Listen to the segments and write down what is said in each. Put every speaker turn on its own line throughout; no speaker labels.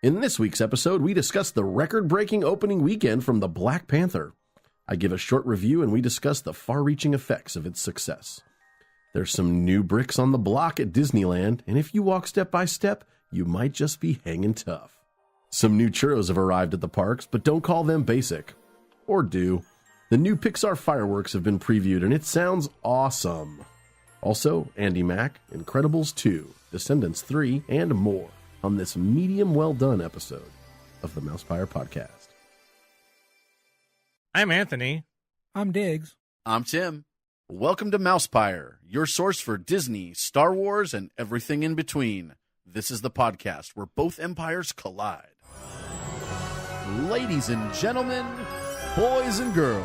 In this week's episode, we discuss the record-breaking opening weekend from the Black Panther. I give a short review and we discuss the far-reaching effects of its success. There's some new bricks on the block at Disneyland, and if you walk step by step, you might just be hanging tough. Some new churros have arrived at the parks, but don't call them basic. Or do. The new Pixar fireworks have been previewed, and it sounds awesome. Also, Andi Mack, Incredibles 2, Descendants 3, and more on this medium well-done episode of the MousePIRE Podcast.
I'm Anthony.
I'm Diggs.
I'm Tim. Welcome to MousePIRE, your source for Disney, Star Wars, and everything in between. This is the podcast where both empires collide. Ladies and gentlemen, boys and girls,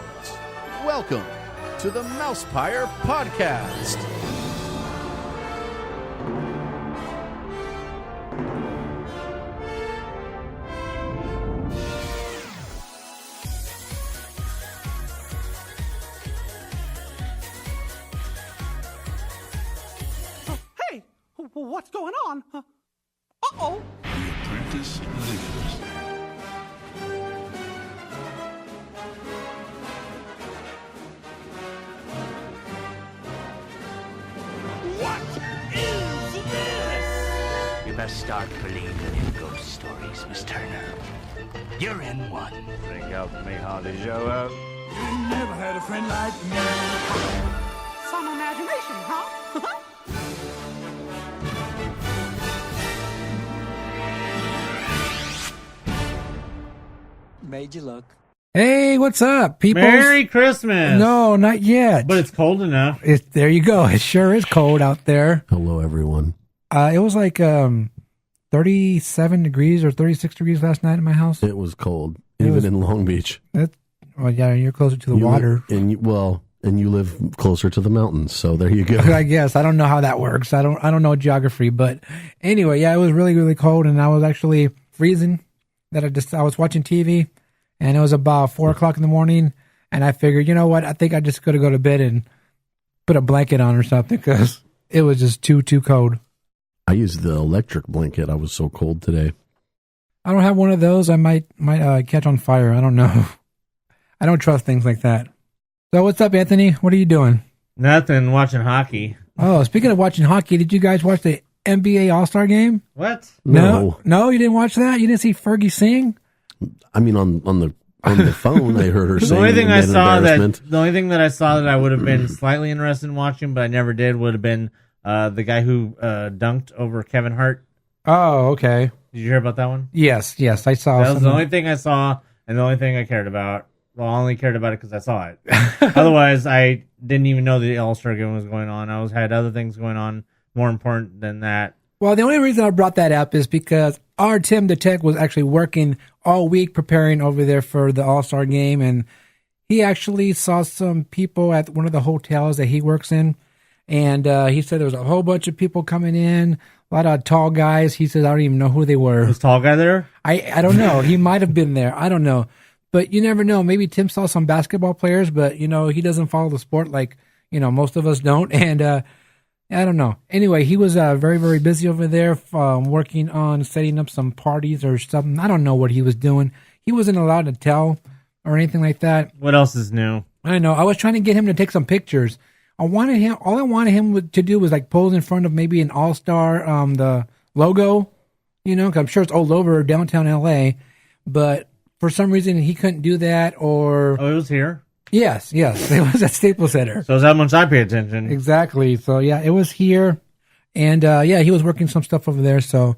welcome to the MousePIRE Podcast.
What's going on? Uh-oh.
The apprentice lives.
What is this?
You best start believing in ghost stories, Miss Turner. You're in one.
Think help me how to show up.
You never had a friend like me.
Some imagination, huh?
Made you look.
Hey, what's up, people?
Merry Christmas!
No, not yet.
But it's cold enough.
There you go. It sure is cold out there.
Hello, everyone.
It was like 37 degrees or 36 degrees last night in my house.
It was cold, even in Long Beach.
Well, yeah, you're closer to the water.
And you live closer to the mountains, so there you go.
I guess. I don't know how that works. I don't know geography, but anyway, yeah, it was really, really cold, and I was actually freezing. I was watching TV, and it was about 4 o'clock in the morning, and I figured, you know what, I think I just got to go to bed and put a blanket on or something, because it was just too cold.
I used the electric blanket. I was so cold today.
I don't have one of those. I might catch on fire. I don't know. I don't trust things like that. So what's up, Anthony? What are you doing?
Nothing, watching hockey.
Oh, speaking of watching hockey, did you guys watch the NBA All-Star game?
What?
No, you didn't watch that? You didn't see Fergie sing?
I mean, on the phone, I heard her sing.
The only thing that I saw that I would have been slightly interested in watching, but I never did, would have been the guy who dunked over Kevin Hart.
Oh, okay.
Did you hear about that one?
Yes, I saw.
That was the only thing I saw, and the only thing I cared about. Well, I only cared about it because I saw it. Otherwise, I didn't even know the All-Star game was going on. I had other things going on more important than that.
Well, the only reason I brought that up is because our Tim the Tech was actually working all week preparing over there for the All-Star game, and he actually saw some people at one of the hotels that he works in, and he said there was a whole bunch of people coming in, a lot of tall guys. He said, I don't even know who they were.
Was tall guy there?
I don't know. He might have been there. I don't know. But you never know. Maybe Tim saw some basketball players, but, he doesn't follow the sport like, most of us don't, and I don't know. Anyway, he was very, very busy over there working on setting up some parties or something. I don't know what he was doing. He wasn't allowed to tell or anything like that.
What else is new?
I know. I was trying to get him to take some pictures. All I wanted him to do was like pose in front of maybe an All-Star, the logo, because I'm sure it's all over downtown LA. But for some reason, he couldn't do that or...
Oh, it was here?
Yes. It was at Staples Center.
So that much I pay attention.
Exactly. So, yeah, it was here. And, he was working some stuff over there. So,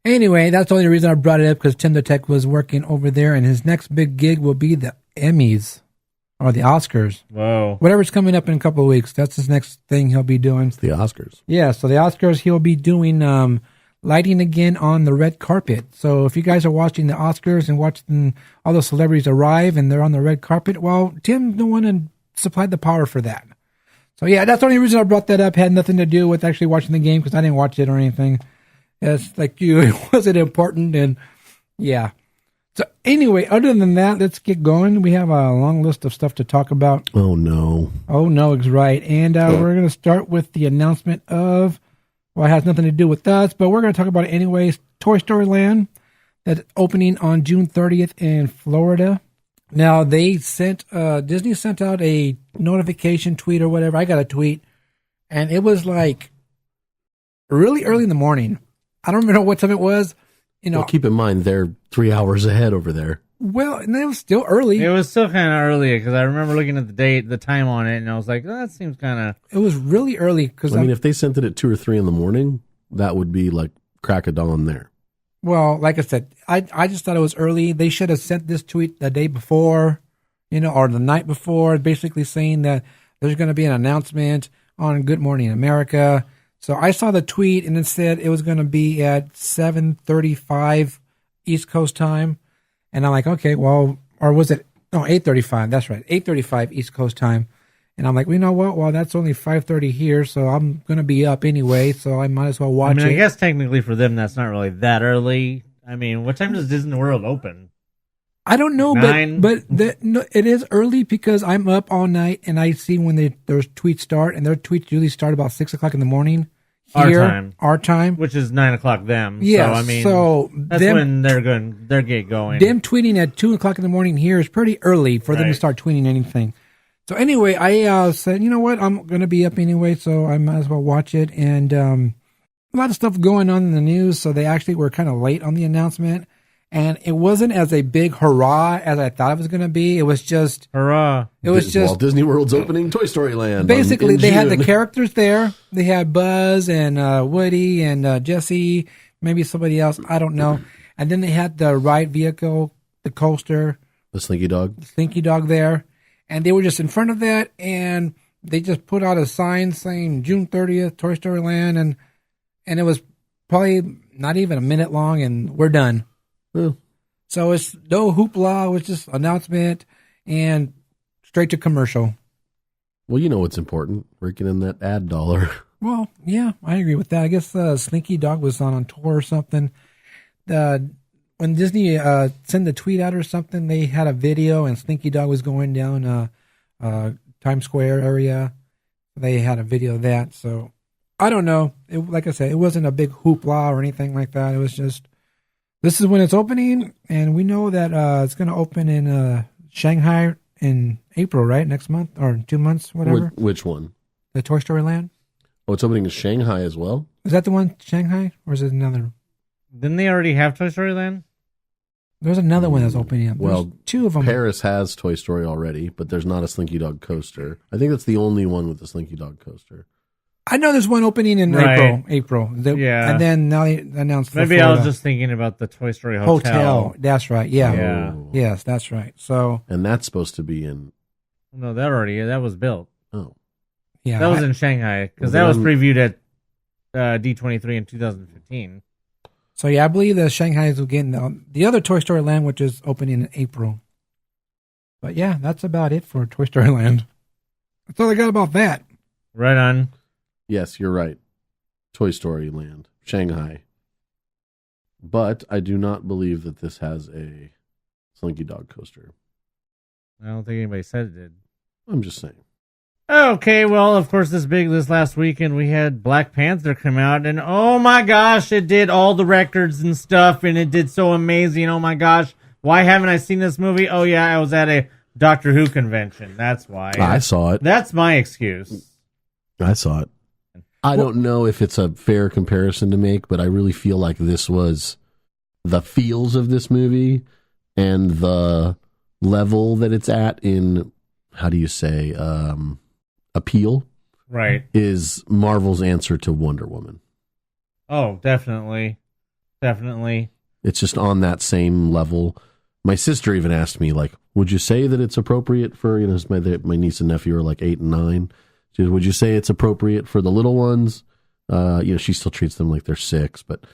anyway, that's the only reason I brought it up, because Tim the Tech was working over there, and his next big gig will be the Emmys or the Oscars.
Whoa.
Whatever's coming up in a couple of weeks. That's his next thing he'll be doing.
It's the Oscars.
Yeah, so the Oscars, he'll be doing lighting again on the red carpet. So if you guys are watching the Oscars and watching all the celebrities arrive and they're on the red carpet, well, Tim's the one who supplied the power for that. So yeah, that's the only reason I brought that up. Had nothing to do with actually watching the game, because I didn't watch it or anything. It's like it wasn't important, and yeah. So anyway, other than that, let's get going. We have a long list of stuff to talk about.
Oh no.
Oh no, is right. And we're going to start with the announcement of, well, it has nothing to do with us, but we're going to talk about it anyways. Toy Story Land. that's opening on June 30th in Florida. Now, they sent, Disney sent out a notification tweet or whatever. I got a tweet, and it was like really early in the morning. I don't remember what time it was.
Well, keep in mind, they're 3 hours ahead over there.
Well, and it was still early.
It was still kind of early because I remember looking at the time on it, and I was like, that seems kind of...
It was really early.
I mean, if they sent it at 2 or 3 in the morning, that would be like crack of dawn there.
Well, like I said, I just thought it was early. They should have sent this tweet the day before, or the night before, basically saying that there's going to be an announcement on Good Morning America. So I saw the tweet, and it said it was going to be at 7:35 East Coast time. And I'm like, okay, well, or was it? No, 8:35. That's right, 8:35 East Coast time. And I'm like, well, you know what? Well, that's only 5:30 here, so I'm going to be up anyway, so I might as well watch it.
I guess technically for them, that's not really that early. I mean, what time does Disney World open?
I don't know,
9?
but no, it is early because I'm up all night, and I see when their tweets start, and their tweets usually start about 6 o'clock in the morning. Here, our time.
Which is 9 o'clock them.
Yeah,
so, I mean, that's when they're get going.
Them tweeting at 2 o'clock in the morning here is pretty early for them to start tweeting anything. So anyway, I said, you know what, I'm going to be up anyway, so I might as well watch it. And a lot of stuff going on in the news, so they actually were kind of late on the announcement. And it wasn't as a big hurrah as I thought it was going to be. It was just...
Hurrah.
It was just...
Walt Disney World's opening Toy Story Land.
Basically, they had the characters there. They had Buzz and Woody and Jesse, maybe somebody else, I don't know. And then they had the ride vehicle, the coaster.
The Slinky Dog
there. And they were just in front of that, and they just put out a sign saying June 30th, Toy Story Land, and it was probably not even a minute long, and we're done.
Yeah.
So it's no hoopla, it was just announcement and straight to commercial.
Well, you know what's important, raking in that ad dollar.
Well, yeah, I agree with that. I guess Slinky Dog was on tour or something. When Disney sent the tweet out or something, they had a video, and Slinky Dog was going down Times Square area. They had a video of that. So I don't know. Like I said, it wasn't a big hoopla or anything like that. It was just, this is when it's opening, and we know that it's going to open in Shanghai in April, right? Next month or 2 months, whatever.
Which one?
The Toy Story Land.
Oh, it's opening in Shanghai as well?
Is that the one, Shanghai, or is it another?
Didn't they already have Toy Story Land?
There's another one that's opening up. There's two of them.
Paris has Toy Story already, but there's not a Slinky Dog coaster. I think that's the only one with the Slinky Dog coaster.
I know there's one opening in April.
Yeah.
And then now they announced
Maybe I was just thinking about the Toy Story Hotel.
That's right. Yeah.
Oh.
Yes, that's right. So.
And that's supposed to be in.
No, that was built.
Oh.
Yeah.
That was in Shanghai because that was previewed at D23 in 2015.
So yeah, I believe the Shanghai is getting the other Toy Story Land, which is opening in April. But yeah, that's about it for Toy Story Land. That's all I got about that.
Right on.
Yes, you're right. Toy Story Land, Shanghai. But I do not believe that this has a Slinky Dog coaster.
I don't think anybody said it did.
I'm just saying.
Okay, well, of course, this last weekend we had Black Panther come out, and oh my gosh, it did all the records and stuff, and it did so amazing. Oh my gosh, why haven't I seen this movie? Oh yeah, I was at a Doctor Who convention. That's why.
I saw it.
That's my excuse.
I saw it. I don't know if it's a fair comparison to make, but I really feel like this was the feels of this movie and the level that it's at in, how do you say, appeal,
right,
is Marvel's answer to Wonder Woman.
Oh, definitely.
It's just on that same level. My sister even asked me, like, would you say that it's appropriate for, my niece and nephew are like 8 and 9. She said, would you say it's appropriate for the little ones? She still treats them like they're 6, but,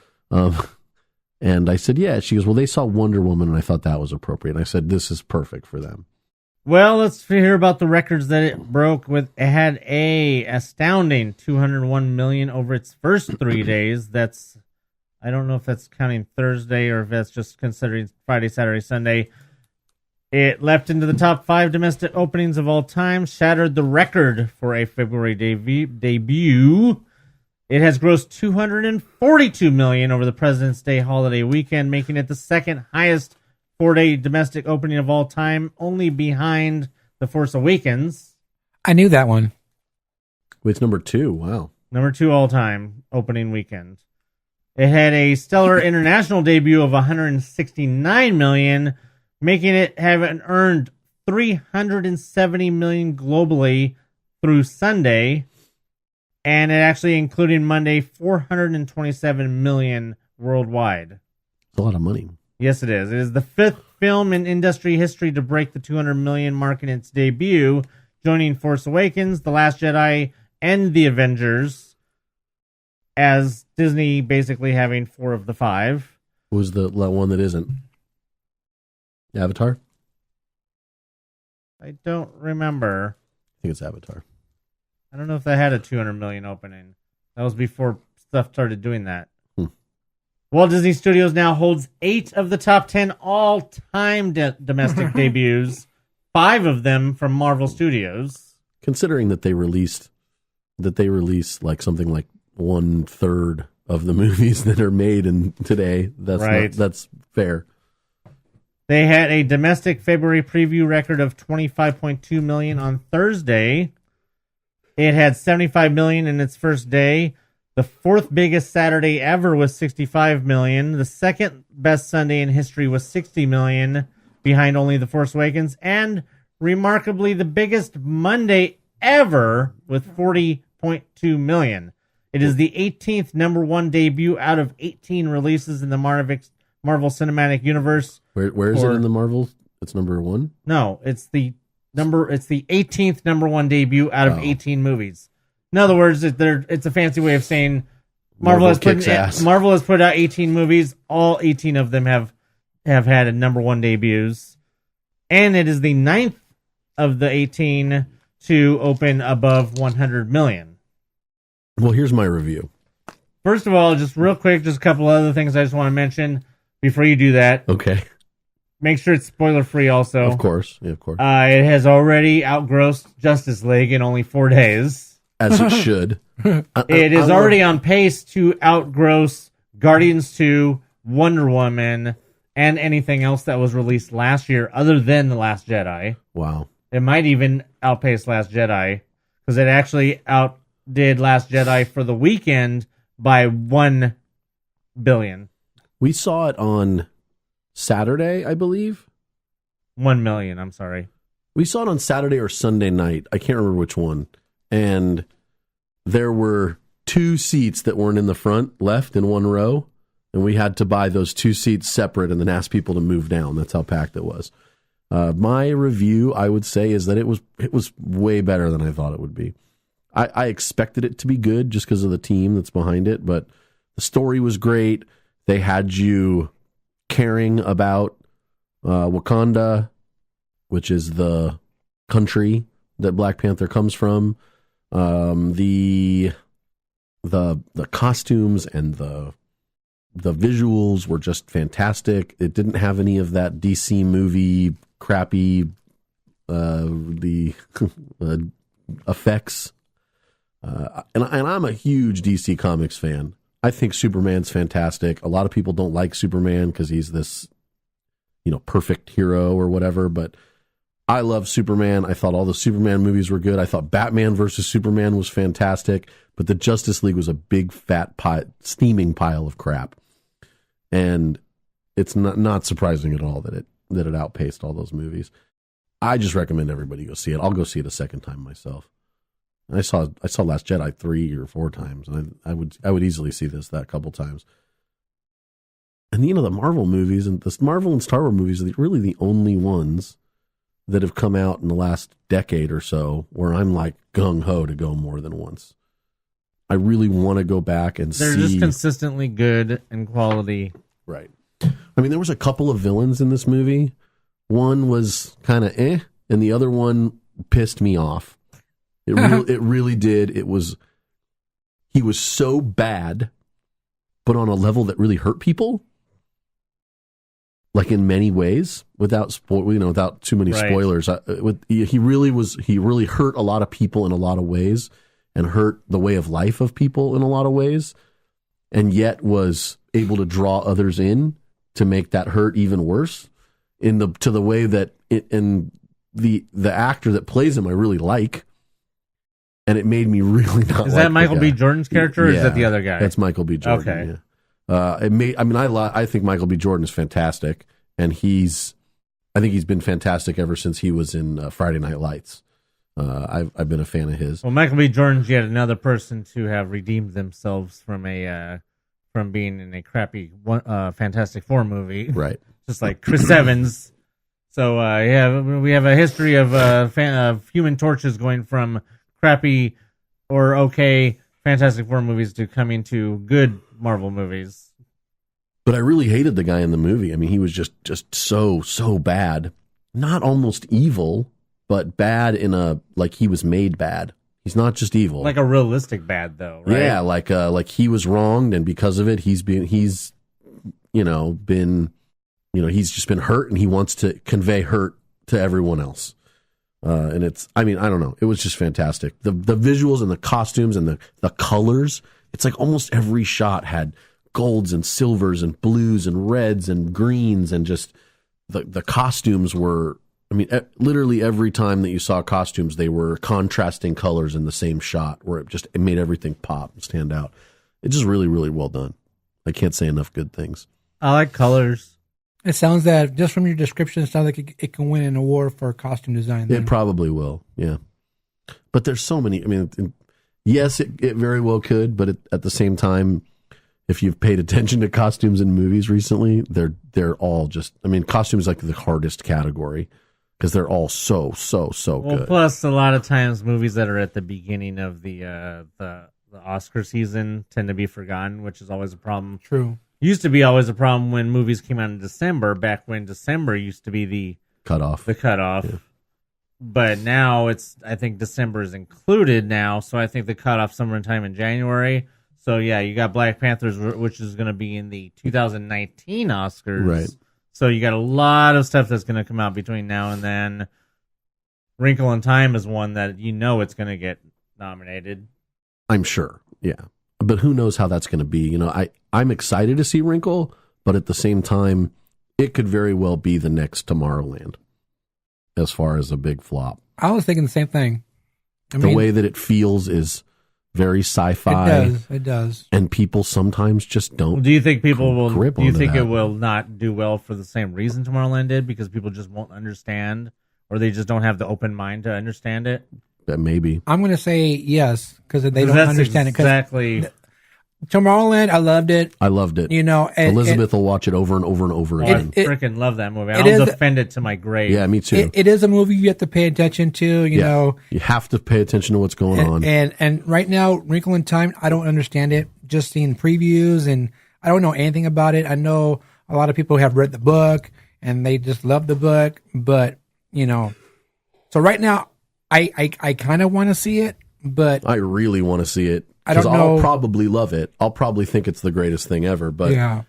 and I said, yeah. She goes, well, they saw Wonder Woman, and I thought that was appropriate. And I said, this is perfect for them.
Well, let's hear about the records that it broke with. It had a astounding 201 million over its first 3 days. That's, I don't know if that's counting Thursday or if that's just considering Friday, Saturday, Sunday. It leapt into the top 5 domestic openings of all time, shattered the record for a February debut. It has grossed $242 million over the President's Day holiday weekend, making it the second highest 4-day domestic opening of all time, only behind The Force Awakens.
I knew that one.
Wait, it's number 2. Wow.
Number 2 all time opening weekend. It had a stellar international debut of $169 million, making it have earned $370 million globally through Sunday. And it actually, including Monday, $427 million worldwide.
It's a lot of money.
Yes, it is. It is the 5th film in industry history to break the $200 million mark in its debut, joining Force Awakens, The Last Jedi, and The Avengers, as Disney basically having 4 of the 5.
Who's the one that isn't? Avatar?
I don't remember.
I think it's Avatar.
I don't know if that had a $200 million opening. That was before stuff started doing that. Walt Disney Studios now holds 8 of the top 10 all-time domestic debuts, 5 of them from Marvel Studios.
Considering that they release like something like 1/3 of the movies that are made in today, that's fair.
They had a domestic February preview record of $25.2 million on Thursday. It had $75 million in its first day. The 4th biggest Saturday ever was $65 million. The 2nd best Sunday in history was $60 million, behind only The Force Awakens. And remarkably, the biggest Monday ever with $40.2 million. It is the 18th number 1 debut out of 18 releases in the Marvel Cinematic Universe.
Where is it in the Marvel? It's number 1?
No, it's the 18th number 1 debut out of 18 movies. In other words, it's a fancy way of saying Marvel has put out 18 movies. All 18 of them have had a number 1 debuts. And it is the 9th of the 18 to open above 100 million.
Well, here's my review.
First of all, just real quick, just a couple other things I just want to mention before you do that.
Okay.
Make sure it's spoiler free also.
Of course. Yeah, of course.
It has already outgrossed Justice League in only 4 days.
As it should.
It is already on pace to outgross Guardians 2, Wonder Woman, and anything else that was released last year other than The Last Jedi.
Wow.
It might even outpace Last Jedi, because it actually outdid Last Jedi for the weekend by 1 billion.
We saw it on Saturday, I believe.
1 million, I'm sorry.
We saw it on Saturday or Sunday night. I can't remember which one. And there were 2 seats that weren't in the front left in one row. And we had to buy those 2 seats separate and then ask people to move down. That's how packed it was. My review, I would say, is that it was way better than I thought it would be. I expected it to be good just because of the team that's behind it. But the story was great. They had you caring about Wakanda, which is the country that Black Panther comes from. The costumes and the visuals were just fantastic. It didn't have any of that DC movie crappy the effects. And I'm a huge DC Comics fan. I think Superman's fantastic. A lot of people don't like Superman because he's this, perfect hero or whatever, but I love Superman. I thought all the Superman movies were good. I thought Batman versus Superman was fantastic, but the Justice League was a big fat steaming pile of crap. And it's not surprising at all that it outpaced all those movies. I just recommend everybody go see it. I'll go see it a second time myself. I saw Last Jedi 3 or 4 times, and I would easily see that couple times. And the Marvel movies and the Marvel and Star Wars movies are really the only ones that have come out in the last decade or so where I'm like gung-ho to go more than once. I really want to go back and see.
They're just consistently good and quality.
Right. I mean, there was a couple of villains in this movie. One was kind of and the other one pissed me off. It really did. He was so bad, but on a level that really hurt people. Like in many ways, without too many spoilers. He really hurt a lot of people in a lot of ways, and hurt the way of life of people in a lot of ways, and yet was able to draw others in to make that hurt even worse to the way that the actor that plays him I really like, and it made me really not.
Is
like
that Michael B. Jordan's character, or is that the other guy?
That's Michael B. Jordan.
Okay.
Yeah. I think Michael B. Jordan is fantastic, and I think he's been fantastic ever since he was in Friday Night Lights. I've been a fan of his.
Well, Michael B. Jordan's yet another person to have redeemed themselves from being in a crappy Fantastic Four movie,
Right?
Just like Chris Evans. So we have a history of Human Torches going from crappy or okay Fantastic Four movies to coming to good Marvel movies.
But I really hated the guy in the movie. I mean, he was just so bad. Not almost evil, but bad in a, like, he was made bad. He's not just evil.
Like a realistic bad, though, right?
Yeah, like he was wronged, and because of it, he's just been hurt, and he wants to convey hurt to everyone else. And I don't know. It was just fantastic. The visuals and the costumes and the colors. It's like almost every shot had golds and silvers and blues and reds and greens, and just the costumes were, literally every time that you saw costumes, they were contrasting colors in the same shot, where it made everything pop and stand out. It's just really, really well done. I can't say enough good things.
I like colors.
It sounds that, just from your description, it sounds like it can win an award for costume design. Then.
It probably will, yeah. But there's so many. Yes, it very well could, but at the same time, if you've paid attention to costumes in movies recently, they're all just. Costumes like the hardest category because they're all so good.
Plus, a lot of times movies that are at the beginning of the Oscar season tend to be forgotten, which is always a problem.
True.
Used to be always a problem when movies came out in December, back when December used to be the
cutoff.
Yeah. But now I think December is included now, so I think the cutoff sometime in January. So yeah, you got Black Panthers, which is going to be in the 2019 Oscars.
Right.
So you got a lot of stuff that's going to come out between now and then. Wrinkle in Time is one that it's going to get nominated.
I'm sure, yeah. But who knows how that's going to be? I'm excited to see Wrinkle, but at the same time, it could very well be the next Tomorrowland as far as a big flop.
I was thinking the same thing.
The way that it feels is very sci-fi.
It does.
And people sometimes just don't.
Do you think people will? Do you think
that.
it will not do well for the same reason Tomorrowland did? Because people just won't understand, or they just don't have the open mind to understand it?
Maybe.
I'm going to say yes, because they don't understand it.
Exactly.
Tomorrowland, I loved it.
Elizabeth will watch it over and over and over again.
I freaking love that movie. I'll defend it to my grave.
Yeah, me too.
It is a movie you have to pay attention to. You know,
you have to pay attention to what's going on.
And right now, Wrinkle in Time, I don't understand it. Just seeing previews, and I don't know anything about it. I know a lot of people have read the book and they just love the book, but so right now, I kind of want to see it, but
I really want to see it.
I don't know.
I'll probably love it. I'll probably think it's the greatest thing ever, but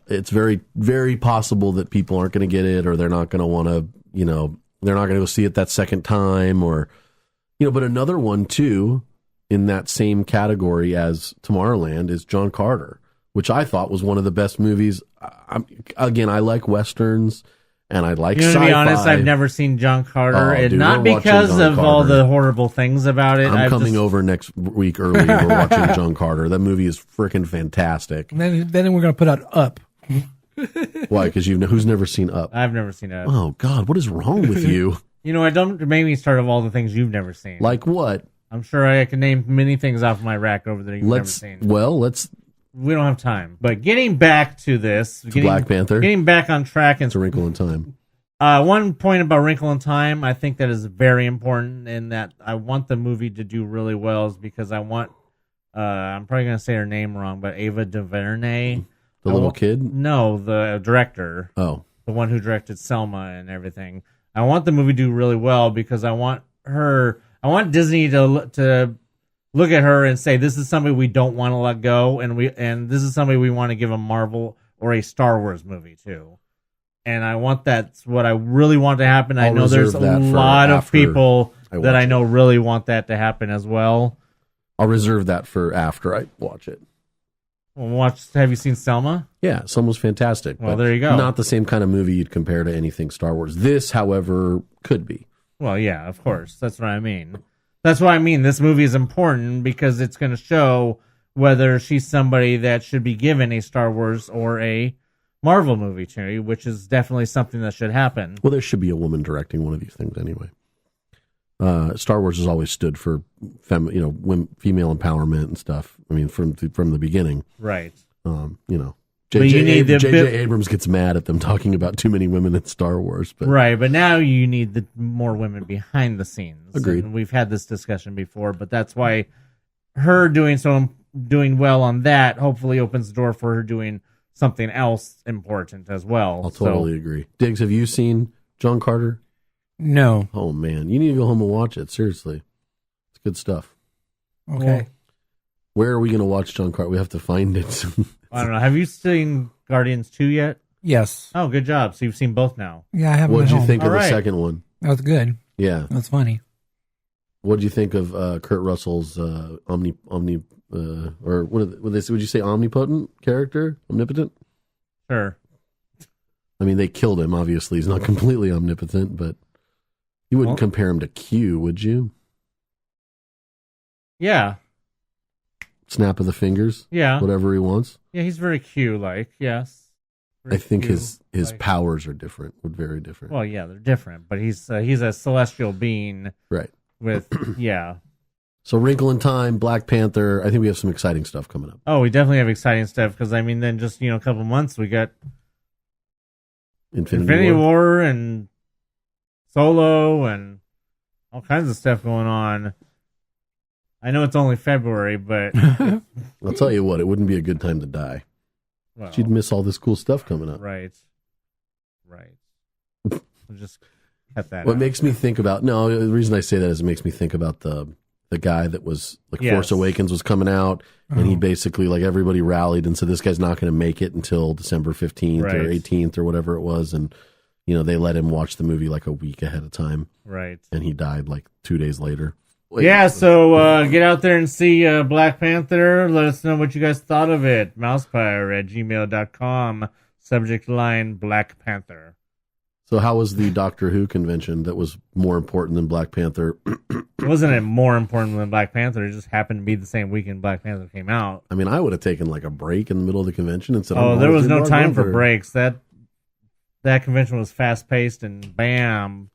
it's very, very possible that people aren't going to get it, or they're not going to want to, they're not going to go see it that second time, or, but another one too, in that same category as Tomorrowland, is John Carter, which I thought was one of the best movies. I like Westerns. And I like sci-fi.
To be honest, I've never seen John Carter, and
dude,
not because of all the horrible things about it.
I'm coming over next week early. We're watching John Carter. That movie is freaking fantastic.
And then we're going to put out Up.
Why? Because who's never seen Up?
I've never seen Up.
Oh God, what is wrong with you?
Don't make me start of all the things you've never seen.
Like what?
I'm sure I can name many things off my rack over there you've never seen.
We
don't have time. But getting back to this,
Black Panther,
getting back on track, and
it's a Wrinkle in Time.
One point about Wrinkle in Time, I think that is very important, in that I want the movie to do really well, is because I want, I'm probably going to say her name wrong, but Ava DuVernay.
The little kid?
No, the director.
Oh.
The one who directed Selma and everything. I want the movie to do really well, because I want Disney to look at her and say, this is somebody we don't want to let go, and this is somebody we want to give a Marvel or a Star Wars movie to. And I want that's what I really want to happen. I know there's a lot of people that I know really want that to happen as well.
I'll reserve that for after I watch it.
Well, have you seen Selma?
Yeah, Selma's fantastic.
Well,
but
there you go.
Not the same kind of movie you'd compare to anything Star Wars. This, however, could be.
Well, yeah, of course. That's what I mean. That's what I mean. This movie is important because it's going to show whether she's somebody that should be given a Star Wars or a Marvel movie, Cherry, which is definitely something that should happen.
Well, there should be a woman directing one of these things anyway. Star Wars has always stood for female empowerment and stuff. I mean, from the beginning,
Right?
J.J. Abrams gets mad at them talking about too many women in Star Wars, but
right. But now you need the more women behind the scenes.
Agreed.
And we've had this discussion before, but that's why her doing well on that hopefully opens the door for her doing something else important as well.
I'll totally agree. Diggs, have you seen John Carter?
No.
Oh man, you need to go home and watch it. Seriously, it's good stuff.
Okay.
Well,
Where are we going to watch John Carter? We have to find it.
I don't know. Have you seen Guardians 2 yet?
Yes.
Oh, good job. So you've seen both now.
Yeah, I have.
What
it
did
at
you
home.
think of
All
the
right.
second one?
That was good.
Yeah.
That's funny.
What did you think of Kurt Russell's or would you say omnipotent character? Omnipotent?
Sure.
I mean, they killed him. Obviously, he's not completely omnipotent, but you wouldn't compare him to Q, would you?
Yeah.
Snap of the fingers.
Yeah.
Whatever he wants.
Yeah, he's very Q-like. Yes.
I think his
Q-like.
powers are different. Very different.
Well, yeah, they're different, but he's a celestial being
Right.
with yeah.
So Wrinkle in Time, Black Panther. I think we have some exciting stuff coming up.
Oh, we definitely have exciting stuff because I mean, then just a couple months we got Infinity War and Solo and all kinds of stuff going on. I know it's only February, but
I'll tell you what, it wouldn't be a good time to die.
well,
You'd miss all this cool stuff coming up.
right. We'll just cut that.
What
out.
makes me think about the reason I say that is it makes me think about the guy that was like
Yes.
Force Awakens was coming out and he basically like everybody rallied and said this guy's not going to make it until December 15th or
Right.
18th or whatever it was, and they let him watch the movie like a week ahead of time
Right.
and he died like 2 days later.
Yeah, so get out there and see Black Panther. Let us know what you guys thought of it. mousepire@gmail.com. Subject line Black Panther.
So how was the Doctor Who convention that was more important than Black Panther?
Wasn't it more important than Black Panther? It just happened to be the same weekend Black Panther came out.
I mean, I would have taken like a break in the middle of the convention and said,
Oh,
I'm
there
going
was
to
no
Black
time for
Panther.
breaks. That convention was fast paced and bam.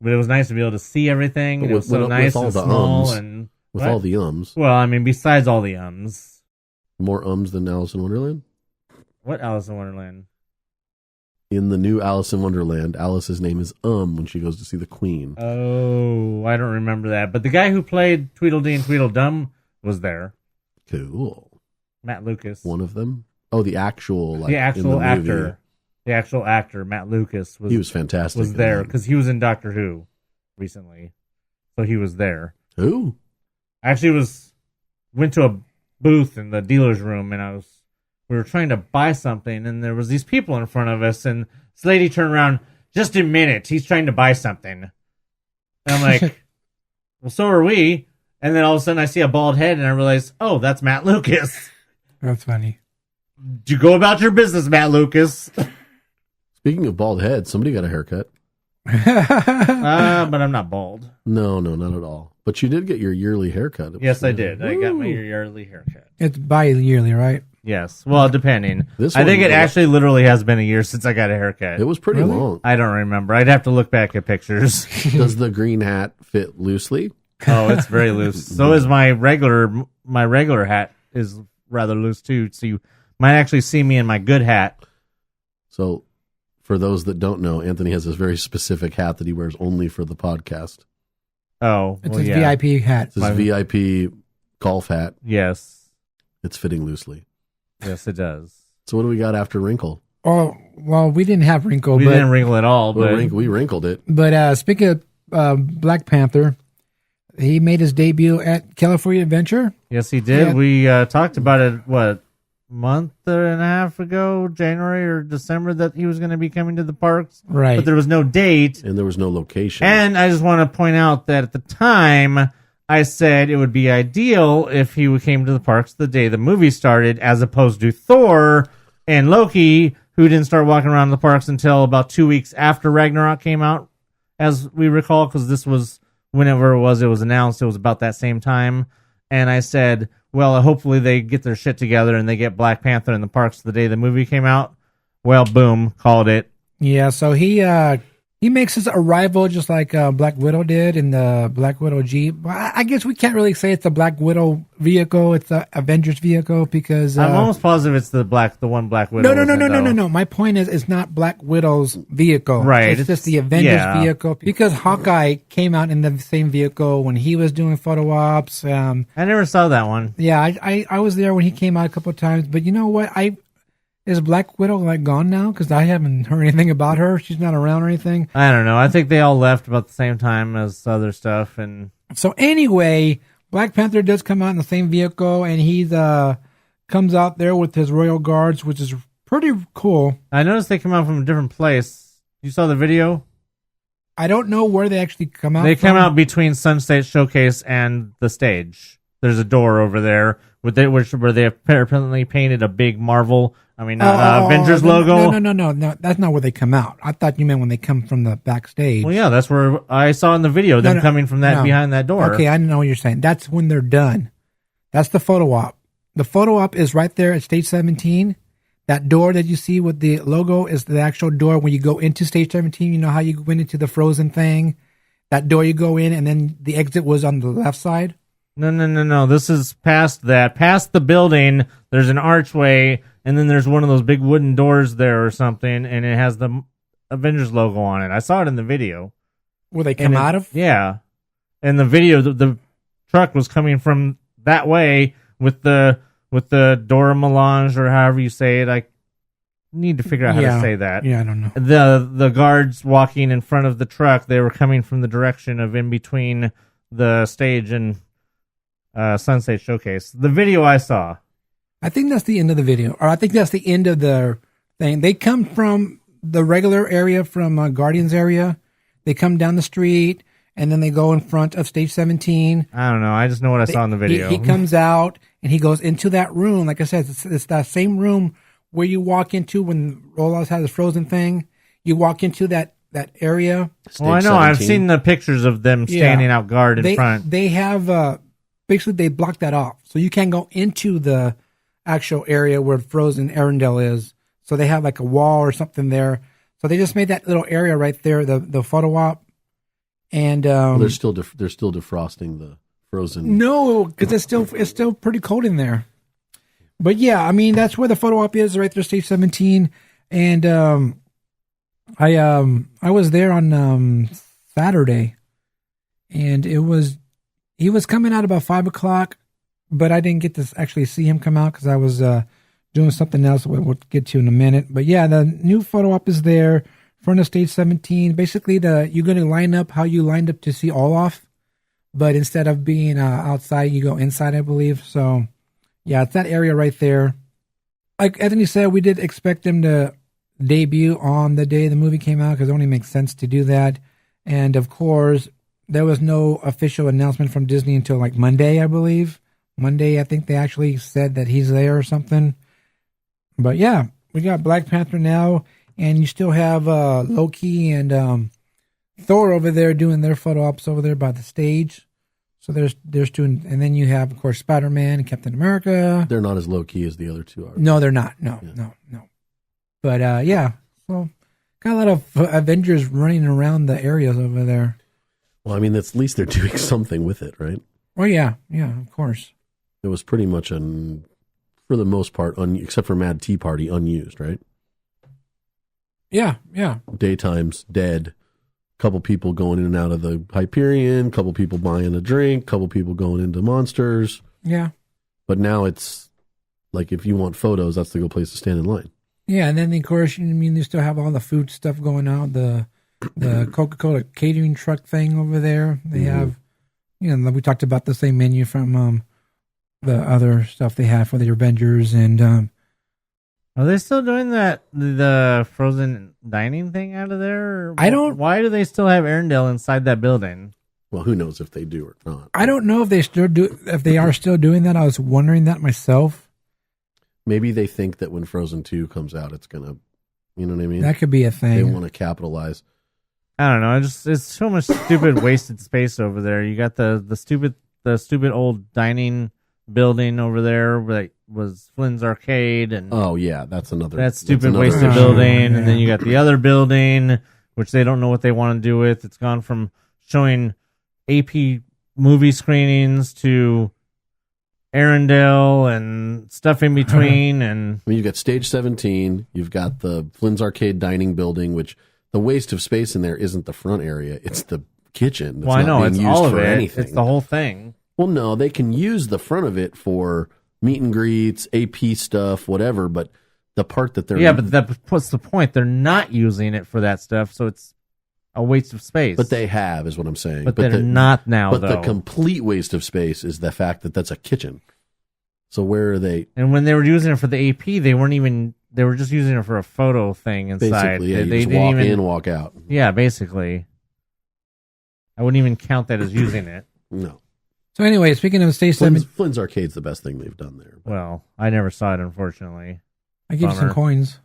But it was nice to be able to see everything.
But
It was
with-
so
with
nice
all
and
the
small
ums.
and
With
what?
all the ums.
Well, I mean, besides all the ums.
More ums than Alice in Wonderland?
What Alice in Wonderland?
In the new Alice in Wonderland, Alice's name is when she goes to see the Queen.
Oh, I don't remember that. But the guy who played Tweedledee and Tweedledum was there.
Cool.
Matt Lucas.
One of them? Oh, the actual like
the
in
actual
the movie.
actor. The actual actor, Matt Lucas,
He was fantastic.
was
in
there
that.
because he was in Doctor Who recently. So he was there.
Who?
I actually went to a booth in the dealer's room and we were trying to buy something and there was these people in front of us and this lady turned around, just a minute, he's trying to buy something. And I'm like, well, so are we. And then all of a sudden I see a bald head and I realize, oh, that's Matt Lucas.
That's funny.
You go about your business, Matt Lucas.
Speaking of bald head, somebody got a haircut.
But I'm not bald.
No, not at all. But you did get your yearly haircut. It was
Yes, I
nice.
did. I got my
Woo!
yearly haircut.
It's bi-yearly, right?
Yes. Well, depending.
This
I think
one-
it actually literally has been a year since I got a haircut.
It was pretty
Really?
long.
I don't remember. I'd have to look back at pictures.
Does the green hat fit loosely?
Oh, it's very loose. So is my regular hat is rather loose too. So you might actually see me in my good hat.
So, for those that don't know, Anthony has this very specific hat that he wears only for the podcast.
Oh,
It's
well,
his
yeah.
VIP hat.
It's his VIP golf hat.
Yes.
It's fitting loosely.
Yes, it does.
So, what do we got after Wrinkle?
Oh, well, we didn't have Wrinkle,
We
but
didn't wrinkle at all, but
We wrinkled it.
speaking of Black Panther, he made his debut at California Adventure.
yes, he did.
Yeah.
We talked about it, month and a half ago, January or December, that he was going to be coming to the parks.
Right.
But there was no date.
And there was no location.
And I just want to point out that at the time, I said it would be ideal if he came to the parks the day the movie started, as opposed to Thor and Loki, who didn't start walking around the parks until about 2 weeks after Ragnarok came out, as we recall, because this was whenever it was announced. It was about that same time. And I said, well, hopefully they get their shit together and they get Black Panther in the parks the day the movie came out. Well, boom, called it.
Yeah, so he makes his arrival just like Black Widow did in the Black Widow Jeep. I guess we can't really say it's a Black Widow vehicle. It's a Avengers vehicle because
I'm almost positive it's the one Black Widow.
No. My point is, it's not Black Widow's vehicle.
Right.
It's just the Avengers vehicle because Hawkeye came out in the same vehicle when he was doing photo ops.
I never saw that one.
Yeah, I was there when he came out a couple of times. But you know what? Is Black Widow like gone now? Because I haven't heard anything about her. She's not around or anything.
I don't know. I think they all left about the same time as other stuff. And
so anyway, Black Panther does come out in the same vehicle, and he comes out there with his royal guards, which is pretty cool.
I noticed they come out from a different place. You saw the video?
I don't know where they actually come out.
They come out between Sunset Showcase and the stage. There's a door over there where they apparently painted a big Marvel. Avengers logo.
No. That's not where they come out. I thought you meant when they come from the backstage.
Well, yeah, that's where I saw in the video them coming from behind that door.
Okay, I know what you're saying. That's when they're done. That's the photo op. The photo op is right there at stage 17. That door that you see with the logo is the actual door when you go into stage 17. You know how you went into the Frozen thing? That door you go in, and then the exit was on the left side.
No. This is past that. Past the building, there's an archway, and then there's one of those big wooden doors there or something, and it has the Avengers logo on it. I saw it in the video.
Where they come out of?
Yeah. In the video, the truck was coming from that way with the Dora Melange, or however you say it. I need to figure out how to say that.
Yeah, I don't know.
The guards walking in front of the truck, they were coming from the direction of in between the stage and Sunset Showcase. The video I saw.
I think that's the end of the video, or I think that's the end of the thing. They come from the regular area, from Guardians area. They come down the street, and then they go in front of stage 17.
I don't know. I just know what I saw in the video.
He comes out, and he goes into that room. Like I said, it's that same room where you walk into when Rolos has his Frozen thing. You walk into that area.
Well, I know. 17. I've seen the pictures of them standing out guard in front.
They have basically they blocked that off, so you can't go into the actual area where Frozen Arendelle is. So they have like a wall or something there. So they just made that little area right there, the photo op. And
they're still defrosting the Frozen.
No, because it's still pretty cold in there. But yeah, I mean that's where the photo op is, right there, stage 17. And I was there on Saturday, and he was coming out about 5:00. But I didn't get to actually see him come out because I was doing something else we'll get to in a minute. But yeah, the new photo op is there, front of stage 17. Basically, you're going to line up how you lined up to see Olaf, but instead of being outside, you go inside, I believe. So yeah, it's that area right there. Like Anthony said, we did expect him to debut on the day the movie came out because it only makes sense to do that. And of course, there was no official announcement from Disney until like Monday, I believe. Monday, I think they actually said that he's there or something. But yeah, we got Black Panther now, and you still have Loki and Thor over there doing their photo ops over there by the stage. So there's two, and then you have, of course, Spider-Man and Captain America.
They're not as low key as the other two are.
No, they're not. No. But yeah, so got a lot of Avengers running around the areas over there.
Well, I mean, at least they're doing something with it, right?
Oh yeah, of course.
It was pretty much, for the most part, except for Mad Tea Party, unused, right?
Yeah.
Daytime's dead. Couple people going in and out of the Hyperion. Couple people buying a drink. Couple people going into Monsters.
Yeah.
But now it's like if you want photos, that's the good place to stand in line.
Yeah, and then of course, you still have all the food stuff going on. The Coca-Cola catering truck thing over there. They have, we talked about the same menu from the other stuff they have for the Avengers, and
are they still doing the Frozen dining thing out of there?
I don't.
Why do they still have Arendelle inside that building?
Well, who knows if they do or not.
I don't know if they are still doing that. I was wondering that myself.
Maybe they think that when Frozen 2 comes out, it's going to, you know what I mean?
That could be a thing.
They want to capitalize.
I don't know. It's so much stupid wasted space over there. You got the stupid old dining building over there that was Flynn's Arcade, and
Oh yeah, that's
that stupid
another
wasted
issue.
building. And then you got the other building, which they don't know what they want to do with. It's gone from showing AP movie screenings to Arendelle and stuff in between. And
I mean, you've got Stage 17, you've got the Flynn's Arcade dining building, which the waste of space in there isn't the front area, it's the kitchen.
well, I know it's all of it.
Anything.
It's the whole thing.
Well, no, they can use the front of it for meet and greets, AP stuff, whatever, but the part that they're...
Yeah, but what's the point? They're not using it for that stuff, so it's a waste of space.
But they have, is what I'm saying.
But they're not now,
But
though.
the complete waste of space is the fact that that's a kitchen. So where are they...
And when they were using it for the AP, they were just using it for a photo thing inside.
Basically, yeah,
they
you just
didn't
walk
even,
in, walk out.
Yeah, basically. I wouldn't even count that as using it.
No.
So anyway, speaking of Stage 7,
Flynn's Arcade's the best thing they've done there.
Well, I never saw it, unfortunately.
I gave you some
Bummer.
coins.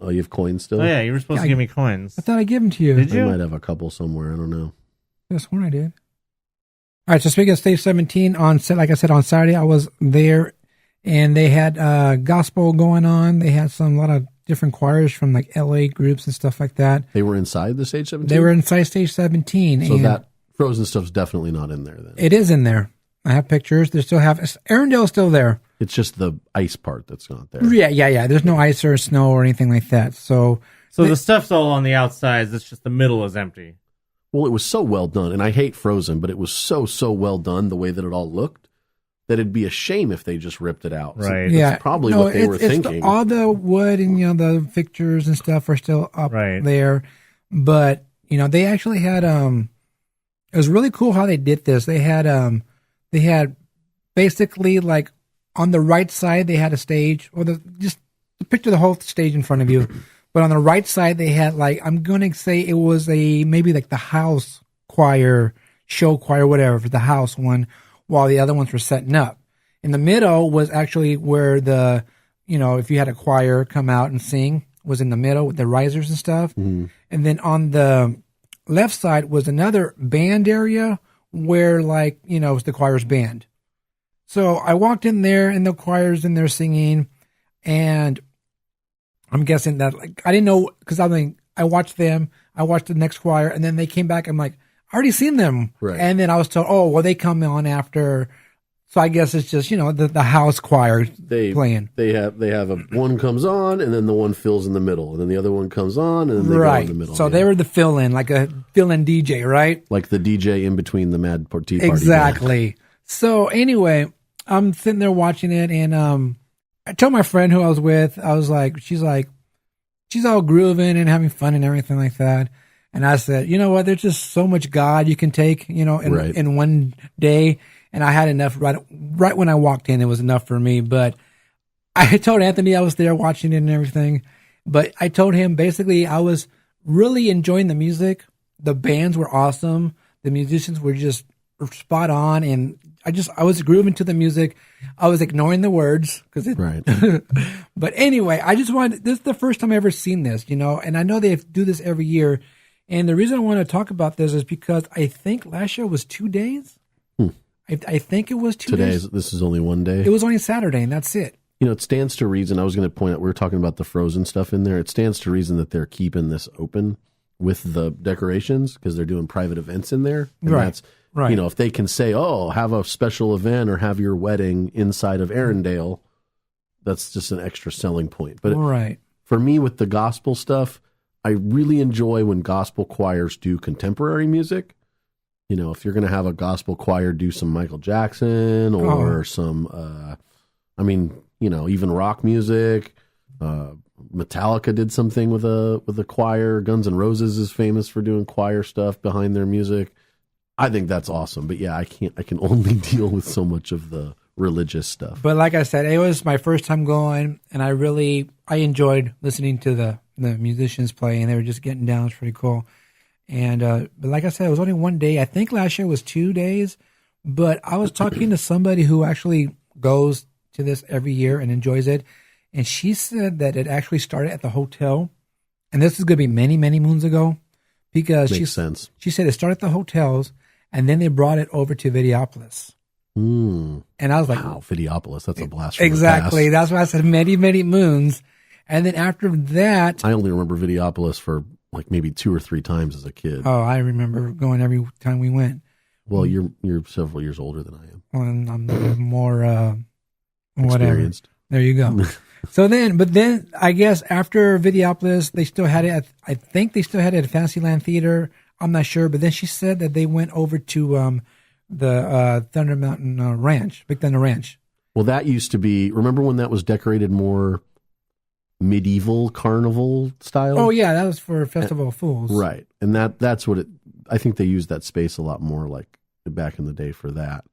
Oh, you have coins still?
Oh, yeah, you were supposed
Yeah,
to give me coins.
I thought I gave them to you.
Did
I
you?
might have a couple somewhere. I don't know.
That's one I did. All right, so speaking of Stage 17, like I said, on Saturday, I was there, and they had gospel going on. They had a lot of different choirs from like LA groups and stuff like that.
They were inside the Stage 17?
They were inside Stage 17.
So
and
that Frozen stuff's definitely not in there then.
it is in there. I have pictures. They still have Arendelle's still there.
It's just the ice part that's not there.
Yeah. There's no ice or snow or anything like that. So
The stuff's all on the outsides. It's just the middle is empty.
Well, it was so well done, and I hate Frozen, but it was so well done the way that it all looked that it'd be a shame if they just ripped it out.
Right.
So that's probably what they were thinking.
all the wood and the fixtures and stuff are still up
Right.
there, but they actually had it was really cool how they did this. They had basically like on the right side they had a stage, or just picture the whole stage in front of you. But on the right side, they had I'm going to say it was maybe like the house choir, show choir, whatever, for the house one, while the other ones were setting up. In the middle was actually where if you had a choir come out and sing, was in the middle with the risers and stuff. Mm-hmm. And then on the left side was another band area where it was the choir's band. So I walked in there and the choir's in there singing, and I'm guessing that I didn't know, because I watched them, I watched the next choir, and then they came back. I'm like, I already seen them,
right.
And then I was told, oh, well, they come on after. So I guess it's just the house choir playing.
They have one comes on, and then the one fills in the middle, and then the other one comes on, and then they go in the middle.
So they were the fill-in, like a fill-in DJ, right?
Like the DJ in between the Mad Tea Party.
Exactly. Band. So anyway, I'm sitting there watching it, and I told my friend who I was with, I was like, she's all grooving and having fun and everything like that. And I said, you know what? There's just so much God you can take, in one day. And I had enough right when I walked in. It was enough for me. But I told Anthony I was there watching it and everything. But I told him basically I was really enjoying the music. The bands were awesome. The musicians were just spot on, and I was grooving to the music. I was ignoring the words
right.
But anyway, this is the first time I've ever seen this, and I know they do this every year. And the reason I want to talk about this is because I think last year was 2 days. I think it was 2 days.
This is only one day.
It was only Saturday, and that's it.
It stands to reason. I was going to point out, we were talking about the Frozen stuff in there. It stands to reason that they're keeping this open with the decorations because they're doing private events in there. And
right.
That's,
right.
If they can say, oh, have a special event or have your wedding inside of Arendelle, that's just an extra selling point. But
right.
For me, with the gospel stuff, I really enjoy when gospel choirs do contemporary music. If you're going to have a gospel choir do some Michael Jackson or some, even rock music. Metallica did something with a choir. Guns N' Roses is famous for doing choir stuff behind their music. I think that's awesome. But yeah, I can only deal with so much of the religious stuff.
But like I said, it was my first time going, and I enjoyed listening to the musicians play, and they were just getting down. It's pretty cool. And but like I said, it was only one day. I think last year was 2 days. But I was talking to somebody who actually goes to this every year and enjoys it. And she said that it actually started at the hotel. And this is going to be many, many moons ago. Because
Makes sense.
She said it started at the hotels, and then they brought it over to Videopolis.
Mm.
And I was like,
wow, Videopolis, that's a blast from
exactly.
the past.
That's why I said many, many moons. And then after that,
I only remember Videopolis for like maybe 2 or 3 times as a kid.
oh, I remember going every time we went.
Well, you're several years older than I am.
And I'm more whatever.
Experienced.
There you go. But then I guess after Videopolis, they still had it. I think they still had it at Fantasyland Theater. I'm not sure. But then she said that they went over to the Thunder Mountain Ranch, Big Thunder Ranch.
Well, that used to be. Remember when that was decorated more medieval carnival style?
Oh yeah, that was for Festival of Fools.
Right, and that's what it. I think they used that space a lot more like back in the day for that.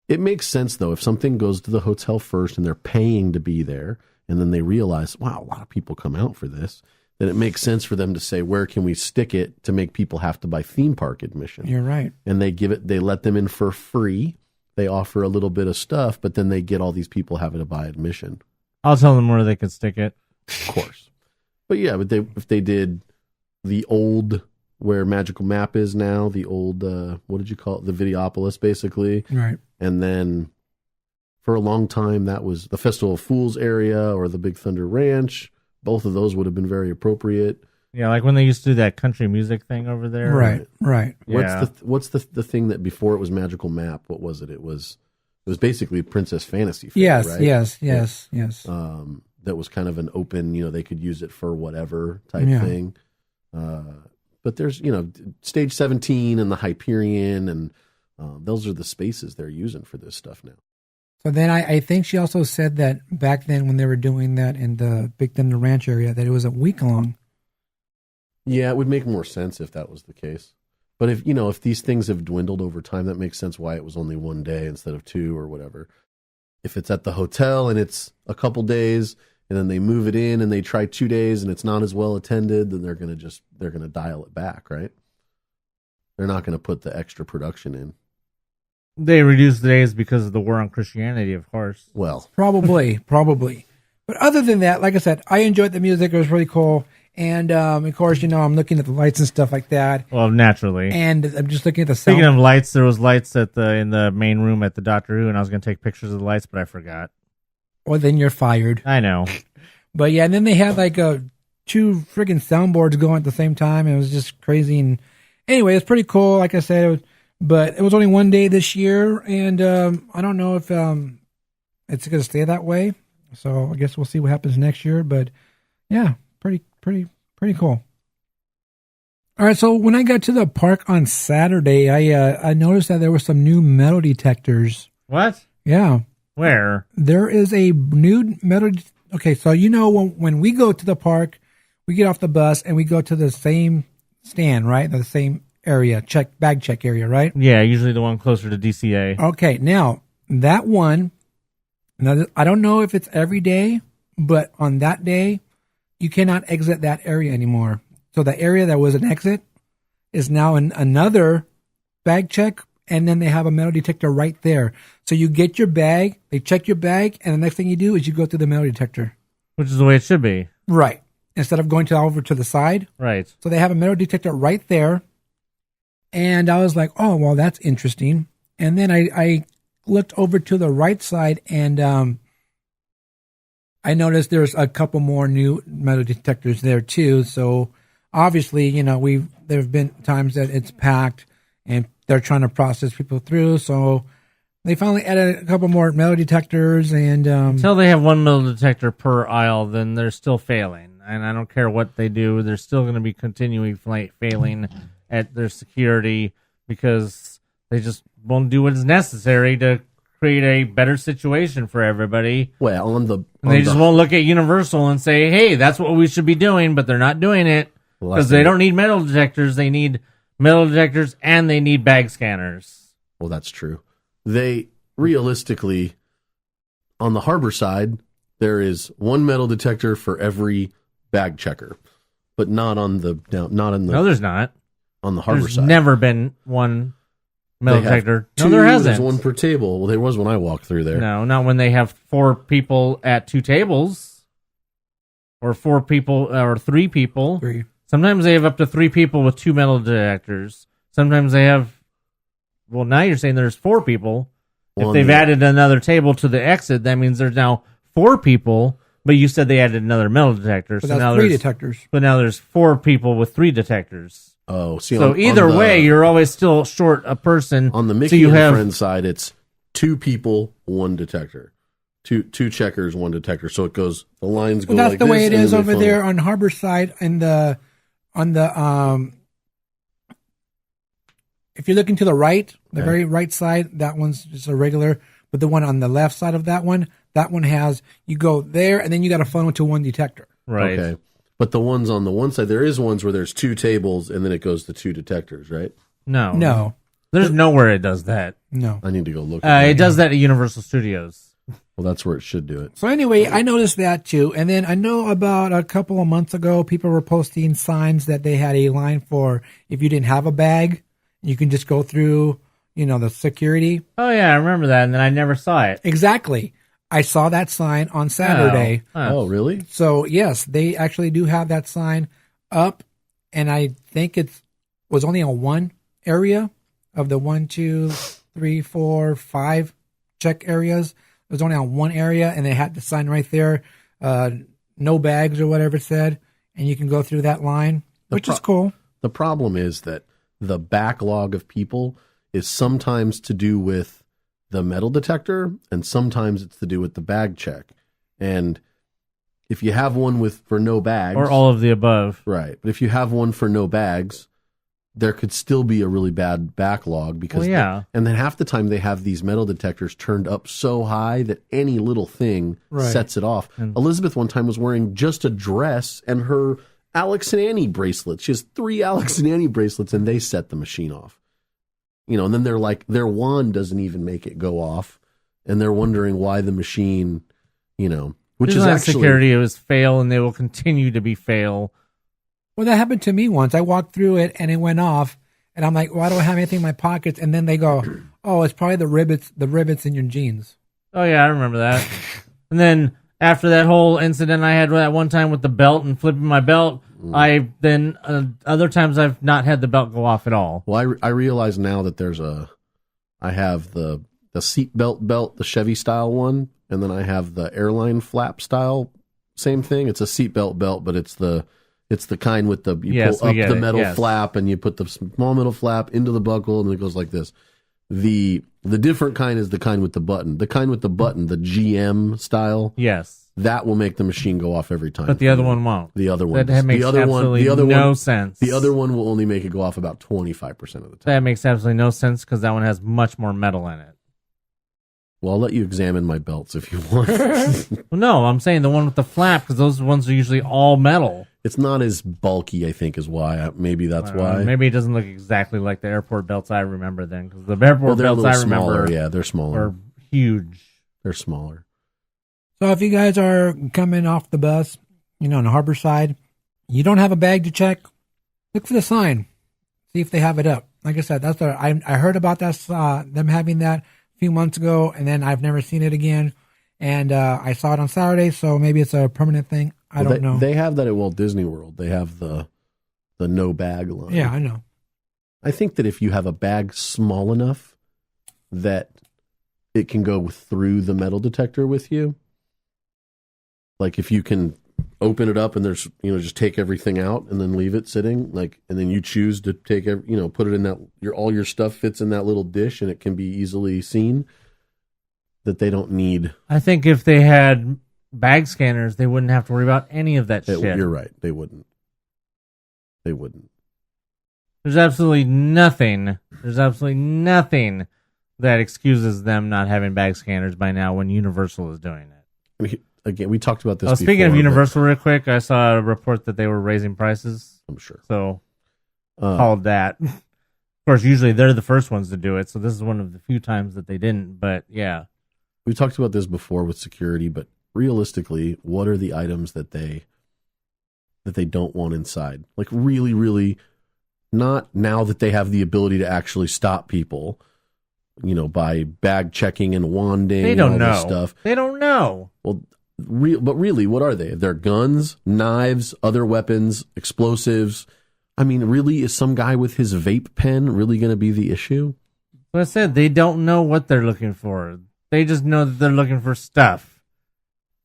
It makes sense, though, if something goes to the hotel first and they're paying to be there, and then they realize, wow, a lot of people come out for this, then it makes sense for them to say, where can we stick it to make people have to buy theme park admission?
You're right.
And they let them in for free. They offer a little bit of stuff, but then they get all these people having to buy admission.
I'll tell them where they can stick it.
Of course. But yeah, if they did the old, where Magical Map is now, the old, what did you call it? The Videopolis, basically.
Right.
And then for a long time, that was the Festival of Fools area or the Big Thunder Ranch. Both of those would have been very appropriate.
Yeah, like when they used to do that country music thing over there.
Right.
What's the thing that before it was Magical Map? What was it? It was basically Princess Fantasy Fair,
Yes,
right?
yes.
That was kind of an open, they could use it for whatever type thing. But there's, Stage 17 and the Hyperion, and those are the spaces they're using for this stuff now.
So then I think she also said that back then when they were doing that in the Big Thunder Ranch area, that it was a week long.
Yeah, it would make more sense if that was the case. But if these things have dwindled over time, that makes sense why it was only one day instead of 2 or whatever. If it's at the hotel and it's a couple days, and then they move it in and they try 2 days and it's not as well attended, then they're going to dial it back, right? They're not going to put the extra production in.
They reduced the days because of the war on Christianity, of course.
Well,
probably. But other than that, like I said, I enjoyed the music. It was really cool. And, of course, I'm looking at the lights and stuff like that.
Well, naturally.
And I'm just looking at the sound.
Speaking of lights, there was lights in the main room at the Doctor Who, and I was going to take pictures of the lights, but I forgot.
Well, then you're fired.
I know.
But yeah, and then they had like 2 friggin' soundboards going at the same time. And it was just crazy. And anyway, it's pretty cool. Like I said, but it was only one day this year. And I don't know if it's going to stay that way. So I guess we'll see what happens next year. But yeah, pretty cool. All right, so when I got to the park on Saturday, I noticed that there were some new metal detectors.
What?
Yeah.
Where?
There is a new metal. Okay, so when we go to the park, we get off the bus and we go to the same stand, right? The same area, bag check area, right?
Yeah, usually the one closer to DCA.
Okay, now that one. Now I don't know if it's every day, but on that day, you cannot exit that area anymore. So the area that was an exit is now another bag check, and then they have a metal detector right there. So you get your bag, they check your bag, and the next thing you do is you go through the metal detector.
Which is the way it should be.
Right. Instead of going over to the side.
Right.
So they have a metal detector right there. And I was like, oh, well, that's interesting. And then I looked over to the right side, and I noticed there's a couple more new metal detectors there too. So obviously, there have been times that it's packed and they're trying to process people through. So they finally added a couple more metal detectors, and
until they have one metal detector per aisle, then they're still failing. And I don't care what they do, they're still going to be continuing failing at their security because they just won't do what is necessary to create a better situation for everybody.
Well,
they just won't look at Universal and say, hey, that's what we should be doing, but they're not doing it because they don't need metal detectors. They need metal detectors and they need bag scanners.
Well, that's true. They realistically, on the harbor side, there is one metal detector for every bag checker, but not on the.
No, there's not.
on the harbor
There's
side.
never been one metal
They have
detector.
two,
No, there hasn't.
There's one per table. Well, there was when I walked through there.
No, not when they have 4 people at 2 tables, or 4 people, or 3 people.
3.
Sometimes they have up to 3 people with 2 metal detectors. Sometimes they have. Well, now you're saying there's 4 people.
Well,
If they've added another table to the exit, that means there's now 4 people. But you said they added another metal detector,
But
so now
that's 3
there's
detectors.
But now there's 4 people with 3 detectors.
Oh, see,
So either way, you're always still short a person.
on the
so
Mickey
you
and
have
Friends side, it's 2 people, 1 detector. Two checkers, 1 detector. So it goes, the lines go
Well, that's
like
the way
this,
it
and
is
then they
over
funnel.
there on Harbor Side on the if you're looking to the right, the
Okay.
very right side, that one's just a regular. But the one on the left side of that one has, you go there and then you got to funnel to 1 detector.
right.
Okay. But the ones on the one side, there is ones where there's 2 tables and then it goes to 2 detectors, right?
No,
No,
there's nowhere it does that.
no.
I need to go look at
It does that at Universal Studios.
Well, that's where it should do it.
So anyway, I noticed that too. And then I know about a couple of months ago, people were posting signs that they had a line for if you didn't have a bag, you can just go through, the security.
Oh yeah, I remember that, and then I never saw it.
Exactly. I saw that sign on Saturday.
Oh, really?
So yes, they actually do have that sign up, and I think it was only on one area of the 1, 2, 3, 4, 5 check areas. It was only on one area, and they had the sign right there, no bags or whatever it said, and you can go through that line, which is cool.
The problem is that the backlog of people is sometimes to do with the metal detector, and sometimes it's to do with the bag check. And if you have one for no bags,
Or all of the above.
right? But if you have one for no bags, there could still be a really bad backlog because,
Well, yeah.
and then half the time they have these metal detectors turned up so high that any little thing
Right.
sets it off. Elizabeth one time was wearing just a dress and her Alex and Annie bracelets. She has 3 Alex and Annie bracelets, and they set the machine off. And then they're like, their wand doesn't even make it go off, and they're wondering why the machine, which
It's
is
not
actually
security. It was fail, and they will continue to be fail.
Well, that happened to me once. I walked through it, and it went off, and I'm like, well, I don't have anything in my pockets. And then they go, oh, it's probably the rivets in your jeans.
Oh yeah, I remember that. And then after that whole incident I had that one time with the belt and flipping my belt, other times I've not had the belt go off at all.
Well, I realize now that I have the seatbelt belt, the Chevy style one, and then I have the airline flap style, same thing. It's a seatbelt belt, but it's the kind with pull up the metal flap and you put the small metal flap into the buckle and it goes like this. The different kind is the kind with the button. The kind with the button, the GM style.
Yes.
That will make the machine go off every time.
But the other one won't.
The other one.
That makes absolutely no sense.
The other one will only make it go off about 25% of the time.
That makes absolutely no sense because that one has much more metal in it.
Well, I'll let you examine my belts if you want.
Well, no, I'm saying the one with the flap because those ones are usually all metal.
It's not as bulky, I think, is why. Maybe that's why.
Maybe it doesn't look exactly like the airport belts I remember then because the airport
they're a
belts
little
I remember
smaller. Yeah, they're smaller.
are huge.
They're smaller.
So if you guys are coming off the bus, on the harbor side, you don't have a bag to check, look for the sign. See if they have it up. Like I said, I heard about that, them having that a few months ago, and then I've never seen it again. And I saw it on Saturday, so maybe it's a permanent thing. I don't know.
They have that at Walt Disney World. They have the no bag line.
Yeah, I know.
I think that if you have a bag small enough that it can go through the metal detector with you, like if you can open it up and there's, just take everything out and then leave it sitting, and then you choose to take, put it in that, all your stuff fits in that little dish and it can be easily seen, that they don't need.
I think if they had bag scanners, they wouldn't have to worry about any of that shit.
You're right. They wouldn't.
There's absolutely nothing that excuses them not having bag scanners by now when Universal is doing it.
I mean, again, we talked about this
Oh, speaking
before,
of
but
Universal real quick, I saw a report that they were raising prices.
I'm sure.
So, called that. Of course, usually they're the first ones to do it, so this is one of the few times that they didn't, but yeah.
We talked about this before with security, but realistically, what are the items that they don't want inside? Like really, really Not now that they have the ability to actually stop people, by bag checking and wanding.
They don't
and all
know.
This stuff.
They don't know.
Well, but really, what are they? They're guns, knives, other weapons, explosives. I mean, really, is some guy with his vape pen really going to be the issue?
Like I said, they don't know what they're looking for. They just know that they're looking for stuff.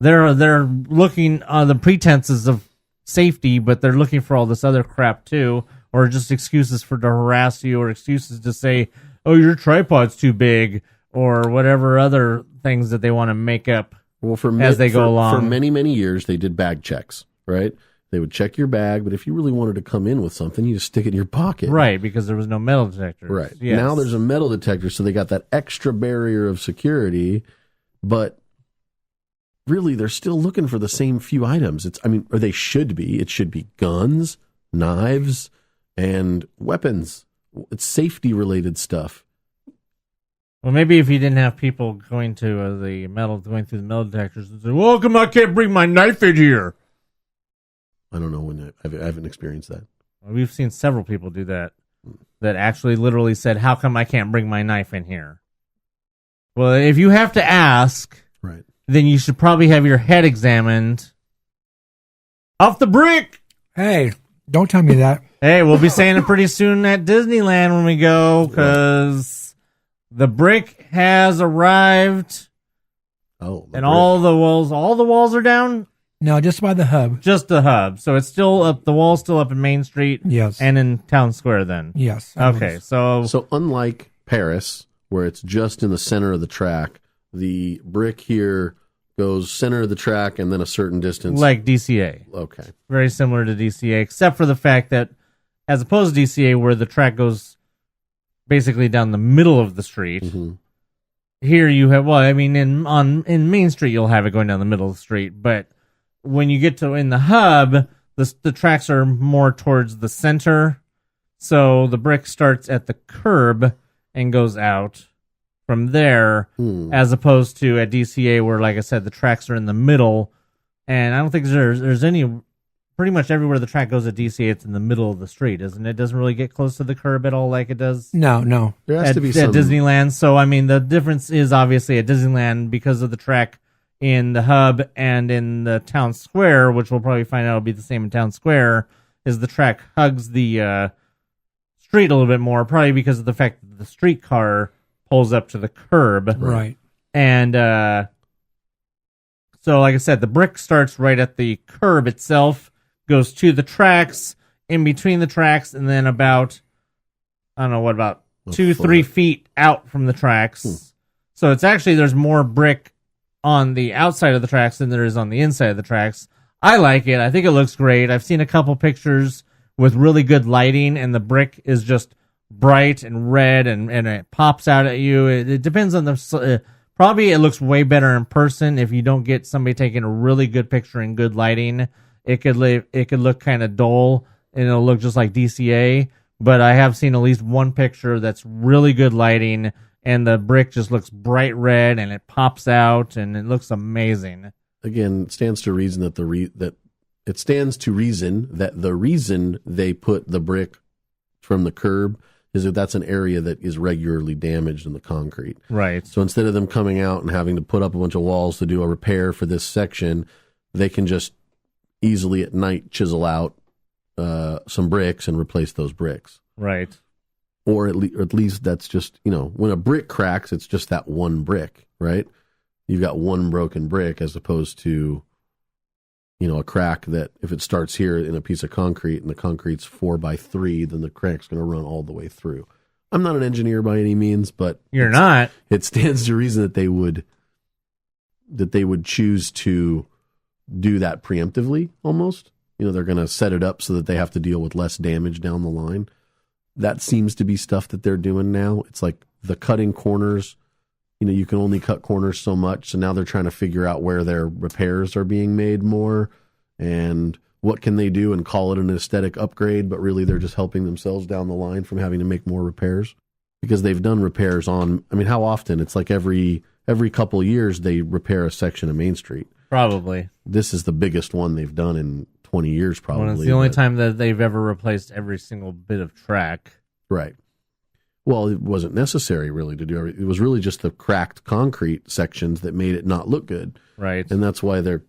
They're looking on the pretenses of safety, but they're looking for all this other crap too, or just excuses to harass you, or excuses to say, "Oh, your tripod's too big," or whatever other things that they want to make up.
Well,
as they go along.
For many, many years, they did bag checks, right? They would check your bag, but if you really wanted to come in with something, you just stick it in your pocket.
Right, because there was no metal detector.
Right.
Yes.
Now there's a metal detector, so they got that extra barrier of security, but really they're still looking for the same few items. Or they should be. It should be guns, knives, and weapons. It's safety-related stuff.
Well, maybe if you didn't have people going through the metal detectors and say, "Well, come on, I can't bring my knife in here."
I don't know when I haven't experienced that.
Well, we've seen several people do that. That actually literally said, "How come I can't bring my knife in here?" Well, if you have to ask,
right,
then you should probably have your head examined. Off the brick.
Hey, don't tell me that.
Hey, we'll be saying it pretty soon at Disneyland when we go, because the brick has arrived.
Oh,
and all the walls are down.
No, just by the hub.
Just the hub. So it's still up. The wall's still up in Main Street.
Yes.
And in Town Square then.
Yes.
Okay. So
unlike Paris, where it's just in the center of the track, the brick here goes center of the track and then a certain distance.
Like DCA.
Okay.
Very similar to DCA, except for the fact that, as opposed to DCA, where the track goes basically down the middle of the street, here you have, in Main Street you'll have it going down the middle of the street, but when you get to in the hub, the tracks are more towards the center, so the brick starts at the curb and goes out from there, as opposed to at DCA where, like I said, the tracks are in the middle, and I don't think there's any. Pretty much everywhere the track goes at DCA, it's in the middle of the street, isn't it? It doesn't really get close to the curb at all like it does.
No.
There has
at
to be
at Disneyland. So the difference is obviously at Disneyland, because of the track in the hub and in the Town Square, which we'll probably find out will be the same in Town Square, is the track hugs the street a little bit more, probably because of the fact that the streetcar pulls up to the curb.
Right.
And so, like I said, the brick starts right at the curb itself, goes to the tracks, in between the tracks, and then about 2-3 feet out from the tracks. So it's actually, there's more brick on the outside of the tracks than there is on the inside of the tracks. I like it. I think it looks great. I've seen a couple pictures with really good lighting, and the brick is just bright and red, and it pops out at you. It depends on the... probably it looks way better in person if you don't get somebody taking a really good picture in good lighting. It could look kind of dull, and it'll look just like DCA. But I have seen at least one picture that's really good lighting, and the brick just looks bright red, and it pops out, and it looks amazing.
Again, it stands to reason that the reason they put the brick from the curb is that that's an area that is regularly damaged in the concrete.
Right.
So instead of them coming out and having to put up a bunch of walls to do a repair for this section, they can just easily at night chisel out some bricks and replace those bricks.
Right.
Or at least that's just, when a brick cracks, it's just that one brick, right? You've got one broken brick as opposed to, a crack that if it starts here in a piece of concrete and the concrete's 4x3, then the crack's going to run all the way through. I'm not an engineer by any means, but
You're not.
It stands to reason that they would choose to do that preemptively almost. They're going to set it up so that they have to deal with less damage down the line. That seems to be stuff that they're doing now. It's like the cutting corners, you can only cut corners so much. So now they're trying to figure out where their repairs are being made more and what can they do and call it an aesthetic upgrade. But really they're just helping themselves down the line from having to make more repairs because they've done repairs on, how often? It's like every couple of years they repair a section of Main Street.
Probably.
This is the biggest one they've done in 20 years probably.
Well, it's the only
but-
time that they've ever replaced every single bit of track.
Right. Well, it wasn't necessary really to do everything. It was really just the cracked concrete sections that made it not look good.
Right.
And that's why they're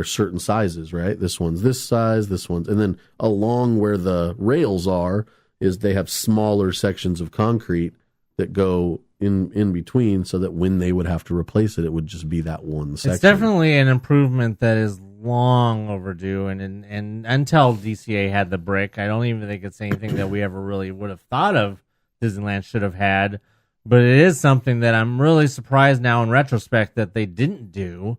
certain sizes, right? This one's this size, this one's, and then along where the rails are is they have smaller sections of concrete that go in between, so that when they would have to replace it, it would just be that one section.
It's definitely an improvement that is long overdue, and until DCA had the brick, I don't even think it's anything that we ever really would have thought of Disneyland should have had. But it is something that I'm really surprised now in retrospect that they didn't do,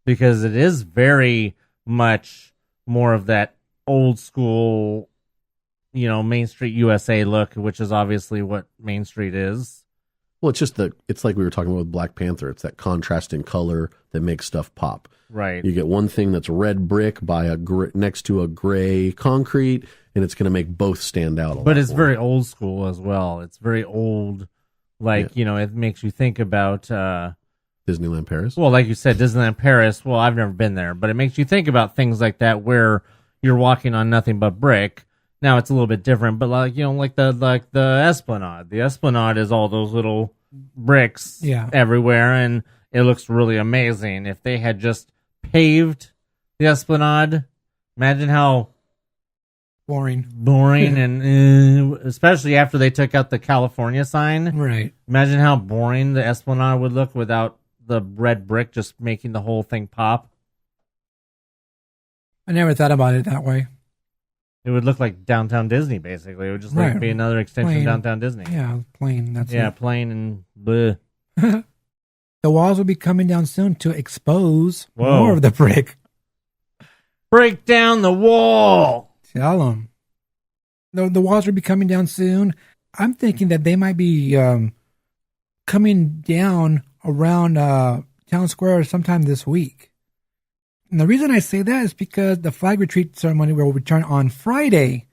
because it is very much more of that old school, Main Street USA look, which is obviously what Main Street is.
Well, it's like we were talking about with Black Panther. It's that contrasting color that makes stuff pop.
Right.
You get one thing that's red brick by next to a gray concrete, and it's going to make both stand out a lot.
But it's
more.
very old school as well. It's very old, it makes you think about
Disneyland Paris.
well, like you said, Disneyland Paris. Well, I've never been there, but it makes you think about things like that where you're walking on nothing but brick. Now it's a little bit different, but like the Esplanade. The Esplanade is all those little bricks everywhere, and it looks really amazing. If they had just paved the Esplanade, imagine how
Boring.
and especially after they took out the California sign.
Right.
Imagine how boring the Esplanade would look without the red brick just making the whole thing pop.
I never thought about it that way.
It would look like Downtown Disney, basically. It would just
Right.
be another extension
Plain.
of Downtown Disney.
Yeah, plain. That's
Yeah,
it.
plain and bleh.
The walls will be coming down soon to expose
Whoa.
more of the brick.
Break down the wall!
Tell them. The walls will be coming down soon. I'm thinking that they might be coming down around Town Square sometime this week. And the reason I say that is because the flag retreat ceremony will return on Friday.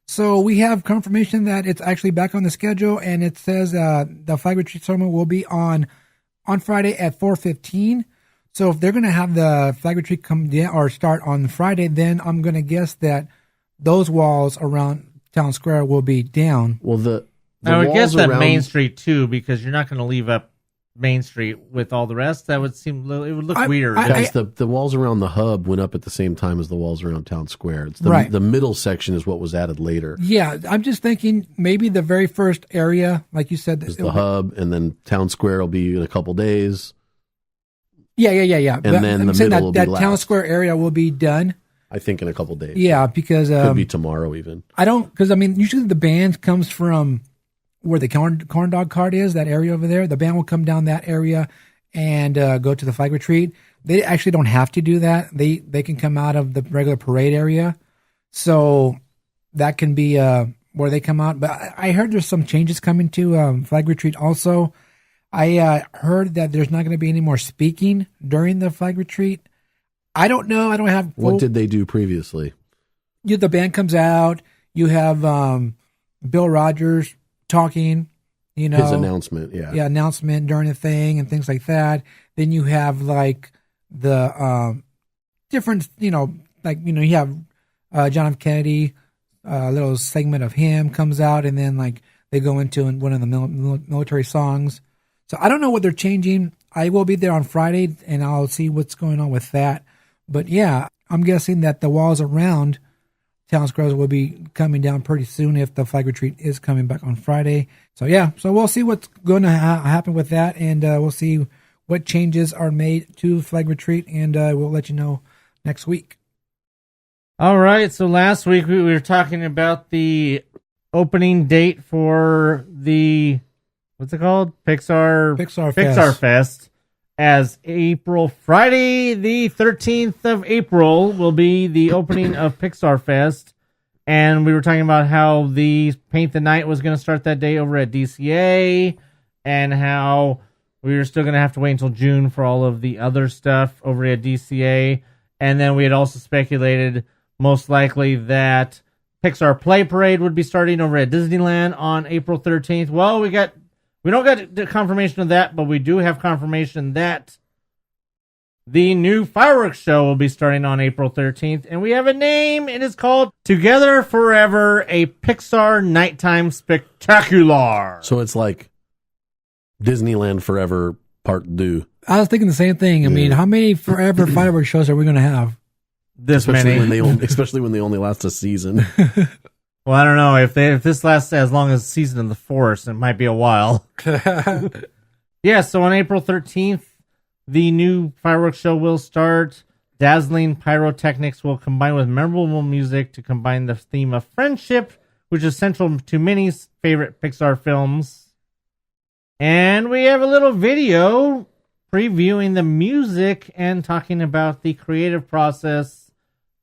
So we have confirmation that it's actually back on the schedule, and it says the flag retreat ceremony will be on Friday at 4:15. So if they're going to have the flag retreat come down or start on Friday, then I'm going to guess that those walls around Town Square will be down.
Well, the
I would guess
walls
that
around-
Main Street, too, because you're not going to leave up Main Street with all the rest. That would seem, it would look weird.
Guys, the walls around the hub went up at the same time as the walls around Town Square. It's
Right.
The middle section is what was added later.
Yeah, I'm just thinking maybe the very first area, like you said,
Is the hub, and then Town Square will be in a couple days.
Yeah.
And then
I'm
the
saying
middle will be
that Town
last.
Square area will be done.
I think in a couple days.
Yeah, because
Could be tomorrow even.
usually the band comes from where the corn dog cart is, that area over there. The band will come down that area and go to the flag retreat. They actually don't have to do that. They can come out of the regular parade area. So that can be where they come out. But I heard there's some changes coming to flag retreat also. I heard that there's not going to be any more speaking during the flag retreat. I don't know. I don't have
What did they do previously?
the band comes out. You have Bill Rogers talking,
His announcement, yeah.
announcement during the thing and things like that. Then you have like the different, you have John F. Kennedy, a little segment of him comes out, and then like they go into one of the military songs. So I don't know what they're changing. I will be there on Friday, and I'll see what's going on with that. But yeah, I'm guessing that the walls around Town Square will be coming down pretty soon if the flag retreat is coming back on Friday. So yeah, so we'll see what's going to happen with that, and we'll see what changes are made to flag retreat, and we'll let you know next week.
All right, so last week we were talking about the opening date for the, what's it called? Pixar Fest. As Friday the 13th of April will be the opening of Pixar Fest. And we were talking about how the Paint the Night was going to start that day over at DCA, and how we were still going to have to wait until June for all of the other stuff over at DCA. And then we had also speculated most likely that Pixar Play Parade would be starting over at Disneyland on April 13th. Well, we don't get the confirmation of that, but we do have confirmation that The new fireworks show will be starting on April 13th, and we have a name. It is called Together Forever, a Pixar Nighttime Spectacular.
So it's like Disneyland Forever Part 2.
I was thinking the same thing. I mean, how many forever fireworks shows are we going to have?
This
especially
many.
Especially when they only last a season.
Well, I don't know. If this lasts as long as Season of the Force, it might be a while. Yeah, so on April 13th, the new fireworks show will start. Dazzling pyrotechnics will combine with memorable music to combine the theme of friendship, which is central to many favorite Pixar films. And we have a little video previewing the music and talking about the creative process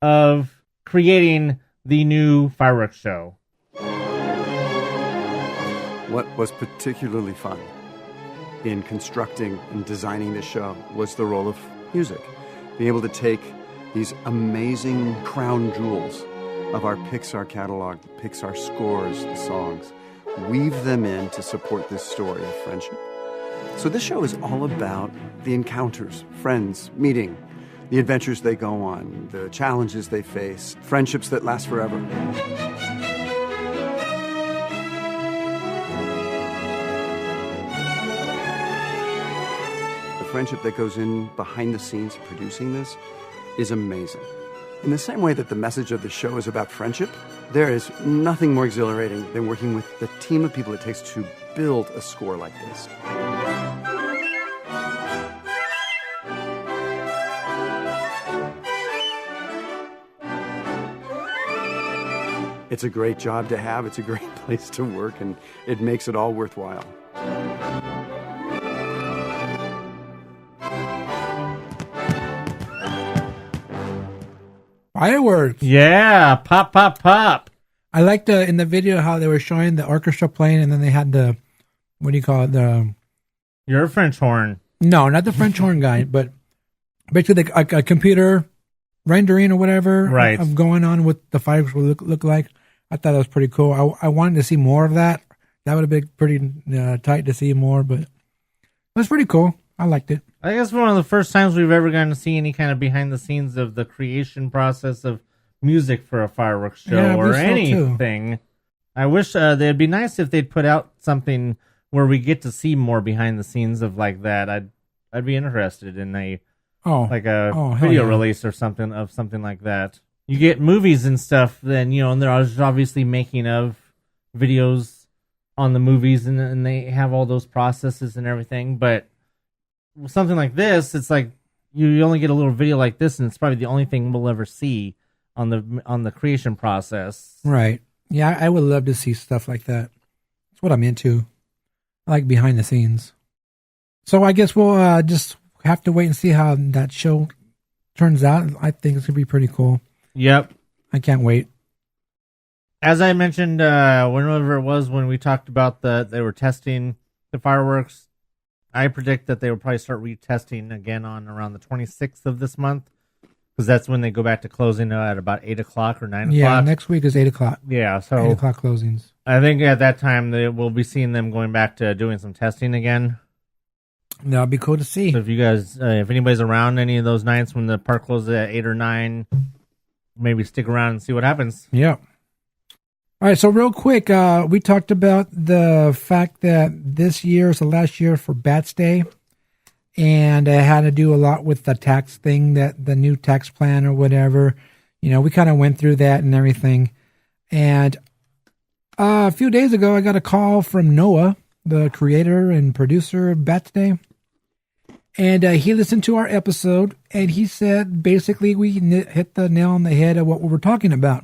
of creating the new fireworks show.
What was particularly fun in constructing and designing this show was the role of music. Being able to take these amazing crown jewels of our Pixar catalog, the Pixar scores, the songs, weave them in to support this story of friendship. So this show is all about the encounters, friends, meeting, the adventures they go on, the challenges they face, friendships that last forever. The friendship that goes in behind the scenes producing this is amazing. In the same way that the message of the show is about friendship, there is nothing more exhilarating than working with the team of people it takes to build a score like this. It's a great job to have, it's a great place to work, and it makes it all worthwhile.
Fireworks.
Yeah, pop, pop, pop.
I liked in the video how they were showing the orchestra playing, and then they had the, what do you call it?
You're a French horn.
No, not the French horn guy, but basically a computer rendering or whatever
right.
of going on what the fireworks would look like. I thought that was pretty cool. I wanted to see more of that. That would have been pretty tight to see more, but it was pretty cool. I liked it.
I guess one of the first times we've ever gotten to see any kind of behind the scenes of the creation process of music for a fireworks show or anything. I wish it'd be nice if they'd put out something where we get to see more behind the scenes of like that. I'd be interested in a video release or something like that. You get movies and stuff, then and there's obviously making of videos on the movies, and they have all those processes and everything. But something like this, it's like you only get a little video like this, and it's probably the only thing we'll ever see on the creation process.
Right. Yeah, I would love to see stuff like that. That's what I'm into. I like behind the scenes. So I guess we'll just have to wait and see how that show turns out. I think it's going to be pretty cool.
Yep.
I can't wait.
As I mentioned, whenever it was when we talked about they were testing the fireworks, I predict that they will probably start retesting again on around the 26th of this month, because that's when they go back to closing at about 8 o'clock or 9 o'clock.
Yeah, next week is 8 o'clock.
Yeah, so
8 o'clock closings.
I think at that time we'll be seeing them going back to doing some testing again.
That'll be cool to see.
So if you guys, if anybody's around any of those nights when the park closes at 8 or 9, maybe stick around and see what happens.
Yeah. All right, so real quick, we talked about the fact that this year is the last year for Bats Day, and it had to do a lot with the tax thing, that the new tax plan or whatever. We kind of went through that and everything. And a few days ago, I got a call from Noah, the creator and producer of Bats Day. And he listened to our episode, and he said basically we hit the nail on the head of what we were talking about.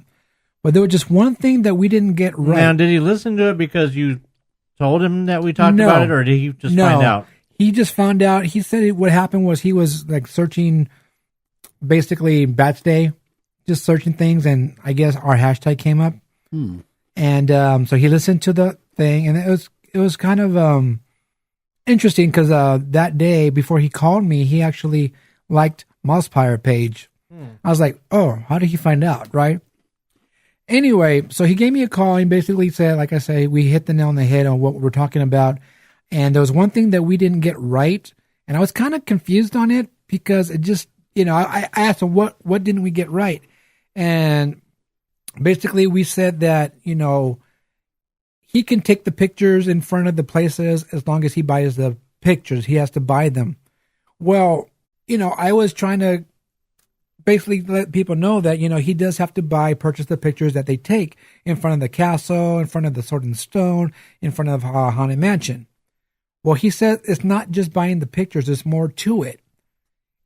But there was just one thing that we didn't get right.
Now, did he listen to it because you told him that we talked about it, or did he just find out?
He just found out. He said what happened was he was like searching basically Bats Day, just searching things, and I guess our hashtag came up. And so he listened to the thing, and it was kind of interesting because that day before he called me, he actually liked MousePIRE page. I was like, oh, how did he find out, right? Anyway, so he gave me a call and basically said, like I say, we hit the nail on the head on what we're talking about. And there was one thing that we didn't get right, and I was kind of confused on it because it just, I asked him what didn't we get right, and basically we said that he can take the pictures in front of the places as long as he buys the pictures. He has to buy them. Well, I was trying to basically let people know that, he does have to purchase the pictures that they take in front of the castle, in front of the Sword and Stone, in front of Haunted Mansion. Well, he said it's not just buying the pictures, there's more to it.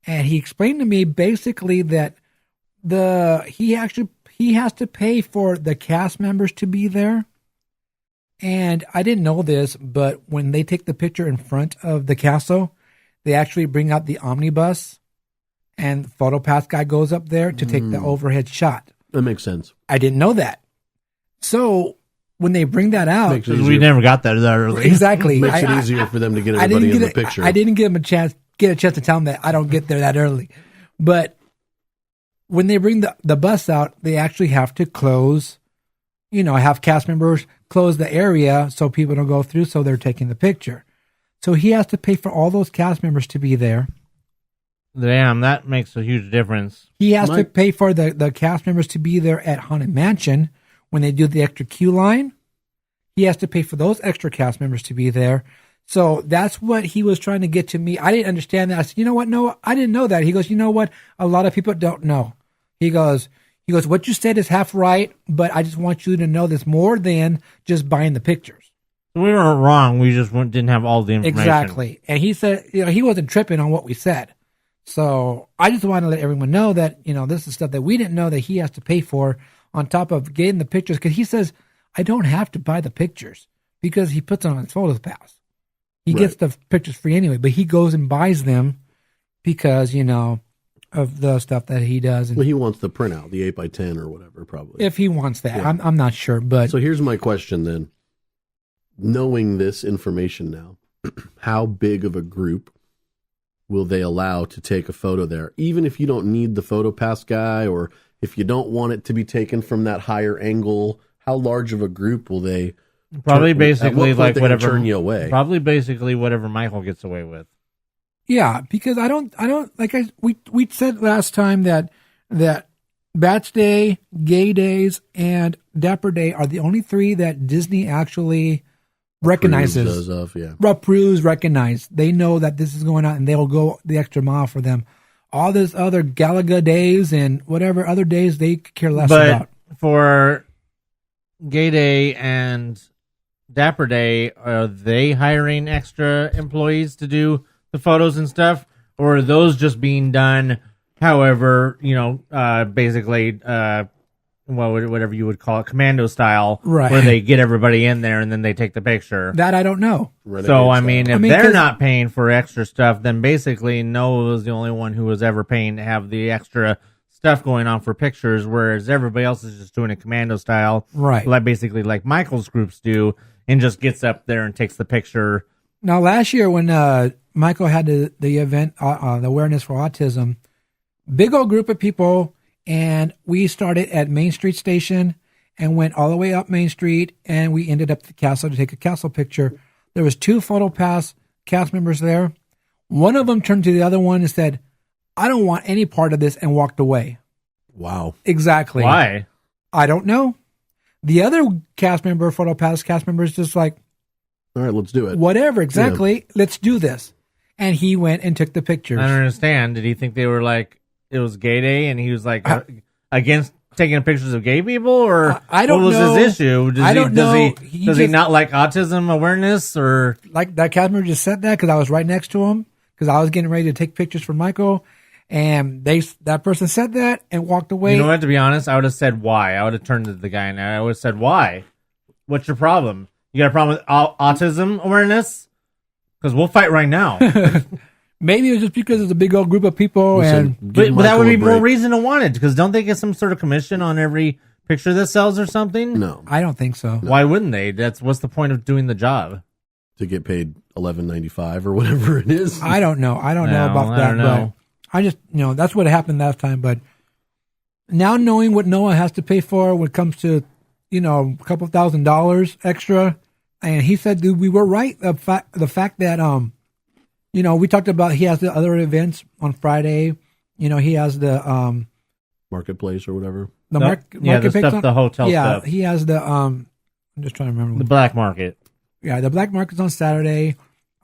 And he explained to me basically that he has to pay for the cast members to be there. And I didn't know this, but when they take the picture in front of the castle, they actually bring out the omnibus, and the PhotoPass guy goes up there to take the overhead shot.
That makes sense.
I didn't know that. So when they bring that out,
because we never got that early.
Exactly,
makes it easier for them to get everybody in the picture.
I didn't give them a chance to tell them that I don't get there that early. But when they bring the bus out, they actually have to close. Have cast members close the area so people don't go through, so they're taking the picture. So he has to pay for all those cast members to be there.
Damn, that makes a huge difference.
He has to pay for the cast members to be there at Haunted Mansion when they do the extra queue line. He has to pay for those extra cast members to be there. So that's what he was trying to get to me. I didn't understand that. I said, you know what? No, I didn't know that. He goes, you know what? A lot of people don't know. He goes, what you said is half right, but I just want you to know there's more than just buying the pictures.
We weren't wrong. We just didn't have all the information.
Exactly. And he said, he wasn't tripping on what we said. So I just want to let everyone know that, this is stuff that we didn't know that he has to pay for on top of getting the pictures. Because he says, I don't have to buy the pictures because he puts it on his PhotoPass. He gets the pictures free anyway, but he goes and buys them because, of the stuff that he does. And
well, he wants the printout, the 8x10 or whatever, probably.
If he wants that.
Yeah.
I'm not sure. But
so here's my question then. Knowing this information now, how big of a group will they allow to take a photo there? Even if you don't need the PhotoPass guy, or if you don't want it to be taken from that higher angle, how large of a group will they
probably basically like whatever
turn you away?
Probably basically whatever Michael gets away with.
Yeah, because I don't like we said last time that Bats Day, Gay Days, and Dapper Day are the only three that Disney actually recognizes. Approves, recognize. They know that this is going on, and they'll go the extra mile for them. All those other Galaga days and whatever other days they could care less about.
For Gay Day and Dapper Day, are they hiring extra employees to do the photos and stuff, or are those just being done however, basically whatever you would call it, commando style,
right,
where they get everybody in there and then they take the picture?
That I don't know.
So if they're not paying for extra stuff, then basically Noah was the only one who was ever paying to have the extra stuff going on for pictures, whereas everybody else is just doing a commando style,
right?
Like Michael's groups do, and just gets up there and takes the picture.
Now, last year when Michael had the event, the awareness for autism, big old group of people, and we started at Main Street Station and went all the way up Main Street, and we ended up at the castle to take a castle picture. There was 2 PhotoPass cast members there. One of them turned to the other one and said, I don't want any part of this, and walked away.
Wow.
Exactly.
Why?
I don't know. The other PhotoPass cast member is just like,
all right, let's do it.
Whatever, exactly. Yeah. Let's do this. And he went and took the pictures.
I don't understand. Did he think they were like, it was Gay Day and he was like against taking pictures of gay people? Or
I don't
what was
know.
His issue? Does he not like autism awareness? Or
like that cast member just said that because I was right next to him because I was getting ready to take pictures for Michael. And that person said that and walked away.
You know what? To be honest, I would have said why. I would have turned to the guy and I would have said, why? What's your problem? You got a problem with autism awareness? Because we'll fight right now.
Maybe it was just because it's a big old group of people.
But that would be more reason to want it. Because don't they get some sort of commission on every picture that sells or something?
No.
I don't think so.
No. Why wouldn't they? What's the point of doing the job?
To get paid $11.95 or whatever it is.
I don't know. I don't know about that. But I just, that's what happened last time. But now knowing what Noah has to pay for when it comes to, a couple $1,000 extra. And he said, dude, we were right. The fact that, we talked about he has the other events on Friday. He has the
Marketplace or whatever.
the
No,
market
the stuff,
on,
the hotel
yeah,
stuff,
he has the I'm just trying to remember.
the black market.
Yeah, the black market's on Saturday.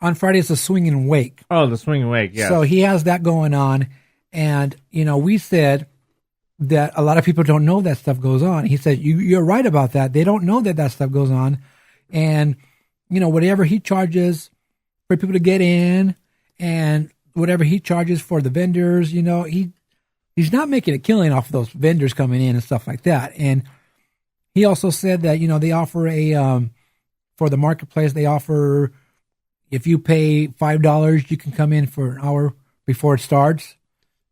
On Friday, it's a swing and wake.
Oh, the swing and wake. Yeah.
So he has that going on. And, we said that a lot of people don't know that stuff goes on. He said, you're right about that. They don't know that stuff goes on. And, whatever he charges for people to get in and whatever he charges for the vendors, he's not making a killing off of those vendors coming in and stuff like that. And he also said that, they offer for the marketplace, they offer, if you pay $5, you can come in for an hour before it starts.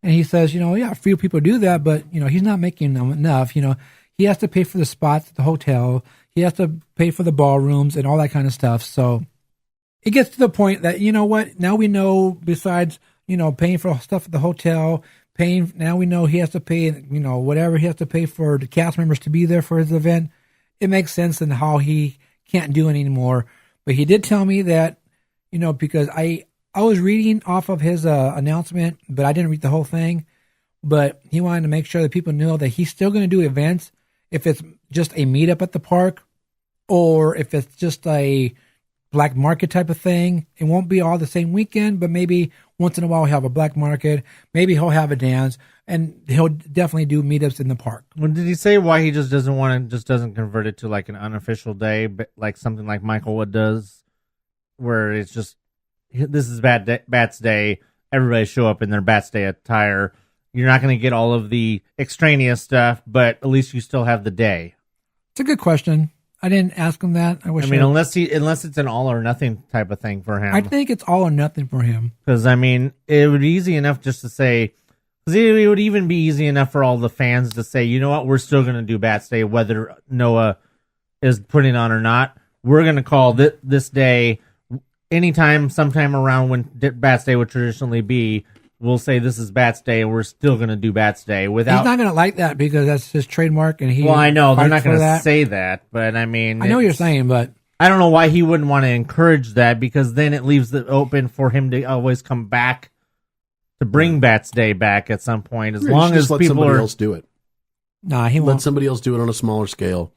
And he says, a few people do that, but, he's not making enough. He has to pay for the spots at the hotel. He has to pay for the ballrooms and all that kind of stuff. So it gets to the point that, now we know besides, paying for stuff at the hotel, now we know he has to pay, whatever he has to pay for the cast members to be there for his event. It makes sense in how he can't do it anymore. But he did tell me that, because I was reading off of his announcement, but I didn't read the whole thing. But he wanted to make sure that people know that he's still going to do events if it's just a meetup at the park or if it's just a black market type of thing. It won't be all the same weekend, but maybe once in a while he'll have a black market. Maybe he'll have a dance, and he'll definitely do meetups in the park.
Well, did he say why he just doesn't convert it to like an unofficial day, but like something like Michael Wood does, where it's just, this is Bats Day, everybody show up in their Bats Day attire. You're not going to get all of the extraneous stuff, but at least you still have the day.
It's a good question. I didn't ask him that.
Unless it's an all or nothing type of thing for him.
I think it's all or nothing for him.
Because, it would be easy enough just to say, because it would even be easy enough for all the fans to say, you know what, we're still going to do Bats Day, whether Noah is putting on or not. We're going to call this day anytime, sometime around when Bats Day would traditionally be. We'll say this is Bats Day, and we're still going to do Bats Day
He's not going to like that because that's his trademark, and he.
Well, I know they're not
going
to say that, but
I know what you're saying, but
I don't know why he wouldn't want to encourage that, because then it leaves it open for him to always come back to bring Bats Day back at some point, as long as
let
people
somebody else do it.
Nah, he
Let
won't.
somebody else do it on a smaller scale.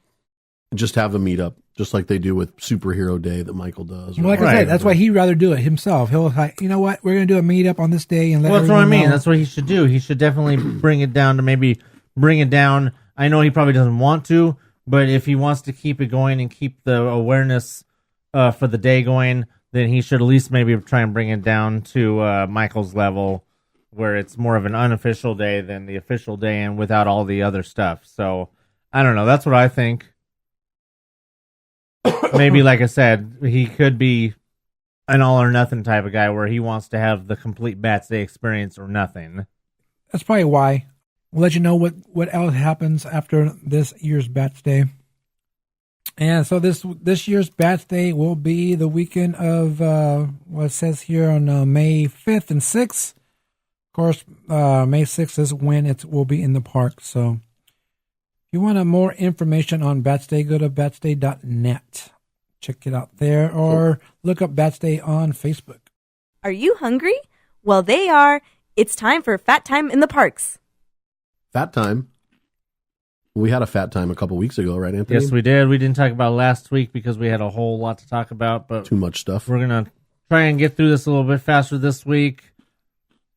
Just have a meetup, just like they do with Superhero Day that Michael does.
Like I said, that's why he'd rather do it himself. He'll like, you know what, we're going to do a meetup on this day and let.
Well, that's what I
everyone
mean.
know.
That's what he should do. He should definitely bring it down to maybe bring it down. I know he probably doesn't want to, but if he wants to keep it going and keep the awareness for the day going, then he should at least maybe try and bring it down to Michael's level, where it's more of an unofficial day than the official day, and without all the other stuff. So I don't know. That's what I think. Maybe, like I said, he could be an all or nothing type of guy where he wants to have the complete Bats Day experience or nothing.
That's probably why. We'll let you know what else happens after this year's Bats Day. And so this year's Bats Day will be the weekend of what it says here on May 5th and 6th. Of course, May 6th is when it will be in the park. So if you want more information on Bats Day, go to batsday.net. Check it out there, or look up Bats Day on Facebook.
Are you hungry? Well, they are. It's time for Fat Time in the Parks.
Fat Time. We had a Fat Time a couple weeks ago, right, Anthony?
Yes, we did. We didn't talk about last week because we had a whole lot to talk about, but
Too much stuff.
we're going to try and get through this a little bit faster this week.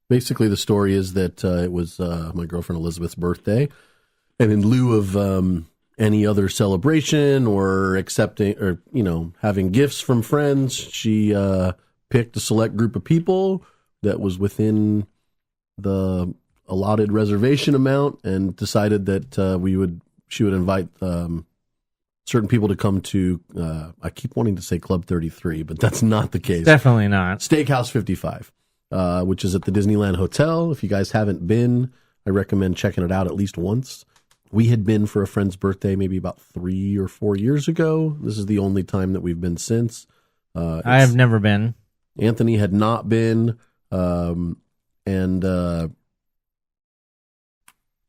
Basically, the story is that it was my girlfriend Elizabeth's birthday, and in lieu of any other celebration or accepting or having gifts from friends, she picked a select group of people that was within the allotted reservation amount, and decided that she would invite certain people to come to. I keep wanting to say Club 33, but that's not the case.
Definitely not.
Steakhouse 55. Which is at the Disneyland Hotel. If you guys haven't been, I recommend checking it out at least once. We had been for a friend's birthday maybe about 3 or 4 years ago. This is the only time that we've been since.
I have never been.
Anthony had not been.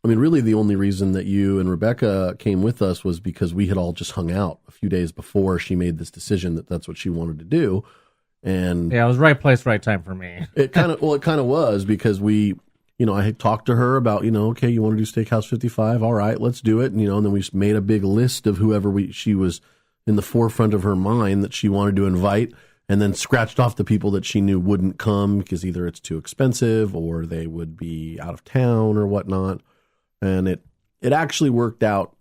Really the only reason that you and Rebecca came with us was because we had all just hung out a few days before she made this decision that that's what she wanted to do. And
Yeah, it was right place, right time for me.
it kind of was, because we, I had talked to her about, okay, you want to do Steakhouse 55? All right, let's do it. And, and then we made a big list of whoever she was in the forefront of her mind that she wanted to invite, and then scratched off the people that she knew wouldn't come because either it's too expensive or they would be out of town or whatnot. And it actually worked out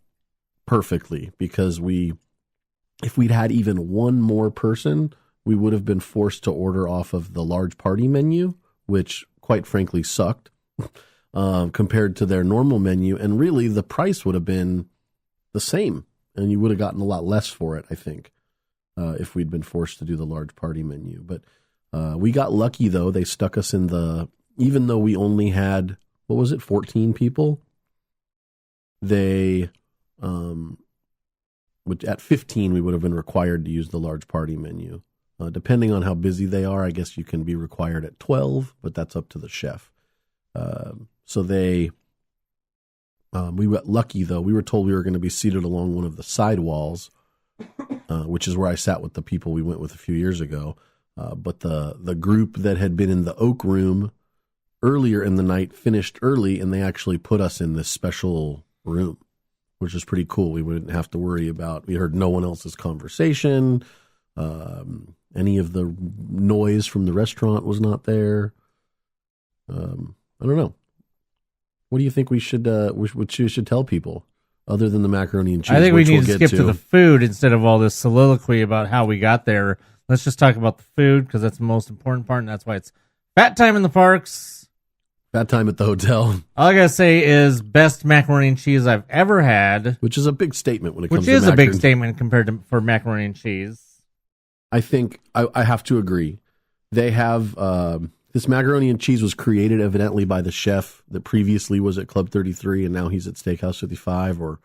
perfectly, because if we'd had even one more person, we would have been forced to order off of the large party menu, which quite frankly sucked compared to their normal menu. And really the price would have been the same, and you would have gotten a lot less for it, I think, if we'd been forced to do the large party menu. But we got lucky, though. They stuck us in even though we only had, 14 people, they, at 15, we would have been required to use the large party menu. Depending on how busy they are, I guess you can be required at 12, but that's up to the chef. So we got lucky, though. We were told we were going to be seated along one of the side walls, which is where I sat with the people we went with a few years ago. But the group that had been in the Oak Room earlier in the night finished early, and they actually put us in this special room, which is pretty cool. We wouldn't have to worry about, we heard no one else's conversation. Any of the noise from the restaurant was not there. I don't know. What do you think we should tell people other than the macaroni and cheese?
I think we need to skip to the food instead of all this soliloquy about how we got there. Let's just talk about the food, because that's the most important part, and that's why it's fat time in the parks.
Fat time at the hotel.
All I gotta say is best macaroni and cheese I've ever had.
Which is a big statement when it comes to
macaroni. Which is a big statement for macaroni and cheese.
I think I have to agree. They have this macaroni and cheese was created evidently by the chef that previously was at Club 33, and now he's at Steakhouse 55, or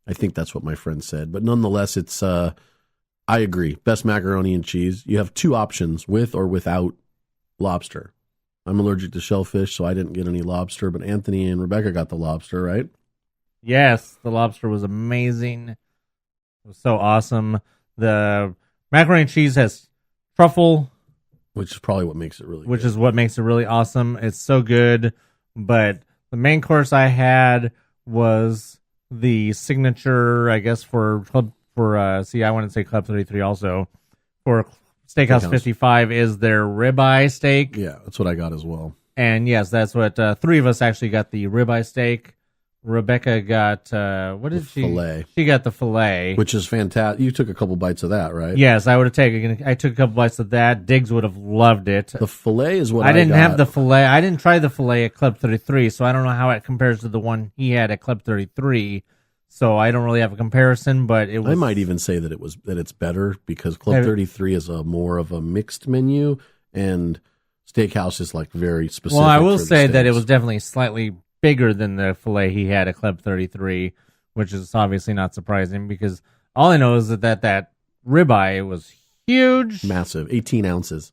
I think that's what my friend said. But nonetheless, it's I agree. Best macaroni and cheese. You have two options, with or without lobster. I'm allergic to shellfish, so I didn't get any lobster, but Anthony and Rebecca got the lobster, right?
Yes, the lobster was amazing. It was so awesome. The macaroni and cheese has truffle,
which is probably what makes it really good.
Which is what makes it really awesome. It's so good. But the main course I had was the signature, I guess, I want to say Club 33 also. For Steakhouse 55 is their ribeye steak.
Yeah, that's what I got as well.
And yes, that's what three of us actually got, the ribeye steak. Rebecca got
Filet.
She got the filet,
which is fantastic. You took a couple bites of that, right?
Yes, I would have taken. I took a couple bites of that. Diggs would have loved it.
The filet is what
I didn't have the filet. I didn't try the filet at Club 33, so I don't know how it compares to the one he had at Club 33. So I don't really have a comparison, but it was.
I might even say that it's better, because Club 33 is more of a mixed menu, and Steakhouse is like very specific.
Well, I will say that it was definitely slightly bigger than the filet he had at Club 33, which is obviously not surprising, because all I know is that ribeye was huge.
Massive, 18 ounces.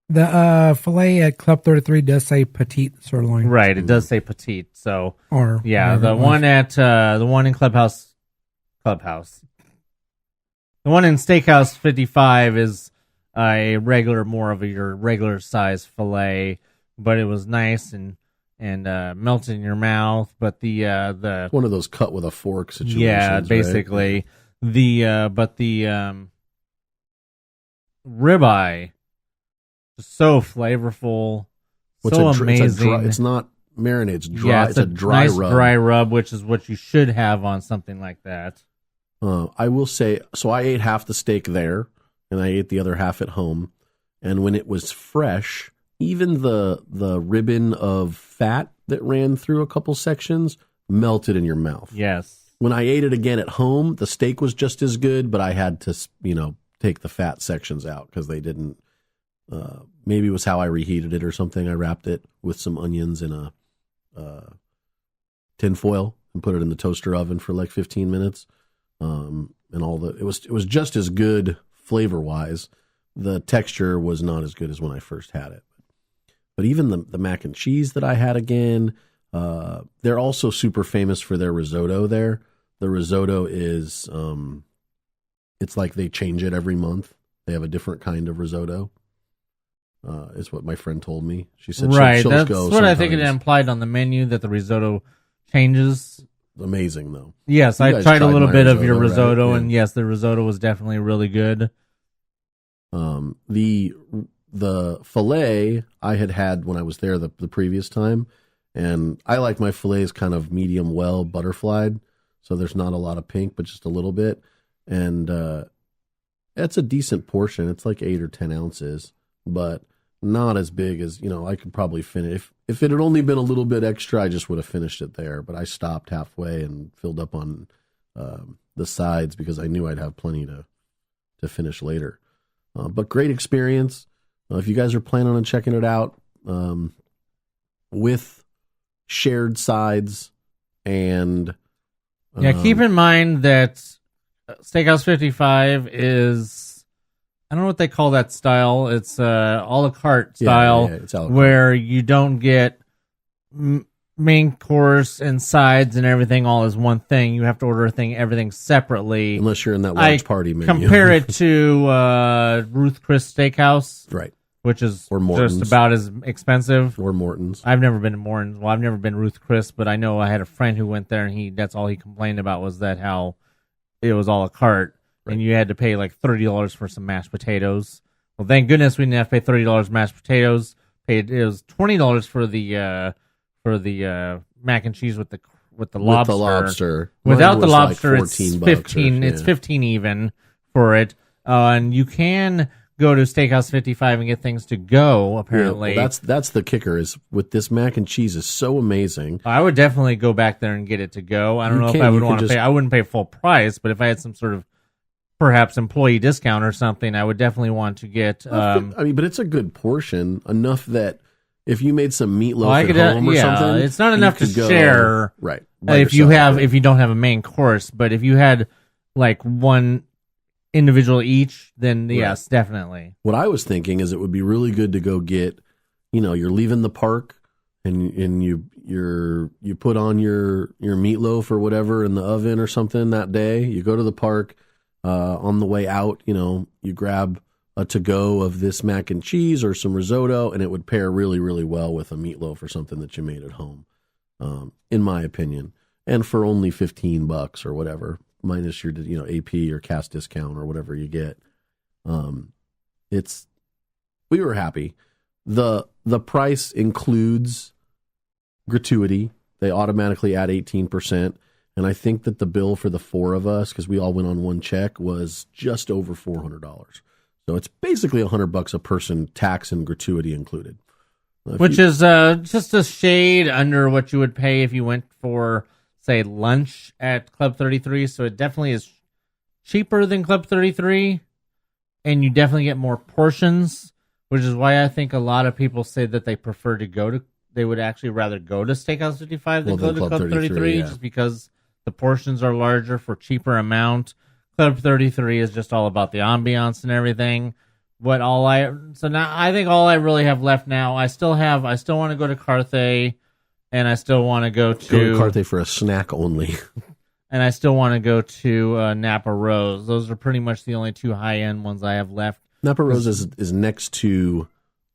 The filet at Club 33 does say petite sirloin.
Right, it does say petite. So,
or
yeah, the one in Clubhouse. The one in Steakhouse 55 is more of your regular size filet, but it was nice and melted in your mouth. But the
one of those cut with a fork situations.
Yeah, basically. Right? The ribeye, so flavorful, so amazing.
It's not marinade. It's dry.
Yeah,
it's a dry
nice
rub.
Dry rub, which is what you should have on something like that.
I will say, so I ate half the steak there, and I ate the other half at home. And when it was fresh, even the ribbon of fat that ran through a couple sections melted in your mouth.
Yes.
When I ate it again at home, the steak was just as good, but I had to, take the fat sections out because they didn't. Maybe it was how I reheated it or something. I wrapped it with some onions in a tin foil and put it in the toaster oven for like 15 minutes. And it was just as good flavor wise. The texture was not as good as when I first had it. But even the mac and cheese that I had again, they're also super famous for their risotto there. The risotto is, it's like they change it every month. They have a different kind of risotto. Is what my friend told me. She said,
right.
she'll
That's
go
what
sometimes.
I think it implied on the menu, that the risotto changes.
Amazing though.
Yes,
You
I
guys
tried a little
my
bit of your
right?
risotto,
Yeah.
and yes, the risotto was definitely really good.
The filet I had when I was there the previous time, and I like my fillets kind of medium well butterflied, so there's not a lot of pink, but just a little bit, and it's a decent portion. It's like 8 or 10 ounces, but not as big as, I could probably finish. If it had only been a little bit extra, I just would have finished it there, but I stopped halfway and filled up on the sides because I knew I'd have plenty to finish later. But great experience. If you guys are planning on checking it out, with shared sides and...
keep in mind that Steakhouse 55 is, I don't know what they call that style. It's a la carte style,
it's a la carte.
where you don't get main course and sides and everything all as one thing. You have to order everything separately.
Unless you're in that large party menu.
Compare it to Ruth Chris Steakhouse,
right,
which is
or Morton's.
just about as expensive.
Or Morton's.
I've never been to Morton's. Well, I've never been to Ruth Chris, but I know I had a friend who went there, and that's all he complained about was that how it was a la carte, and you had to pay like $30 for some mashed potatoes. Well, thank goodness we didn't have to pay $30 mashed potatoes. It was $20 for the mac and cheese with the lobster.
With the lobster.
Without
Mine
the
was
lobster,
like
it's
14
$15.
bucks
It's $15 even for it, and you can go to Steakhouse 55 and get things to go. Apparently,
well, that's the kicker. Is with this mac and cheese is so amazing.
I would definitely go back there and get it to go. I don't know if I would want to pay. I wouldn't pay full price, but if I had some sort of perhaps employee discount or something, I would definitely want to get.
But it's a good portion, enough that if you made some meatloaf at home or something,
it's not enough to share.
Right.
If you don't have a main course, but if you had like one individual each, then yes, definitely.
What I was thinking is it would be really good to go get, you're leaving the park and you put on your meatloaf or whatever in the oven or something that day. You go to the park, on the way out, you grab a to-go of this mac and cheese or some risotto, and it would pair really, really well with a meatloaf or something that you made at home, in my opinion. And for only $15 or whatever, minus your AP or cash discount or whatever you get, we were happy. The price includes gratuity. They automatically add 18%. And I think that the bill for the four of us, because we all went on one check, was just over $400. So it's basically $100 a person, tax and gratuity included.
Which is just a shade under what you would pay if you went for, say, lunch at Club 33. So it definitely is cheaper than Club 33. And you definitely get more portions, which is why I think a lot of people say that they prefer to they would actually rather go to Steakhouse 55 than go to Club 33, just because the portions are larger for cheaper amount. Club 33 is just all about the ambiance and everything. So now I think all I really have left now, I still want to go to Carthay, and I still want to go to
Carthay for a snack only.
And I still want to go to Napa Rose. Those are pretty much the only two high-end ones I have left.
Napa Rose is next to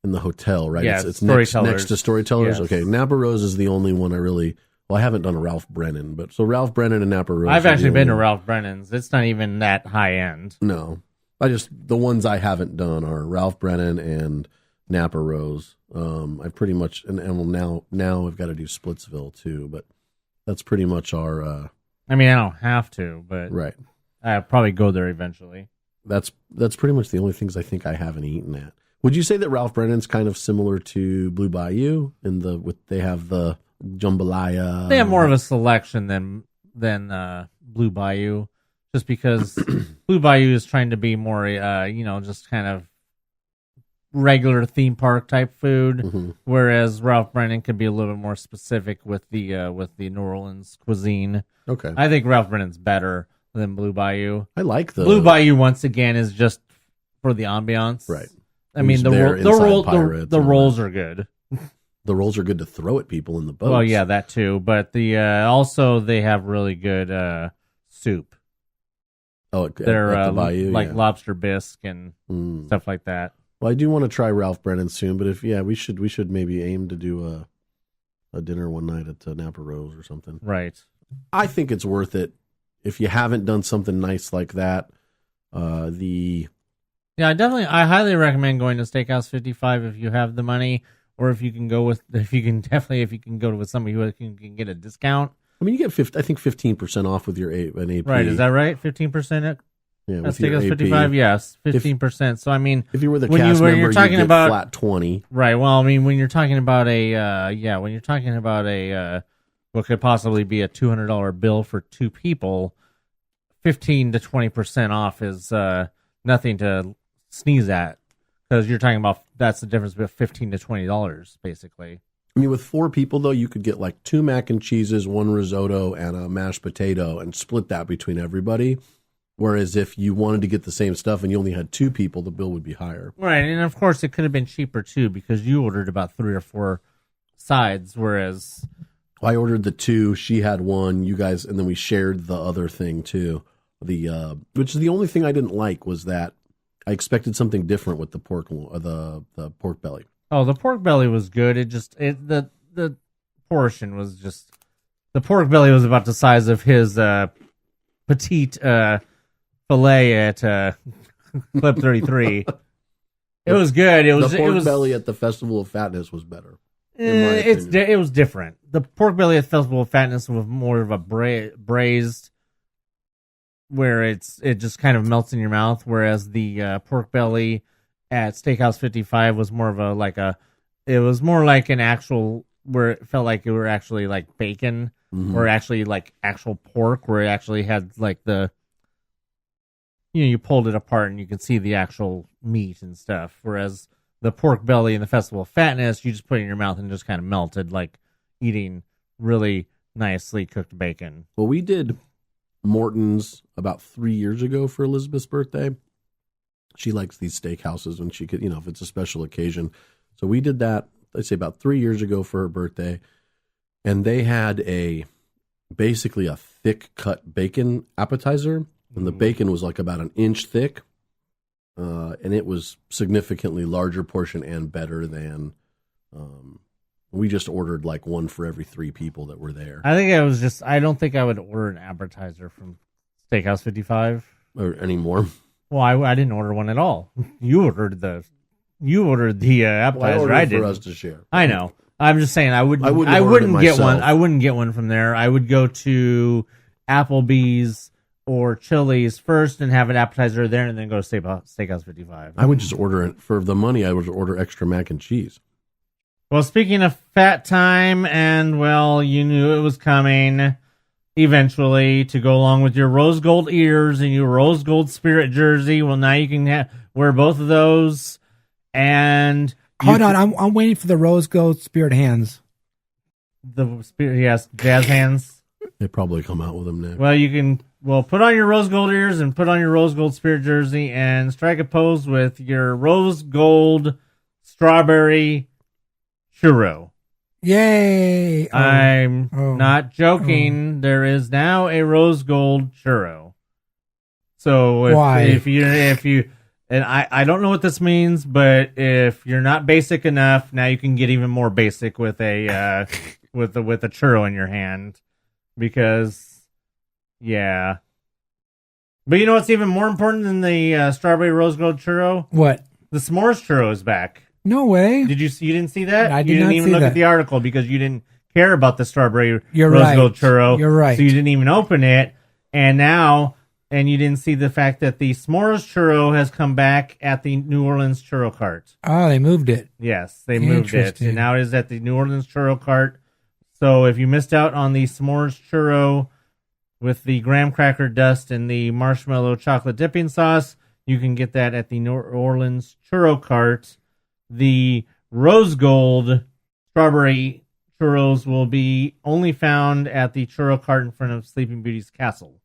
in the hotel, right?
Yeah,
it's next to Storytellers.
Yes.
Okay, Napa Rose is the only one I really... Well, I haven't done a Ralph Brennan, but so Ralph Brennan and Napa Rose.
I've actually been to Ralph Brennan's. It's not even that high-end.
No. The ones I haven't done are Ralph Brennan and Napa Rose. I've pretty much... And now I've got to do Splitsville, too, but that's pretty much our...
I mean, I don't have to, but
right.
I'll probably go there eventually.
That's pretty much the only things I think I haven't eaten at. Would you say that Ralph Brennan's kind of similar to Blue Bayou they have the jambalaya?
They have more of a selection than Blue Bayou, just because Blue Bayou is trying to be more, just kind of regular theme park type food, whereas Ralph Brennan can be a little bit more specific with the New Orleans cuisine.
Okay,
I think Ralph Brennan's better than Blue Bayou.
I like
Blue Bayou once again is just for the ambiance,
right?
I mean the rolls are good.
The rolls are good to throw at people in the boats.
Well, yeah, that too. But also they have really good soup.
Oh, at
Their
the Bayou,
like
yeah.
lobster bisque and stuff like that.
Well, I do want to try Ralph Brennan soon, but we should maybe aim to do a dinner one night at Napa Rose or something.
Right.
I think it's worth it if you haven't done something nice like that.
I highly recommend going to Steakhouse 55 if you have the money, or if you can go with somebody who can get a discount.
I mean, you get 15% off with your an AP.
Right, is that right? 15%?
Yeah,
That's
with your
Steakhouse
AP.
55, yes, 15%. So I mean,
If you were the
when
cast
you're
member,
talking
you get
about
flat 20.
right. Well, I mean, when you're talking about what could possibly be a $200 bill for two people, 15 to 20% off is nothing to sneeze at, because you're talking about that's the difference between $15 to $20 basically.
I mean, with 4 people, though, you could get like 2 mac and cheeses, 1 risotto, and a mashed potato and split that between everybody. Whereas if you wanted to get the same stuff and you only had 2 people, the bill would be higher.
Right, and of course it could have been cheaper too, because you ordered about 3 or 4 sides, whereas
I ordered the 2, she had 1, you guys, and then we shared the other thing too. Which is the only thing I didn't like, was that I expected something different with the pork belly.
Oh, the pork belly was good. The portion was just, the pork belly was about the size of his petite fillet at Club 33. It was good.
The pork belly at the Festival of Fatness was better.
It was different. The pork belly at Festival of Fatness was more of a braised, where it just kind of melts in your mouth, whereas the pork belly at Steakhouse 55 was more of it was more like an actual, where it felt like it were actually like bacon, or actually like actual pork, where it actually had like you pulled it apart and you could see the actual meat and stuff. Whereas the pork belly in the Festival of Fatness, you just put it in your mouth and just kind of melted, like eating really nicely cooked bacon.
Well, we did Morton's about 3 years ago for Elizabeth's birthday. She likes these steakhouses when she could, if it's a special occasion. So we did that, I'd say about 3 years ago for her birthday. And they had basically a thick cut bacon appetizer. And the bacon was like about an inch thick. And it was significantly larger portion and better than, we just ordered like 1 for every 3 people that were there.
I don't think I would order an appetizer from Steakhouse 55.
Or anymore.
Well, I didn't order one at all. You ordered the appetizer.
Well, I ordered
I did
for us to share.
I know. I'm just saying I wouldn't
order it
get one.
myself.
I wouldn't get one from there. I would go to Applebee's or Chili's first and have an appetizer there, and then go to Steakhouse 55.
I would just order it for the money. I would order extra mac and cheese.
Well, speaking of fat time, and well, you knew it was coming eventually, to go along with your rose gold ears and your rose gold spirit jersey. Well, now you can wear both of those. And
hold on, I'm waiting for the rose gold spirit hands.
The spirit, yes, jazz hands.
They probably come out with them next.
Well, you can put on your rose gold ears and put on your rose gold spirit jersey and strike a pose with your rose gold strawberry churro.
Yay!
I'm not joking. There is now a rose gold churro. So if you and I don't know what this means, but if you're not basic enough, now you can get even more basic with a with a churro in your hand, because yeah. But you know what's even more important than the strawberry rose gold churro?
What?
The s'mores churro is back.
No way.
You didn't see that?
I did
you didn't
not
even
see
look
that.
at the article because you didn't care about the strawberry rose
right.
gold churro.
You're right.
So you didn't even open it. And you didn't see the fact that the s'mores churro has come back at the New Orleans churro cart.
Oh, they moved it.
Yes, they moved it. And now it is at the New Orleans churro cart. So if you missed out on the s'mores churro with the graham cracker dust and the marshmallow chocolate dipping sauce, you can get that at the New Orleans churro cart. The rose gold strawberry churros will be only found at the churro cart in front of Sleeping Beauty's castle.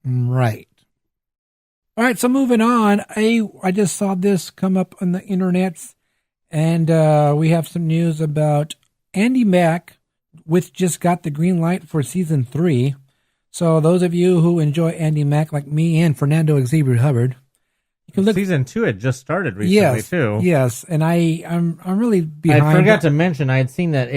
Right. All right, so moving on. I just saw this come up on the internet, and we have some news about Andi Mack, which just got the green light for season 3. So those of you who enjoy Andi Mack, like me and Fernando Xavier Hubbard, you can look.
Season 2 had just started recently too.
Yes, and I'm really behind.
I forgot to mention I had seen that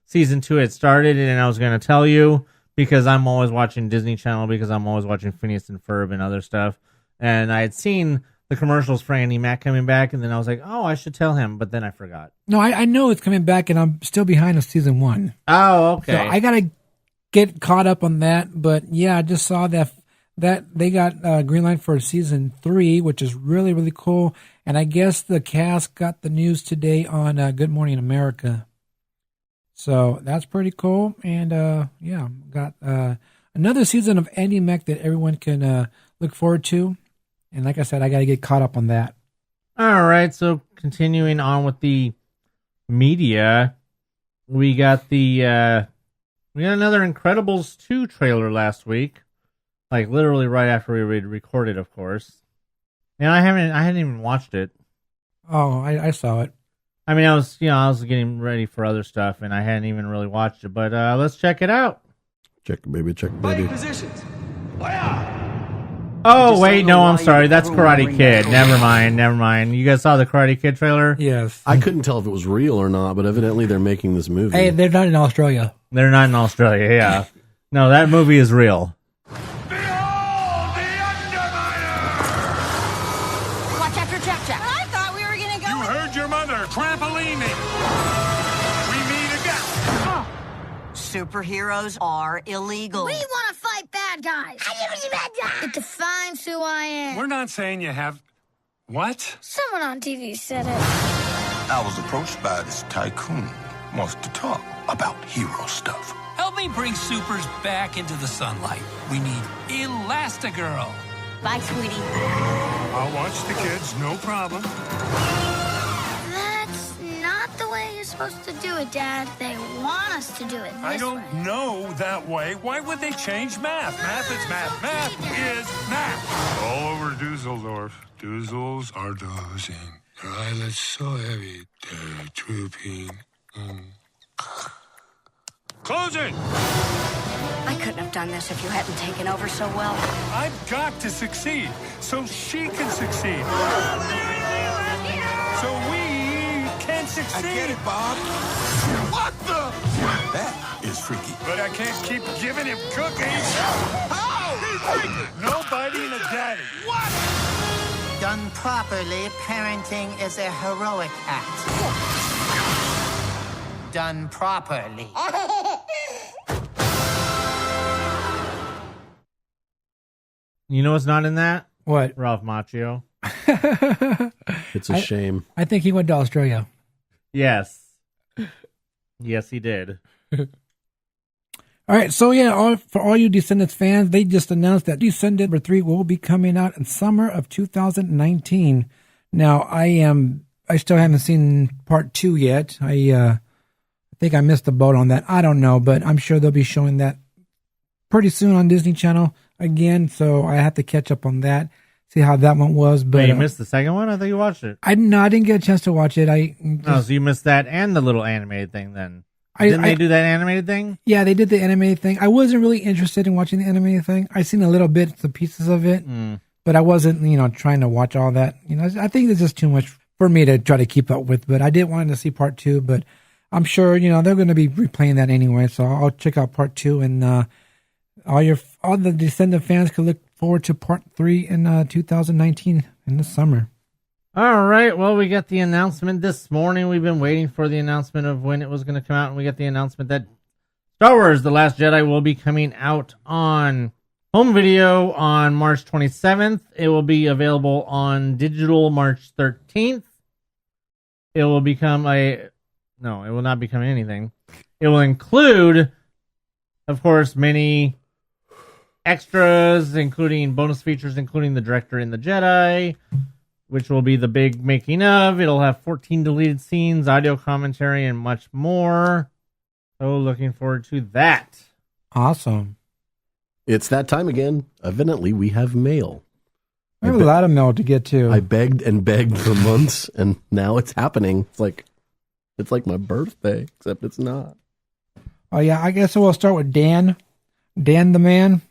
season 2 had started, and I was going to tell you because I'm always watching Disney Channel because I'm always watching Phineas and Ferb and other stuff, and I had seen the commercials for Andi Mack coming back, and then I was like, oh, I should tell him, but then I forgot.
No, I know it's coming back, and I'm still behind on season 1.
Oh, okay.
So I gotta get caught up on that, but yeah, I just saw that they got green light for season 3, which is really, really cool. And I guess the cast got the news today on Good Morning America. So that's pretty cool. And yeah, got another season of Andi Mack that everyone can look forward to. And like I said, I got to get caught up on that.
All right, so continuing on with the media, we got another Incredibles 2 trailer last week. Like literally right after we recorded, of course. And I hadn't even watched it.
Oh, I saw it.
I mean, I was getting ready for other stuff, and I hadn't even really watched it. But let's check it out.
Check, baby.
Positions.
Oh wait, no, I'm sorry. That's Karate Kid. Never mind. You guys saw the Karate Kid trailer?
Yes.
I couldn't tell if it was real or not, but evidently they're making this movie.
Hey, they're not in Australia.
They're not in Australia. Yeah. No, that movie is real.
Watch after Jack Jack. I thought we were gonna go.
You heard your mother. Trampoline me. We meet again.
Superheroes are illegal.
We want to fight bad guys. I never see bad guys. It defines who I am.
We're not saying you have... What?
Someone on TV said it.
I was approached by this tycoon. Wants to talk about hero stuff.
Help me bring supers back into the sunlight. We need Elastigirl.
Bye, sweetie.
I'll watch the kids, no problem.
That's not the way you're supposed to do it, Dad. They want us to do it this
I don't
way.
know that way. Why would they change math? Math is math. Math is math. All over Dusseldorf. Doozles are dozing. Their eyelids so heavy, they're drooping. Close it!
I couldn't have done this if you hadn't taken over so well.
I've got to succeed so she can succeed. So we can succeed.
I get it, Bob. What the? That is freaky.
But I can't keep giving him cookies.
How? He's freaky.
No biting a daddy.
What?
Done properly, parenting is a heroic act. Done properly.
You know what's not in that?
What?
Ralph Macchio.
It's a shame.
I think he went to Australia.
Yes. Yes, he did.
All right, so yeah, for all you Descendants fans, they just announced that Descendant number 3 will be coming out in summer of 2019. Now, I still haven't seen part 2 yet. I think I missed the boat on that. I don't know, but I'm sure they'll be showing that pretty soon on Disney Channel again. So I have to catch up on that, see how that one was. But
Wait, you missed the second one? I thought you watched it.
I didn't get a chance to watch it.
So you missed that and the little animated thing then. Didn't they do that animated thing?
Yeah, they did the animated thing. I wasn't really interested in watching the animated thing. I seen a little bits of pieces of it, but I wasn't, trying to watch all that. I think it's just too much for me to try to keep up with. But I did want to see part 2, but I'm sure they're going to be replaying that anyway. So I'll check out part 2, and all the Descendant fans can look forward to part 3 in 2019 in the summer.
All right. Well, we got the announcement this morning. We've been waiting for the announcement of when it was going to come out, and we got the announcement that Star Wars: The Last Jedi will be coming out on home video on March 27th. It will be available on digital March 13th. It will become it will not become anything. It will include, of course, many extras, including bonus features, including the director in the Jedi, which will be the big making of. It'll have 14 deleted scenes, audio commentary, and much more. So looking forward to that.
Awesome.
It's that time again. Evidently, we have mail.
I have a lot of mail to get to.
I begged and begged for months, and now it's happening. It's like my birthday, except it's not.
Oh, yeah, I guess we'll start with Dan. Dan the man.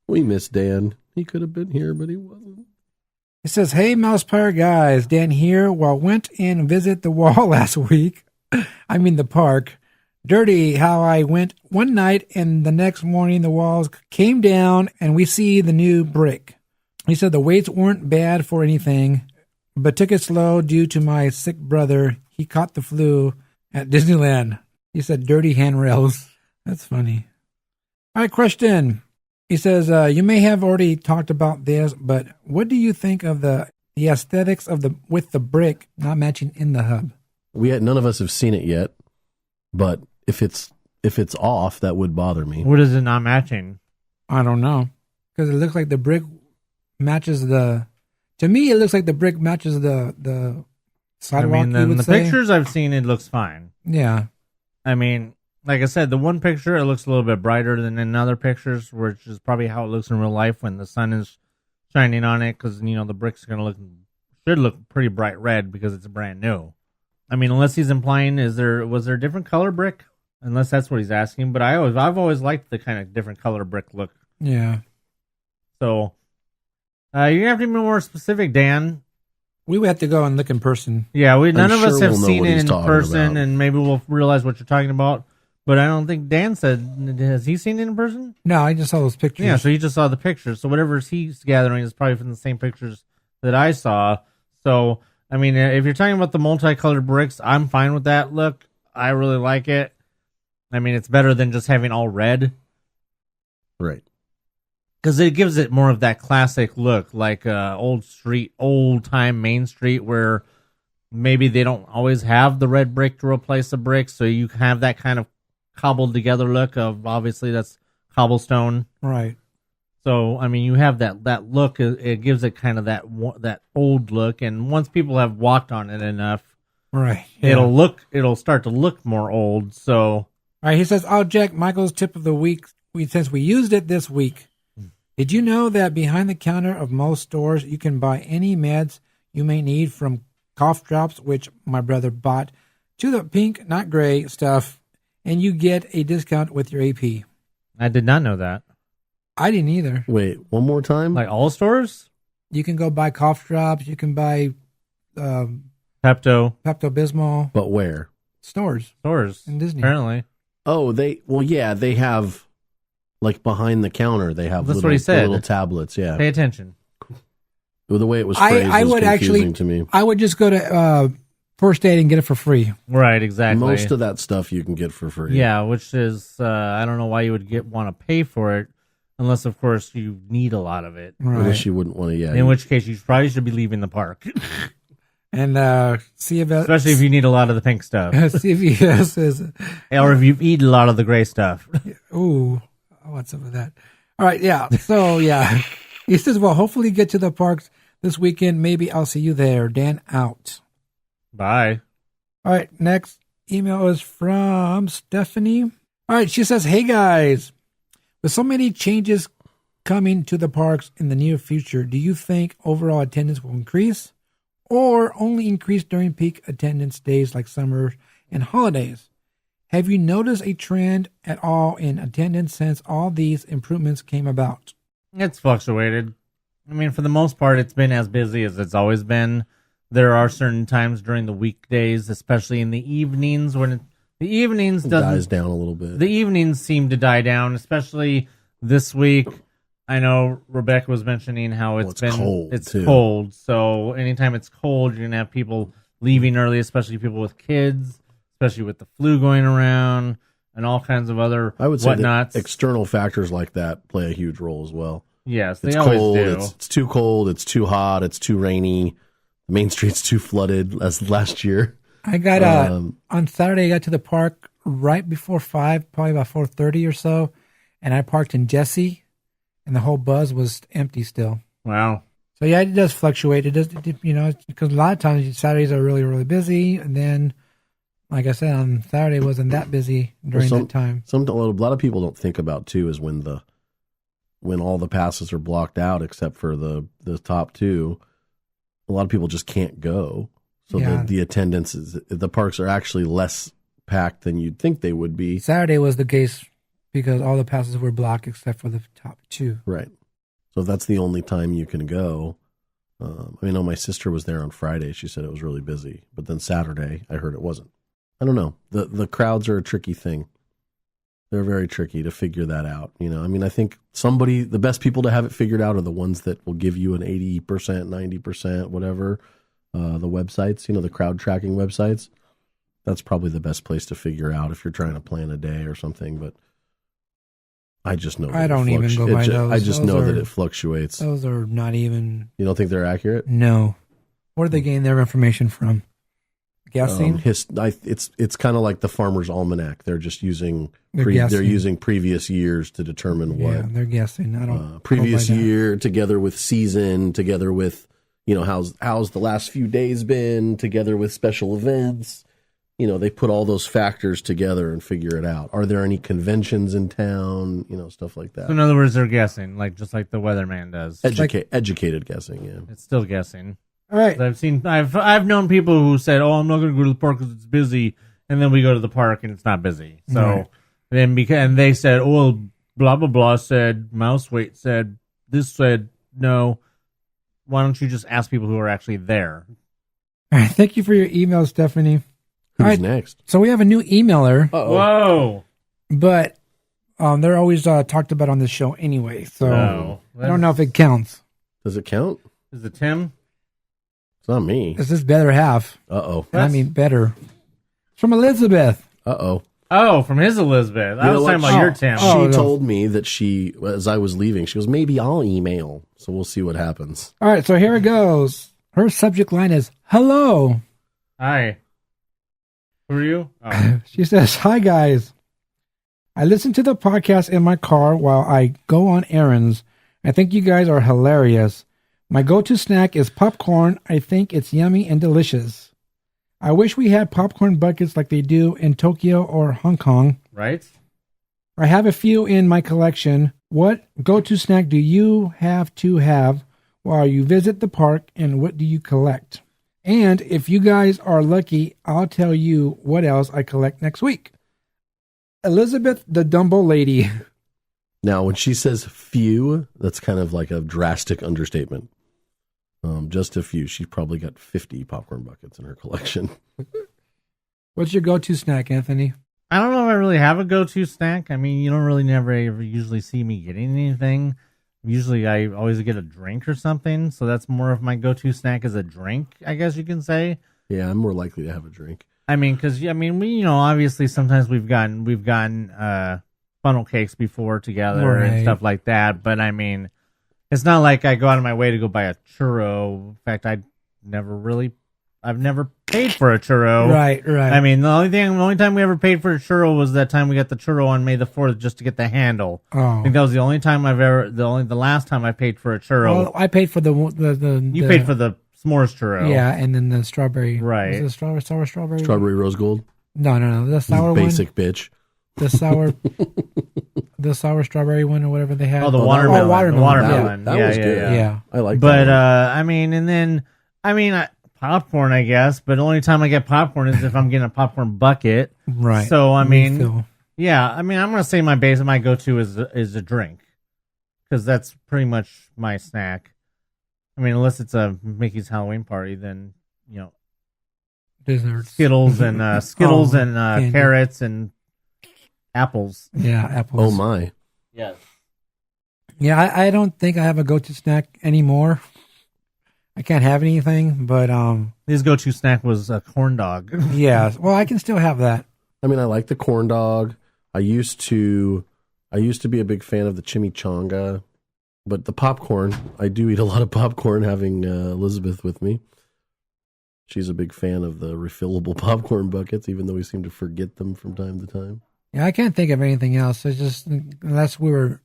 We miss Dan. He could have been here, but he wasn't.
It says, hey, MousePIRE guys, Dan here. Well, went in and visit the wall last week. I mean the park. Dirty how I went one night and the next morning the walls came down and we see the new brick. He said the weights weren't bad for anything, but took it slow due to my sick brother. He caught the flu at Disneyland. He said dirty handrails. That's funny. All right, question. He says, you may have already talked about this, but what do you think of the aesthetics of with the brick not matching in the hub?
None of us have seen it yet, but if it's off, that would bother me.
What is it not matching?
I don't know, because it looks like the brick matches the. To me, it looks like the brick matches the sidewalk.
I mean, the pictures I've seen, it looks fine.
Yeah.
I mean, like I said, the one picture, it looks a little bit brighter than in other pictures, which is probably how it looks in real life when the sun is shining on it, because, the brick's going to should look pretty bright red because it's brand new. I mean, unless he's implying, was there a different color brick? Unless that's what he's asking, but I've always liked the kind of different color brick look.
Yeah.
So, you're going to have to be more specific, Dan.
We would have to go and look in person.
Yeah, none of us have seen it in person, and maybe we'll realize what you're talking about. But I don't think Dan said, has he seen it in person?
No, I just saw those pictures.
Yeah, so he just saw the pictures. So whatever he's gathering is probably from the same pictures that I saw. So, I mean, if you're talking about the multicolored bricks, I'm fine with that look. I really like it. I mean, it's better than just having all red.
Right.
Because it gives it more of that classic look, like old-time Main Street, where maybe they don't always have the red brick to replace the brick, so you have that kind of cobbled together look of, obviously that's cobblestone.
Right.
So, I mean, you have that look. It gives it kind of that old look, and once people have walked on it enough,
right, yeah.
it'll start to look more old. So,
all right. He says, "Oh, Jack, Michael's tip of the week. Since we used it this week, did you know that behind the counter of most stores you can buy any meds you may need, from cough drops, which my brother bought, to the pink, not gray stuff, and you get a discount with your AP?"
I did not know that.
I didn't either.
Wait, one more time?
Like all stores?
You can go buy cough drops. You can buy
Pepto-Bismol.
But where?
Stores in Disney.
Apparently.
Oh, they have, like, behind the counter, they have
That's what he said.
Little tablets, yeah.
Pay attention.
The way it was phrased was confusing to me.
I would just go to First Aid and get it for free.
Right, exactly.
Most of that stuff you can get for free.
Yeah, which is, I don't know why you would want to pay for it, unless, of course, you need a lot of it.
Right.
Unless you wouldn't want to, yeah.
In which case, you probably should be leaving the park.
And CVS,
especially if you need a lot of the pink stuff.
CVS is,
or if you eat a lot of the gray stuff.
Ooh, I want some of that. All right, yeah. So yeah, he says, "Well, hopefully get to the parks this weekend. Maybe I'll see you there." Dan out.
Bye.
All right, next email is from Stephanie. All right, she says, "Hey guys, with so many changes coming to the parks in the near future, do you think overall attendance will increase, or only increase during peak attendance days like summer and holidays? Have you noticed a trend at all in attendance since all these improvements came about?"
It's fluctuated. I mean, for the most part, it's been as busy as it's always been. There are certain times during the weekdays, especially in the evenings, when the evenings
dies down a little bit.
The evenings seem to die down, especially this week. I know Rebecca was mentioning how it's been
cold.
It's cold, so anytime it's cold, you're gonna have people leaving early, especially people with kids, especially with the flu going around and all kinds of other
I would say
whatnots.
That external factors like that play a huge role as well.
Yes,
it's
they always
cold.
do.
It's too cold. It's too hot. It's too rainy. Main Street's too flooded as last year.
I got on Saturday. I got to the park right before 5, probably about 4:30 or so, and I parked in Jesse, and the whole buzz was empty still.
Wow.
So yeah, it does fluctuate. It does, because a lot of times Saturdays are really, really busy, and then, like I said, on Saturday it wasn't that busy during that time.
A lot of people don't think about too is when all the passes are blocked out except for the top two. A lot of people just can't go. So
Yeah.
the attendance the parks are actually less packed than you'd think they would be.
Saturday was the case because all the passes were blocked except for the top 2.
Right. So if that's the only time you can go. I know my sister was there on Friday. She said it was really busy. But then Saturday, I heard it wasn't. I don't know. The crowds are a tricky thing. They're very tricky to figure that out. I think the best people to have it figured out are the ones that will give you an 80%, 90%, whatever, the websites, the crowd tracking websites. That's probably the best place to figure out if you're trying to plan a day or something. But I just know.
I don't even go by those.
I just know that it fluctuates.
Those are not even.
You don't think they're accurate?
No. Where do they gain their information from? Guessing?
It's kind of like the Farmer's Almanac. They're just using they're using previous years to determine what.
Yeah, they're guessing. I don't
previous year together with season, together with how's the last few days been, together with special events. They put all those factors together and figure it out. Are there any conventions in town? Stuff like that.
So in other words, they're guessing, just like the weatherman does.
Educated guessing. Yeah,
it's still guessing.
All right.
I've known people who said, "Oh, I'm not going to go to the park because it's busy," and then we go to the park and it's not busy. So then and they said, "Oh, blah blah blah said mouse weight said this said no." Why don't you just ask people who are actually there?
All right. Thank you for your email, Stephanie.
Who's next?
So we have a new emailer.
Uh-oh. Whoa!
But they're always talked about on this show anyway. So I don't know if it counts.
Does it count?
Is it Tim?
It's not me.
It's his better half.
Uh-oh.
I mean, better. It's from Elizabeth.
Uh-oh.
Oh, from his Elizabeth. I was talking about your Tim.
She told me that as I was leaving, she goes, maybe I'll email. So we'll see what happens.
All right, so here it goes. Her subject line is, hello.
Hi. Who are you? Oh.
She says, hi, guys. I listen to the podcast in my car while I go on errands. I think you guys are hilarious. My go-to snack is popcorn. I think it's yummy and delicious. I wish we had popcorn buckets like they do in Tokyo or Hong Kong.
Right.
I have a few in my collection. What go-to snack do you have to have while you visit the park, and what do you collect? And if you guys are lucky, I'll tell you what else I collect next week. Elizabeth, the Dumbo lady.
Now, when she says few, that's kind of like a drastic understatement. Just a few. She's probably got 50 popcorn buckets in her collection.
What's your go-to snack, Anthony?
I don't know if I really have a go-to snack. I mean, you don't really never ever usually see me getting anything. Usually I always get a drink or something. So that's more of my go-to snack is a drink, I guess you can say.
Yeah, I'm more likely to have a drink.
I mean, because, we, obviously sometimes we've gotten funnel cakes before together and stuff like that. But I mean, it's not like I go out of my way to go buy a churro. In fact, I've never paid for a churro.
Right.
I mean, the only time we ever paid for a churro was that time we got the churro on May the 4th just to get the handle.
Oh.
I think that was the only time the last time I paid for a churro.
Well, I paid for
You paid for the s'mores churro.
Yeah, and then the strawberry.
Right.
Was it sour strawberry?
Strawberry rose gold?
No. The sour one.
Basic bitch.
The sour strawberry one or whatever they had.
Oh, the watermelon.
Watermelon.
That was good.
Yeah.
I like
that. But, popcorn, I guess, but the only time I get popcorn is if I'm getting a popcorn bucket.
Right.
So, I'm going to say my go-to is a drink, because that's pretty much my snack. I mean, unless it's a Mickey's Halloween party, then,
desserts.
Skittles and carrots and apples.
Yeah, apples.
Oh, my.
Yes.
Yeah, I don't think I have a go-to snack anymore. I can't have anything, but
his go-to snack was a corn dog.
Yeah, well, I can still have that.
I mean, I like the corn dog. I used to be a big fan of the chimichanga, but the popcorn, I do eat a lot of popcorn. Having Elizabeth with me, she's a big fan of the refillable popcorn buckets, even though we seem to forget them from time to time.
Yeah, I can't think of anything else. It's just unless we were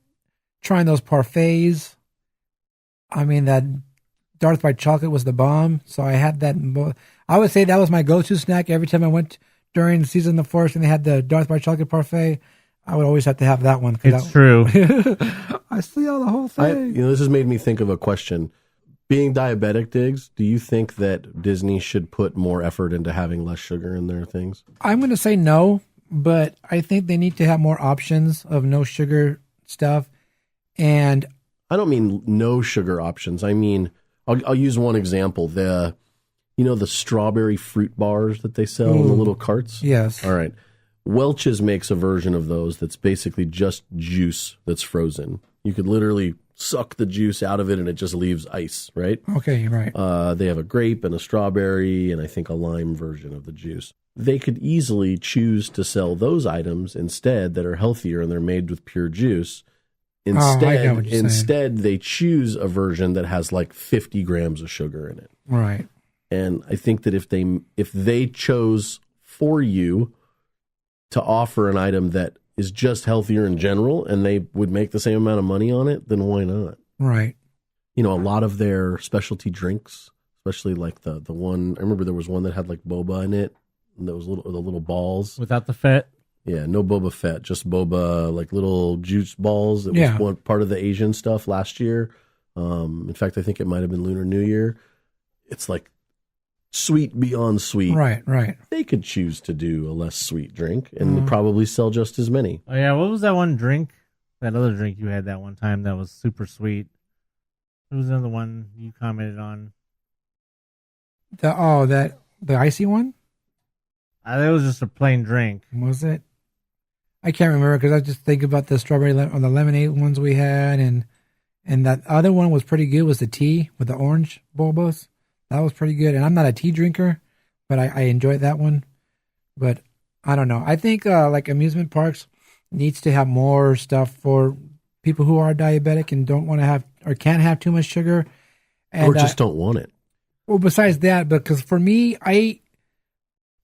trying those parfaits. I mean, that Darth by chocolate was the bomb, so I had that. I would say that was my go-to snack every time I went during the season of the forest, and they had the Darth by chocolate parfait. I would always have to have that one.
It's true.
I see all the whole thing.
This has made me think of a question. Being diabetic, Diggs, do you think that Disney should put more effort into having less sugar in their things?
I'm going to say no, but I think they need to have more options of no sugar stuff. And
I don't mean no sugar options. I mean, I'll use one example. The strawberry fruit bars that they sell in the little carts?
Yes.
All right. Welch's makes a version of those that's basically just juice that's frozen. You could literally suck the juice out of it and it just leaves ice, right?
Okay, right.
They have a grape and a strawberry and I think a lime version of the juice. They could easily choose to sell those items instead that are healthier and they're made with pure juice. Instead, they choose a version that has like 50 grams of sugar in it.
Right.
And I think that if they chose for you to offer an item that is just healthier in general and they would make the same amount of money on it, then why not?
Right.
A lot of their specialty drinks, especially like the one, I remember there was one that had like boba in it, and there was the little balls.
Without the fat?
Yeah, no Boba Fett, just boba, like little juice balls. It was one part of the Asian stuff last year. In fact, I think it might have been Lunar New Year. It's like sweet beyond sweet.
Right.
They could choose to do a less sweet drink and probably sell just as many.
Oh, yeah. What was that one drink? That other drink you had that one time that was super sweet. What was the other one you commented on?
The icy one?
It was just a plain drink.
Was it? I can't remember because I just think about the strawberry or the lemonade ones we had, and that other one was pretty good. Was the tea with the orange bulbas? That was pretty good. And I'm not a tea drinker, but I enjoyed that one. But I don't know. I think like amusement parks needs to have more stuff for people who are diabetic and don't want to have or can't have too much sugar, and,
or just don't want it.
Well, besides that, because for me, I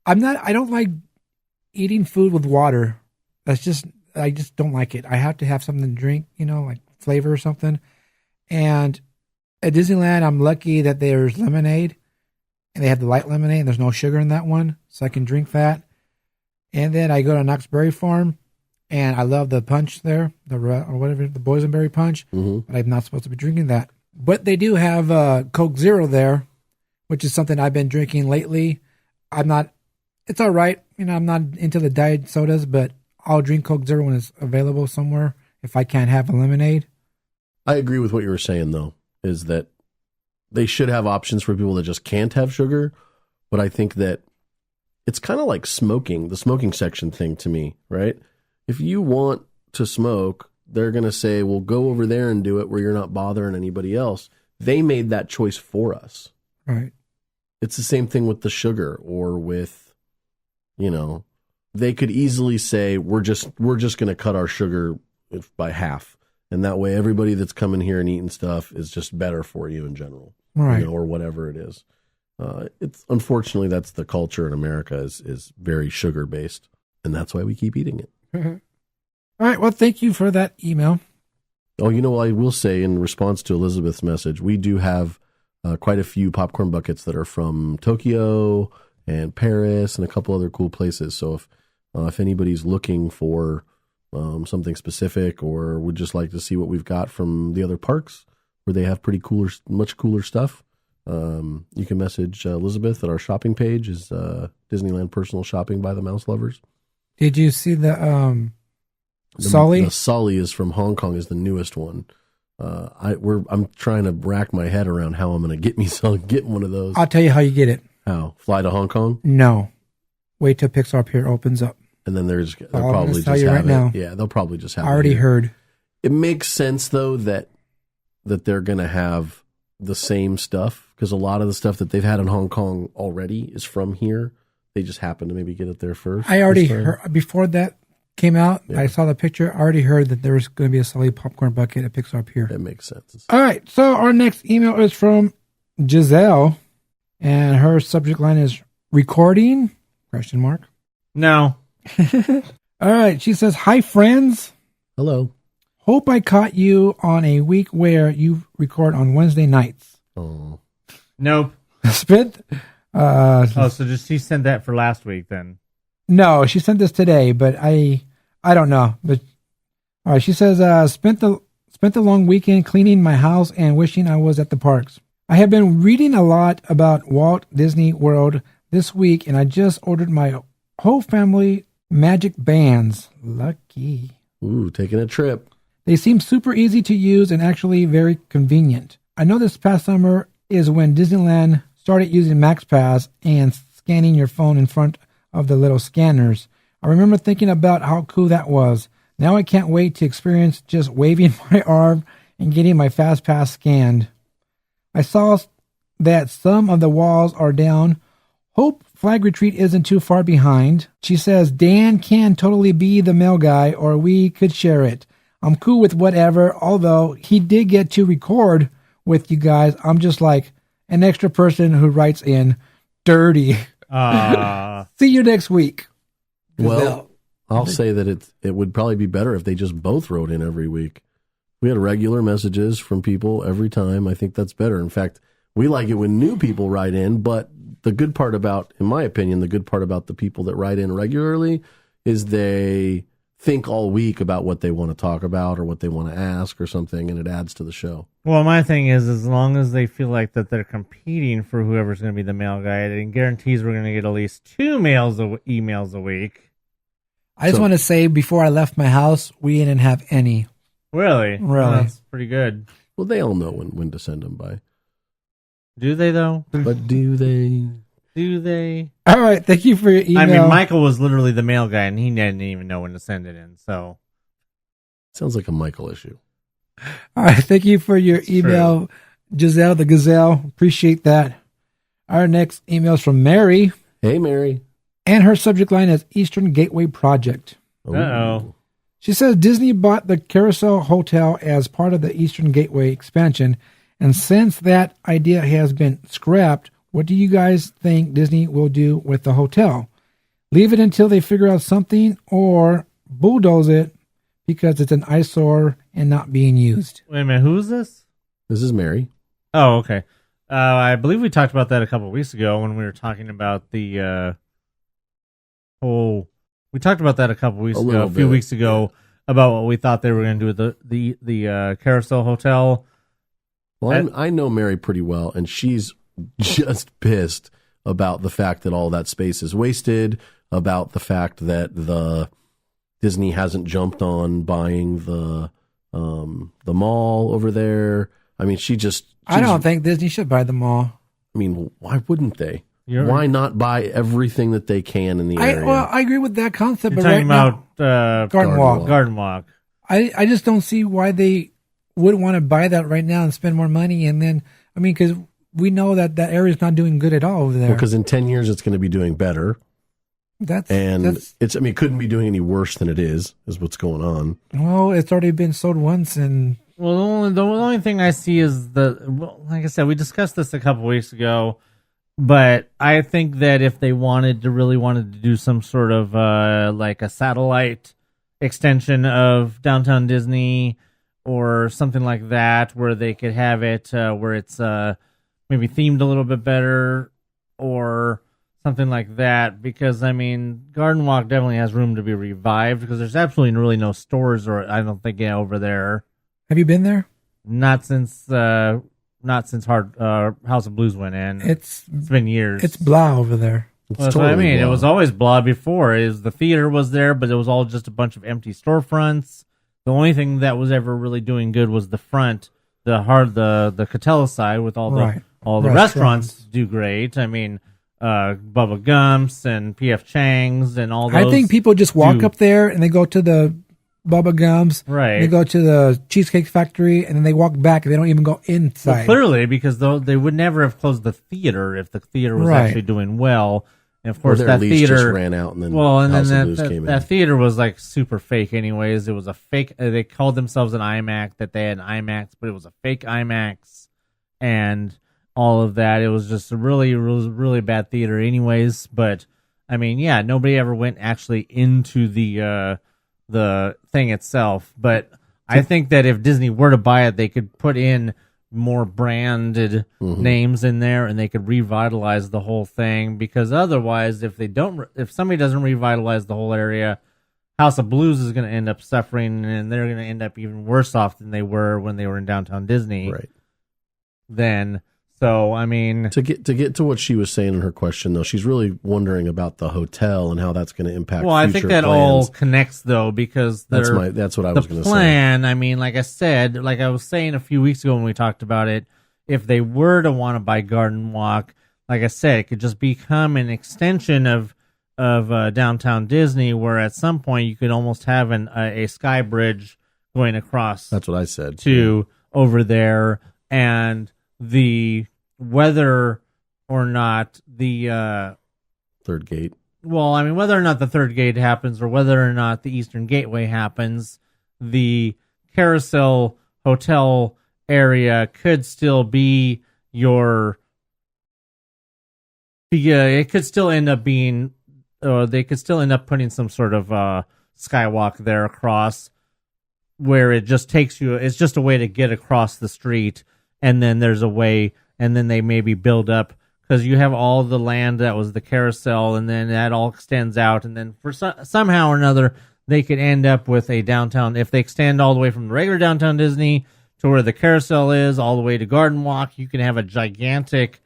don't like eating food with water. I just don't like it. I have to have something to drink, like flavor or something. And at Disneyland, I'm lucky that there's lemonade, and they have the light lemonade, and there's no sugar in that one, so I can drink that. And then I go to Knott's Berry Farm, and I love the punch there, the boysenberry punch, but I'm not supposed to be drinking that. But they do have Coke Zero there, which is something I've been drinking lately. It's all right. I'm not into the diet sodas, but I'll drink Coke Zero when it's available somewhere if I can't have a lemonade.
I agree with what you were saying, though, is that they should have options for people that just can't have sugar. But I think that it's kind of like smoking, the smoking section thing to me, right? If you want to smoke, they're going to say, well, go over there and do it where you're not bothering anybody else. They made that choice for us.
Right.
It's the same thing with the sugar or with, they could easily say, we're just going to cut our sugar by half. And that way everybody that's coming here and eating stuff is just better for you in general,
right?
Or whatever it is. It's unfortunately that's the culture in America is very sugar based, and that's why we keep eating it.
All right. Well, thank you for that email.
Oh, I will say in response to Elizabeth's message, we do have quite a few popcorn buckets that are from Tokyo and Paris and a couple other cool places. So if anybody's looking for something specific or would just like to see what we've got from the other parks where they have much cooler stuff, you can message Elizabeth at our shopping page is Disneyland Personal Shopping by the Mouse Lovers.
Did you see the Sully?
The Sully is from Hong Kong, is the newest one. I'm trying to rack my head around how I'm going to get one of those.
I'll tell you how you get it.
How? Fly to Hong Kong?
No. Wait till Pixar Pier opens up.
And then they'll probably just have it. Yeah, they'll probably just have it.
I already heard.
It makes sense though that they're going to have the same stuff because a lot of the stuff that they've had in Hong Kong already is from here. They just happen to maybe get it there first.
I already heard before that came out. Yeah. I saw the picture. I already heard that there was going to be a Sully popcorn bucket at Pixar Pier.
That makes sense.
All right. So our next email is from Giselle, and her subject line is recording? ?
No.
All right. She says, "Hi, friends.
Hello.
Hope I caught you on a week where you record on Wednesday nights."
Oh.
Nope.
Spent.
So just she sent that for last week then?
No, she sent this today, but I don't know. But all right, she says, spent the long weekend cleaning my house and wishing I was at the parks. I have been reading a lot about Walt Disney World this week, and I just ordered my whole family magic bands. Lucky.
Ooh, taking a trip.
They seem super easy to use and actually very convenient. I know this past summer is when Disneyland started using MaxPass and scanning your phone in front of the little scanners. I remember thinking about how cool that was. Now I can't wait to experience just waving my arm and getting my FastPass scanned. I saw that some of the walls are down. Hope Flag Retreat isn't too far behind. She says Dan can totally be the mail guy, or we could share it. I'm cool with whatever, although he did get to record with you guys. I'm just like an extra person who writes in dirty. See you next week.
Well, I'll say that it would probably be better if they just both wrote in every week. We had regular messages from people every time. I think that's better. In fact, we like it when new people write in, but the good part about, in my opinion, the good part about the people that write in regularly is they think all week about what they want to talk about or what they want to ask or something, and it adds to the show.
Well, my thing is, as long as they feel like that they're competing for whoever's going to be the mail guy, it guarantees we're going to get at least 2 emails a week.
I just want to say, before I left my house, we didn't have any.
Really?
Really.
That's pretty good.
Well, they all know when to send them by.
Do they, though?
But do they?
Do they?
All right. Thank you for your email.
I mean, Michael was literally the mail guy, and he didn't even know when to send it in. So,
sounds like a Michael issue.
All right. Thank you for your email, Giselle the Gazelle. Appreciate that. Our next email is from Mary.
Hey, Mary.
And her subject line is Eastern Gateway Project.
Uh-oh.
She says Disney bought the Carousel Hotel as part of the Eastern Gateway expansion, and since that idea has been scrapped, what do you guys think Disney will do with the hotel? Leave it until they figure out something, or bulldoze it because it's an eyesore and not being used?
Wait a minute, who is this?
This is Mary.
Oh, okay. I believe we talked about that a couple of weeks ago when we were talking about the we talked about that a few weeks ago, about what we thought they were going to do with the Carousel Hotel.
Well, I know Mary pretty well, and she's just pissed about the fact that all that space is wasted, about the fact that the Disney hasn't jumped on buying the mall over there. I mean, I
don't think Disney should buy the mall.
I mean, why wouldn't they? Why not buy everything that they can in the area?
I agree with that concept.
You're
but
talking
about
Garden Walk.
I just don't see why they would want to buy that right now and spend more money. And then, I mean, because we know that area is not doing good at all over there.
Because in 10 years, it's going to be doing better. It couldn't be doing any worse than it is what's going on.
Well, it's already been sold once, and
the only thing I see is like I said, we discussed this a couple weeks ago, but I think that if they really wanted to do some sort of like a satellite extension of Downtown Disney or something like that, where they could have it where it's maybe themed a little bit better or something like that, because I mean, Garden Walk definitely has room to be revived, because there's absolutely really no stores, or I don't think over there.
Have you been there?
Not since House of Blues went in. It's been years.
It's blah over there.
That's what I mean. Blah. It was always blah before. The theater was there, but it was all just a bunch of empty storefronts. The only thing that was ever really doing good was the front, the Catella side, with all the restaurants do great. I mean, Bubba Gump's and P.F. Chang's and all those.
I think people just walk up there and they go to the Bubba Gump's.
Right.
They go to the Cheesecake Factory and then they walk back and they don't even go inside.
Well, clearly, because they would never have closed the theater if the theater was actually doing well. And of course, that theater
just ran out, and then
that theater was like super fake. Anyways, it was a fake. They called themselves an IMAX, that they had an IMAX, but it was a fake IMAX, and all of that. It was just really bad theater. Anyways, but I mean, yeah, nobody ever went actually into the thing itself. But I think that if Disney were to buy it, they could put in more branded names in there, and they could revitalize the whole thing, because otherwise, if somebody doesn't revitalize the whole area, House of Blues is going to end up suffering, and they're going to end up even worse off than they were when they were in Downtown Disney.
Right.
Then, So, I mean,
to get to what she was saying in her question, though, she's really wondering about the hotel and how that's going to impact.
Well, I think that
plans.
all connects, though, because
that's what I was going to say.
The plan, I mean, like I said, like I was saying a few weeks ago when we talked about it, if they were to want to buy Garden Walk, like I said, it could just become an extension of downtown Disney, where at some point you could almost have a sky bridge going across.
That's what I said
to over there, and whether or not the
third gate.
Well, I mean, whether or not the third gate happens, or whether or not the Eastern Gateway happens, the Carousel Hotel area could still be your. Yeah, it could still end up being, or they could still end up putting some sort of skywalk there across, where it just takes you. It's just a way to get across the street, and then there's a way, and then they maybe build up, because you have all the land that was the carousel, and then that all extends out, and then for somehow or another they could end up with a downtown. If they extend all the way from the regular downtown Disney to where the carousel is, all the way to Garden Walk, you can have a gigantic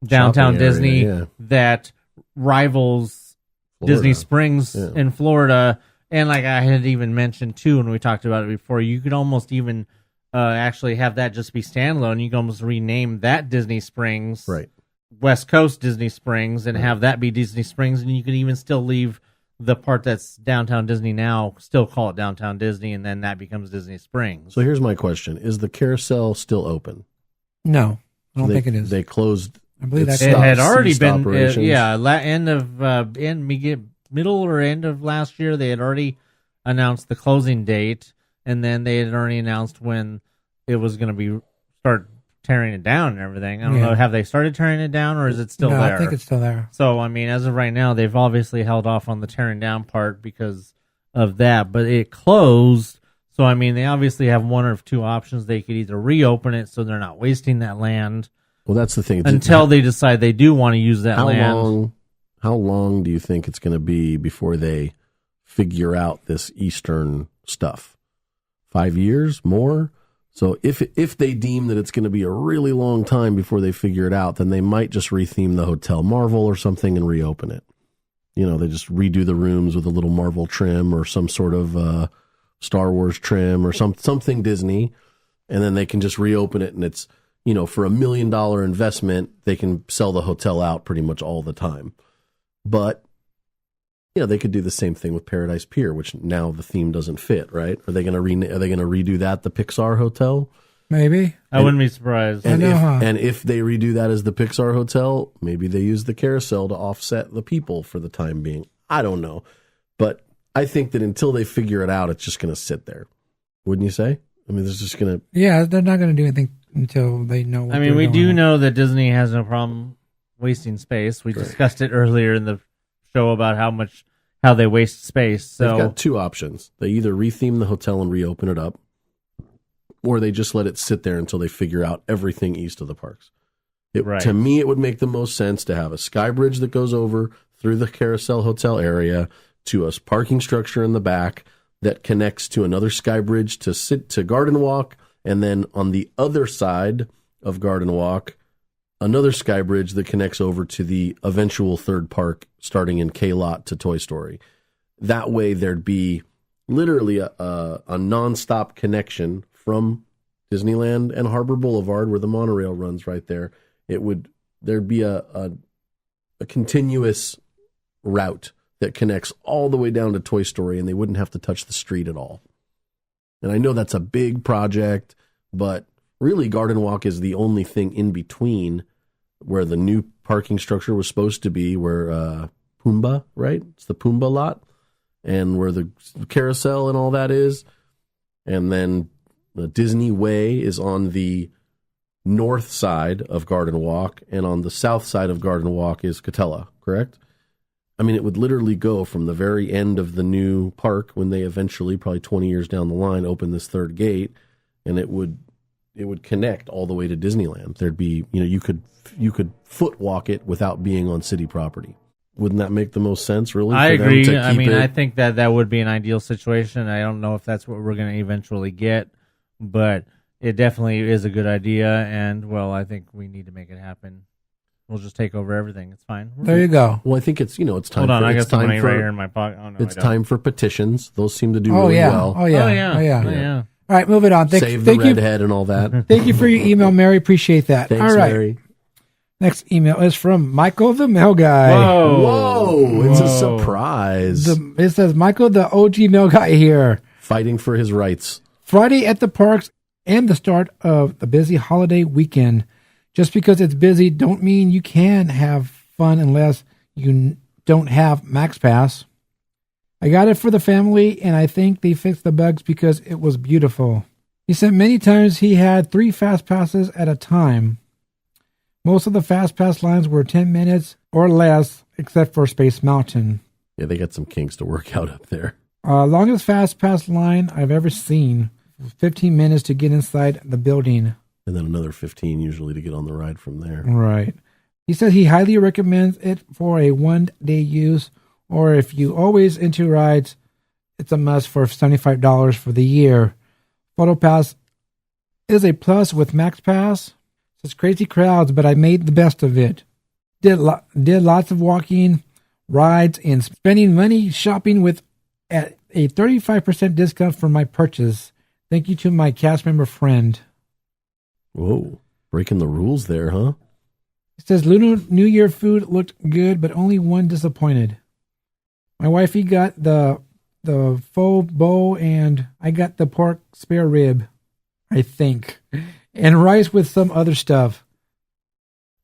downtown Disney that rivals
Florida.
Disney Springs in Florida. And like I had even mentioned too when we talked about it before, you could almost even actually have that just be standalone. You can almost rename that Disney Springs,
right,
West Coast Disney Springs, and have that be Disney Springs, and you could even still leave the part that's downtown Disney now, still call it downtown Disney, and then that becomes Disney Springs.
So here's my question: is the carousel still open?
No, I don't think it is.
They closed.
I believe
it had already been, middle or end of last year, they had already announced the closing date, and then they had already announced when it was going to start tearing it down and everything. I don't know, have they started tearing it down, or is it still there?
I think it's still there.
So, I mean, as of right now, they've obviously held off on the tearing down part because of that, but it closed. So, I mean, they obviously have one or two options. They could either reopen it so they're not wasting that land.
Well, that's the thing.
Until they decide they do want to use that land.
How long do you think it's going to be before they figure out this Eastern stuff? 5 years? More? So if they deem that it's going to be a really long time before they figure it out, then they might just retheme the Hotel Marvel or something and reopen it. You know, they just redo the rooms with a little Marvel trim or some sort of Star Wars trim or something Disney, and then they can just reopen it, and it's, you know, for $1 million investment, they can sell the hotel out pretty much all the time. But, you know, they could do the same thing with Paradise Pier, which now the theme doesn't fit, right? Are they going to redo that, the Pixar hotel?
Maybe.
I wouldn't be surprised.
And if they redo that as the Pixar hotel, maybe they use the carousel to offset the people for the time being. I don't know. But I think that until they figure it out, it's just going to sit there. Wouldn't you say? I mean, it's just going to...
Yeah, they're not going to do anything until they know what
we do know that Disney has no problem wasting space. We discussed it earlier in the show about how they waste space. So
they've got two options. They either retheme the hotel and reopen it up, or they just let it sit there until they figure out everything east of the parks. To me, it would make the most sense to have a sky bridge that goes over through the Carousel Hotel area to a parking structure in the back that connects to another sky bridge to Garden Walk, and then on the other side of Garden Walk, another sky bridge that connects over to the eventual third park starting in K-Lot to Toy Story. That way there'd be literally a nonstop connection from Disneyland and Harbor Boulevard, where the monorail runs right there. There'd be a continuous route that connects all the way down to Toy Story, and they wouldn't have to touch the street at all. And I know that's a big project, but really Garden Walk is the only thing in between where the new parking structure was supposed to be, where Pumbaa, right? It's the Pumbaa lot, and where the carousel and all that is. And then the Disney Way is on the north side of Garden Walk, and on the south side of Garden Walk is Catella, correct? I mean, it would literally go from the very end of the new park, when they eventually, probably 20 years down the line, open this third gate, and it would connect all the way to Disneyland. There'd be, you know, you could foot walk it without being on city property. Wouldn't that make the most sense, really?
I agree. I mean, I think that would be an ideal situation. I don't know if that's what we're going to eventually get, but it definitely is a good idea, and, well, I think we need to make it happen. We'll just take over everything. It's fine.
There you go.
Well, I think it's time.
Hold on,
for,
I got
it's
some
time
money
for,
right here in my pocket. Oh, no,
it's time for petitions. Those seem to do really well.
Oh yeah. All right, moving on.
Save the redhead and all that.
Thank you for your email, Mary. Appreciate that.
Thanks,
all right.
Mary.
Next email is from Michael the Mail Guy.
Whoa. It's a surprise.
It says, Michael the OG Mail Guy here.
Fighting for his rights.
Friday at the parks and the start of the busy holiday weekend. Just because it's busy don't mean you can have fun unless you don't have MaxPass. I got it for the family, and I think they fixed the bugs because it was beautiful. He said many times he had 3 Fast Passes at a time. Most of the Fast Pass lines were 10 minutes or less, except for Space Mountain.
Yeah, they got some kinks to work out up there.
Longest Fast Pass line I've ever seen. 15 minutes to get inside the building.
And then another 15 usually to get on the ride from there.
Right. He said he highly recommends it for a one-day use, or if you always into rides, it's a must for $75 for the year. PhotoPass is a plus with MaxPass. It's crazy crowds, but I made the best of it. Did lots of walking, rides, and spending money shopping with at a 35% discount for my purchase. Thank you to my cast member friend.
Whoa, breaking the rules there, huh?
It says Lunar New Year food looked good, but only one disappointed. My wifey got the faux bowl, and I got the pork spare rib, I think, and rice with some other stuff.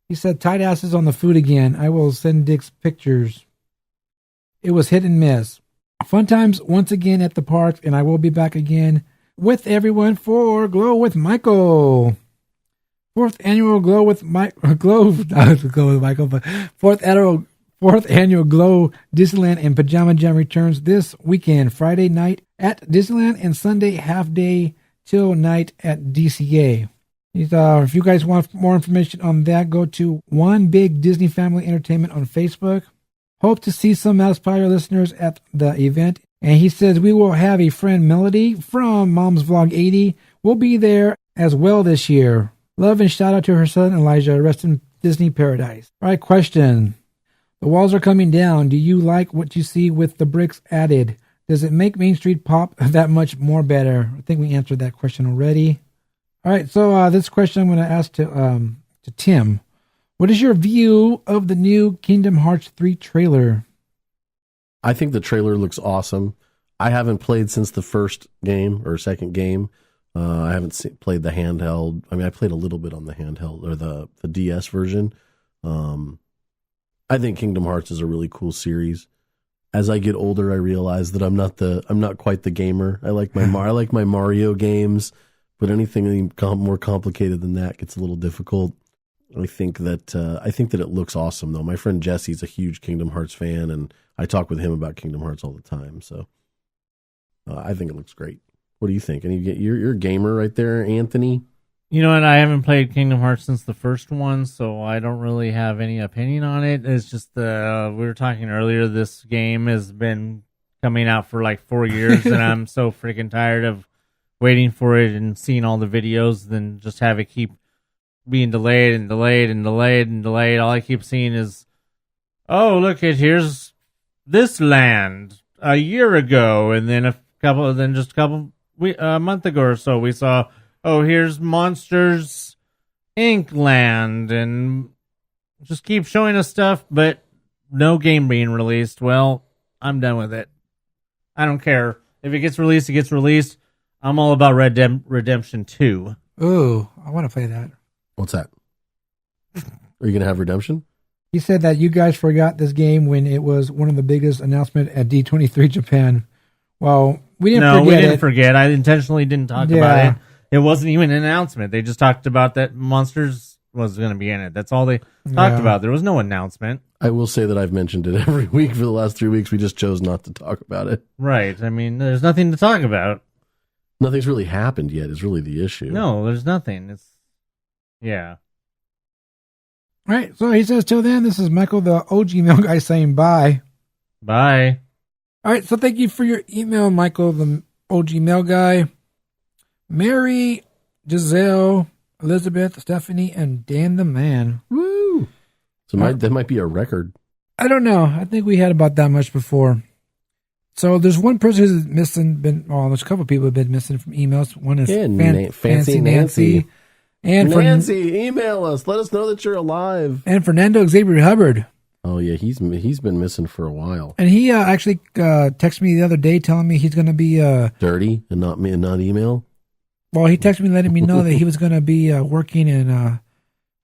He said tight asses on the food again. I will send Dick's pictures. It was hit and miss. Fun times once again at the parks, and I will be back again with everyone for Glow with Michael. Fourth annual Glow with Michael, but fourth annual Glow Disneyland and Pajama Jam returns this weekend, Friday night at Disneyland and Sunday half day till night at DCA. If you guys want more information on that, go to One Big Disney Family Entertainment on Facebook. Hope to see some MousePIRE listeners at the event. And he says we will have a friend Melody from Mom's Vlog 80. We'll be there as well this year. Love and shout out to her son Elijah. Rest in Disney Paradise. All right, question. The walls are coming down. Do you like what you see with the bricks added? Does it make Main Street pop that much more better? I think we answered that question already. All right, so this question I'm going to ask to Tim. What is your view of the new Kingdom Hearts 3 trailer?
I think the trailer looks awesome. I haven't played since the first game or second game. I haven't played the handheld. I mean, I played a little bit on the handheld or the DS version. I think Kingdom Hearts is a really cool series. As I get older, I realize that I'm not quite the gamer. I like my Mario games, but anything more complicated than that gets a little difficult. I think that it looks awesome though. My friend Jesse's a huge Kingdom Hearts fan, and I talk with him about Kingdom Hearts all the time. So I think it looks great. What do you think? And you're a gamer right there, Anthony.
You know what? I haven't played Kingdom Hearts since the first one, so I don't really have any opinion on it. It's just we were talking earlier. This game has been coming out for like 4 years, and I'm so freaking tired of waiting for it and seeing all the videos, then just have it keep being delayed and delayed and delayed and delayed. All I keep seeing is, oh, look, here's this land a year ago, and then a month ago or so, we saw, oh, here's Monsters Inc. land, and just keep showing us stuff, but no game being released. Well, I'm done with it. I don't care. If it gets released, it gets released. I'm all about Redemption 2.
Ooh, I want to play that.
What's that? Are you going to have Redemption?
He said that you guys forgot this game when it was one of the biggest announcements at D23 Japan. Well, we didn't
forget. I intentionally didn't talk about it. It wasn't even an announcement. They just talked about that Monsters was going to be in it. That's all they talked about. There was no announcement.
I will say that I've mentioned it every week for the last 3 weeks. We just chose not to talk about it.
Right. I mean, there's nothing to talk about.
Nothing's really happened yet is really the issue.
No, there's nothing. Yeah.
All right. So he says, till then, this is Michael, the OG Mail Guy, saying bye.
Bye.
All right. So thank you for your email, Michael, the OG Mail Guy. Mary Giselle, Elizabeth, Stephanie, and Dan the Man.
Woo! So that might be a record.
I don't know. I think we had about that much before. So there's one person who's missing. There's a couple people who've been missing from emails. One is Fancy Nancy. And
Nancy, email us. Let us know that you're alive.
And Fernando Xavier Hubbard.
Oh yeah, he's been missing for a while.
And he actually texted me the other day telling me he's going to be
dirty and not email.
Well, he texted me letting me know that he was going to be working in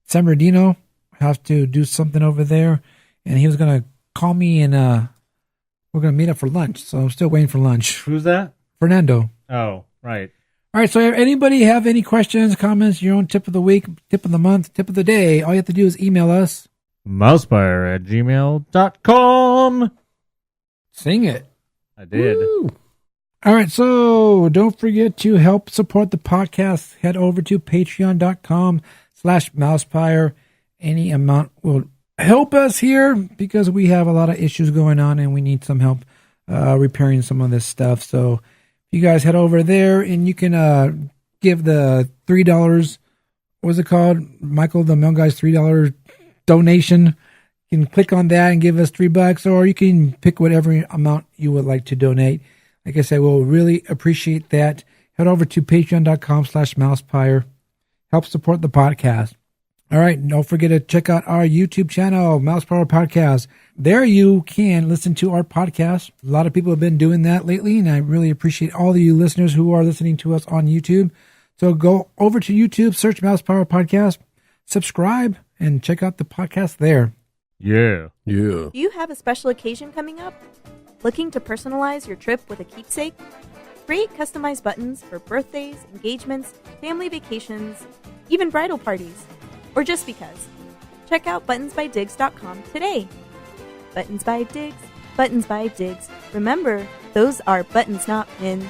San Bernardino. Have to do something over there, and he was going to call me and we're going to meet up for lunch. So I'm still waiting for lunch.
Who's that?
Fernando.
Oh, right.
All right, so if anybody have any questions, comments, your own tip of the week, tip of the month, tip of the day, all you have to do is email us.
MousePIRE@gmail.com.
Sing it.
I did.
Woo. All right, so don't forget to help support the podcast. Head over to patreon.com/MousePIRE. Any amount will help us here because we have a lot of issues going on and we need some help repairing some of this stuff. So you guys head over there and you can give the $3. What's it called? Michael, the Mail Guy's $3 donation. You can click on that and give us $3, or you can pick whatever amount you would like to donate. Like I said, we'll really appreciate that. Head over to patreon.com/MousePIRE. Help support the podcast. All right, don't forget to check out our YouTube channel, MousePIRE Podcast. There you can listen to our podcast. A lot of people have been doing that lately, and I really appreciate all of you listeners who are listening to us on YouTube. So go over to YouTube, search MousePIRE Podcast, subscribe, and check out the podcast there.
Yeah.
Do you have a special occasion coming up? Looking to personalize your trip with a keepsake? Create customized buttons for birthdays, engagements, family vacations, even bridal parties, or just because. Check out buttonsbydiggs.com today. Buttons by Diggs, Buttons by Diggs. Remember, those are buttons, not pins.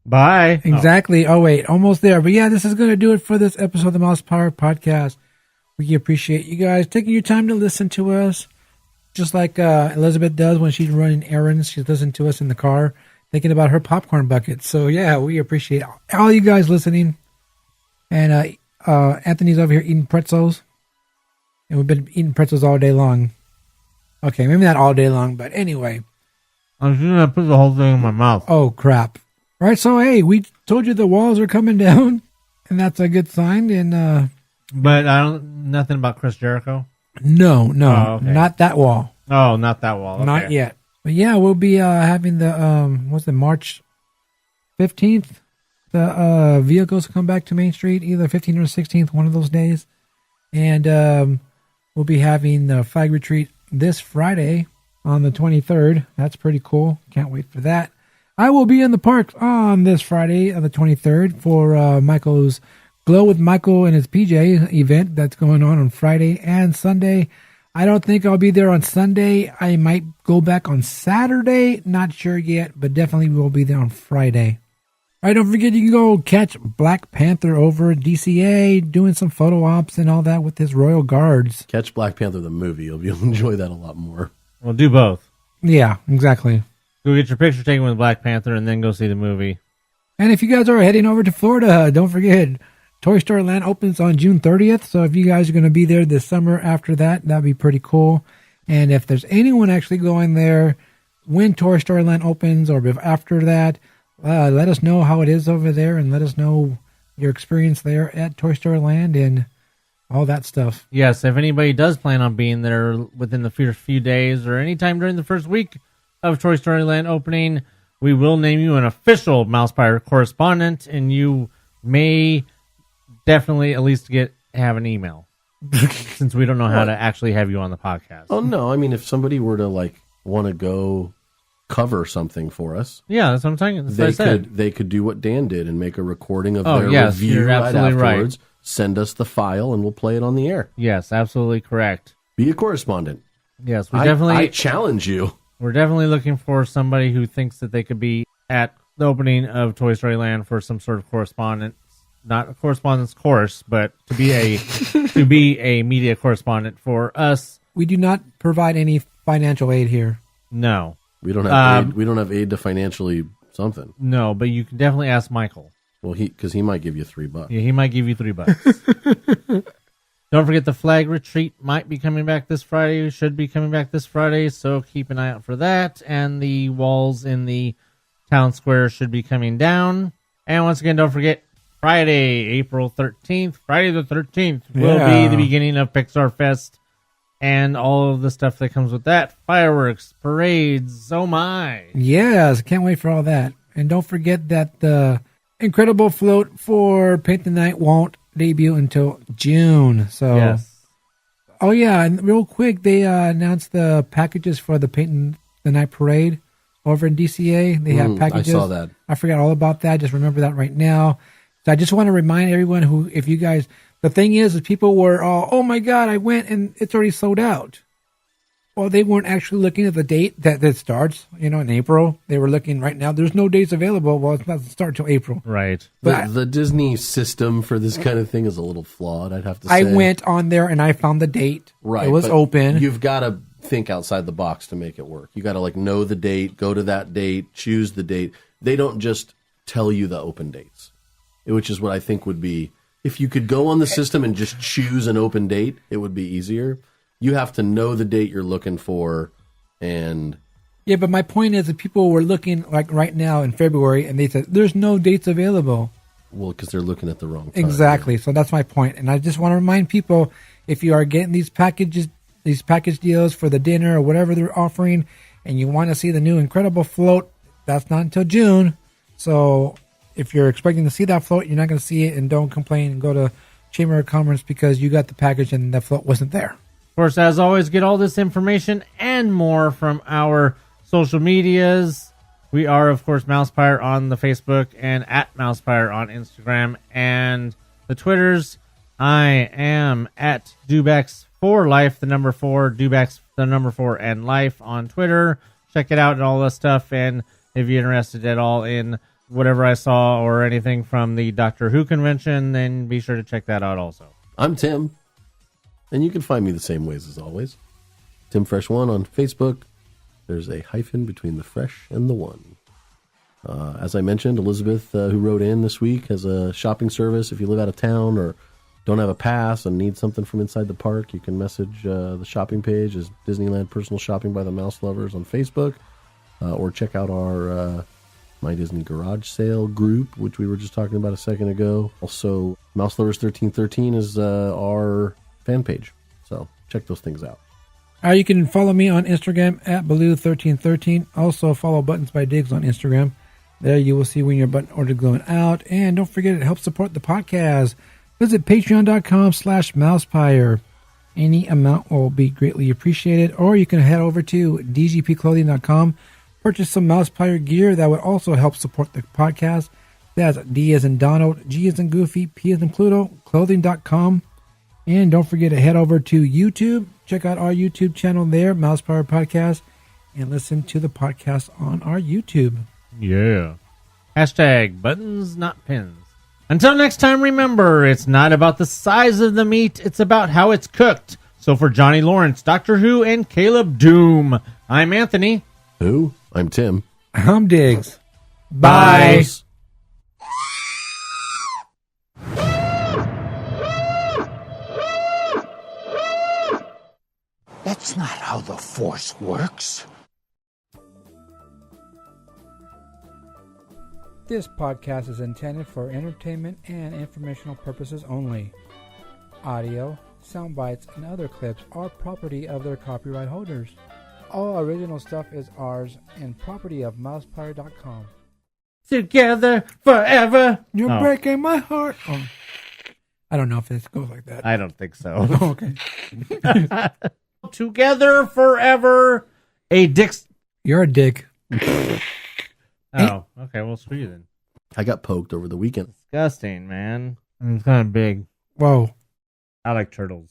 Bye.
Exactly. Oh, wait, almost there. But yeah, this is going to do it for this episode of the MousePIRE Podcast. We appreciate you guys taking your time to listen to us. Just like Elizabeth does when she's running errands. She's listening to us in the car, thinking about her popcorn bucket. So yeah, we appreciate all you guys listening. And Anthony's over here eating pretzels. And we've been eating pretzels all day long. Okay, maybe not all day long, but anyway.
I'm just going to put the whole thing in my mouth.
Oh, crap. All right, so hey, we told you the walls are coming down. And that's a good sign. And
but nothing about Chris Jericho?
No,
Oh, okay.
not that wall.
Oh, not that wall. Okay.
Not yet. But yeah, we'll be having the March 15th. The vehicles come back to Main Street, either 15th or 16th, one of those days. And we'll be having the flag retreat this Friday on the 23rd. That's pretty cool. Can't wait for that. I will be in the park on this Friday on the 23rd for Michael's Glow with Michael and his PJ event that's going on Friday and Sunday. I don't think I'll be there on Sunday. I might go back on Saturday. Not sure yet, but definitely will be there on Friday. All right, don't forget you can go catch Black Panther over at DCA doing some photo ops and all that with his Royal Guards.
Catch Black Panther the movie. You'll enjoy that a lot more.
Well, do both.
Yeah, exactly.
Go get your picture taken with Black Panther and then go see the movie.
And if you guys are heading over to Florida, don't forget Toy Story Land opens on June 30th. So if you guys are going to be there this summer after that, that'd be pretty cool. And if there's anyone actually going there when Toy Story Land opens or after that, let us know how it is over there and let us know your experience there at Toy Story Land and all that stuff.
Yes, if anybody does plan on being there within the first few days or anytime during the first week of Toy Story Land opening, we will name you an official MousePIRE correspondent, and you may definitely at least have an email since we don't know how to actually have you on the podcast.
Oh, no. I mean, if somebody were to want to go cover something for us.
Yeah, that's what I'm saying. That's
they could do what Dan did and make a recording of their
yes,
review
you're
right
absolutely
afterwards.
Right.
Send us the file and we'll play it on the air.
Yes, absolutely correct.
Be a correspondent.
Yes,
I challenge you.
We're definitely looking for somebody who thinks that they could be at the opening of Toy Story Land for some sort of correspondence. Not a correspondence course, but to be a media correspondent for us.
We do not provide any financial aid here.
No.
We don't have aid. We don't have aid to financially something.
No, but you can definitely ask Michael.
Well, because he might give you $3.
Yeah, he might give you $3. Don't forget the flag retreat might be coming back this Friday. Should be coming back this Friday, so keep an eye out for that. And the walls in the town square should be coming down. And once again, don't forget Friday, April 13th. Friday the 13th will be the beginning of Pixar Fest and all of the stuff that comes with that. Fireworks, parades, oh my.
Yes, can't wait for all that. And don't forget that the Incredible float for Paint the Night won't debut until June. So,
yes.
Oh yeah, and real quick, they announced the packages for the Paint the Night parade over in DCA. They have packages.
I saw that.
I forgot all about that. Just remember that right now. So I just want to remind everyone who, if you guys, the thing is people were all, oh my God, I went and it's already sold out. Well, they weren't actually looking at the date that it starts, in April. They were looking right now. There's no dates available. Well, it's not start till April.
Right.
But
the Disney system for this kind of thing is a little flawed, I'd have to say.
I went on there and I found the date.
Right.
It was open.
You've got to think outside the box to make it work. You got to know the date, go to that date, choose the date. They don't just tell you the open dates, which is what I think would be, if you could go on the system and just choose an open date, it would be easier. You have to know the date you're looking for, and
yeah, but my point is that people were looking like right now in February, and they said there's no dates available.
Well, because they're looking at the wrong time.
Exactly.
Yeah.
So that's my point, and I just want to remind people, if you are getting these package deals for the dinner or whatever they're offering, and you want to see the new Incredible float, that's not until June. So if you're expecting to see that float, you're not going to see it, and don't complain and go to Chamber of Commerce because you got the package and the float wasn't there.
Of course, as always, get all this information and more from our social medias. We are, of course, MousePIRE on the Facebook and at MousePIRE on Instagram and the Twitters. I am at Dubex4Life, the number 4, Dubex, the number 4, and Life on Twitter. Check it out and all that stuff. And if you're interested at all in whatever I saw or anything from the Doctor Who convention, then be sure to check that out also.
I'm Tim. And you can find me the same ways as always. Tim Fresh 1 on Facebook. There's a hyphen between the fresh and the one. As I mentioned, Elizabeth, who wrote in this week, has a shopping service. If you live out of town or don't have a pass and need something from inside the park, you can message the shopping page as Disneyland Personal Shopping by the Mouse Lovers on Facebook. Or check out our My Disney Garage Sale group, which we were just talking about a second ago. Also, Mouse Lovers 1313 is our fan page, so check those things out.
You can follow me on Instagram at Baloo1313. Also follow Buttons by Diggs on Instagram. There you will see when your button order going out. And don't forget, it helps support the podcast. Visit patreon.com/mousepire. Any amount will be greatly appreciated. Or you can head over to dgpclothing.com, purchase some MousePIRE gear that would also help support the podcast. That's D as in Donald, G as in Goofy, P as in Pluto, clothing.com. And don't forget to head over to YouTube. Check out our YouTube channel there, MousePIRE Podcast, and listen to the podcast on our YouTube.
Yeah. Hashtag buttons, not pins. Until next time, remember, it's not about the size of the meat, it's about how it's cooked. So for Johnny Lawrence, Doctor Who, and Caleb Doom, I'm Anthony.
Who? I'm Tim.
I'm Diggs.
Bye.
Bye.
That's not how the Force works.
This podcast is intended for entertainment and informational purposes only. Audio, sound bites, and other clips are property of their copyright holders. All original stuff is ours and property of MousePIRE.com.
Together forever.
You're breaking my heart. Oh. I don't know if it goes like that.
I don't think so.
Oh, okay.
Together forever. A Dick's.
You're a dick.
Oh, okay. Well, screw you then.
I got poked over the weekend.
Disgusting, man. It's kind of big.
Whoa.
I like turtles.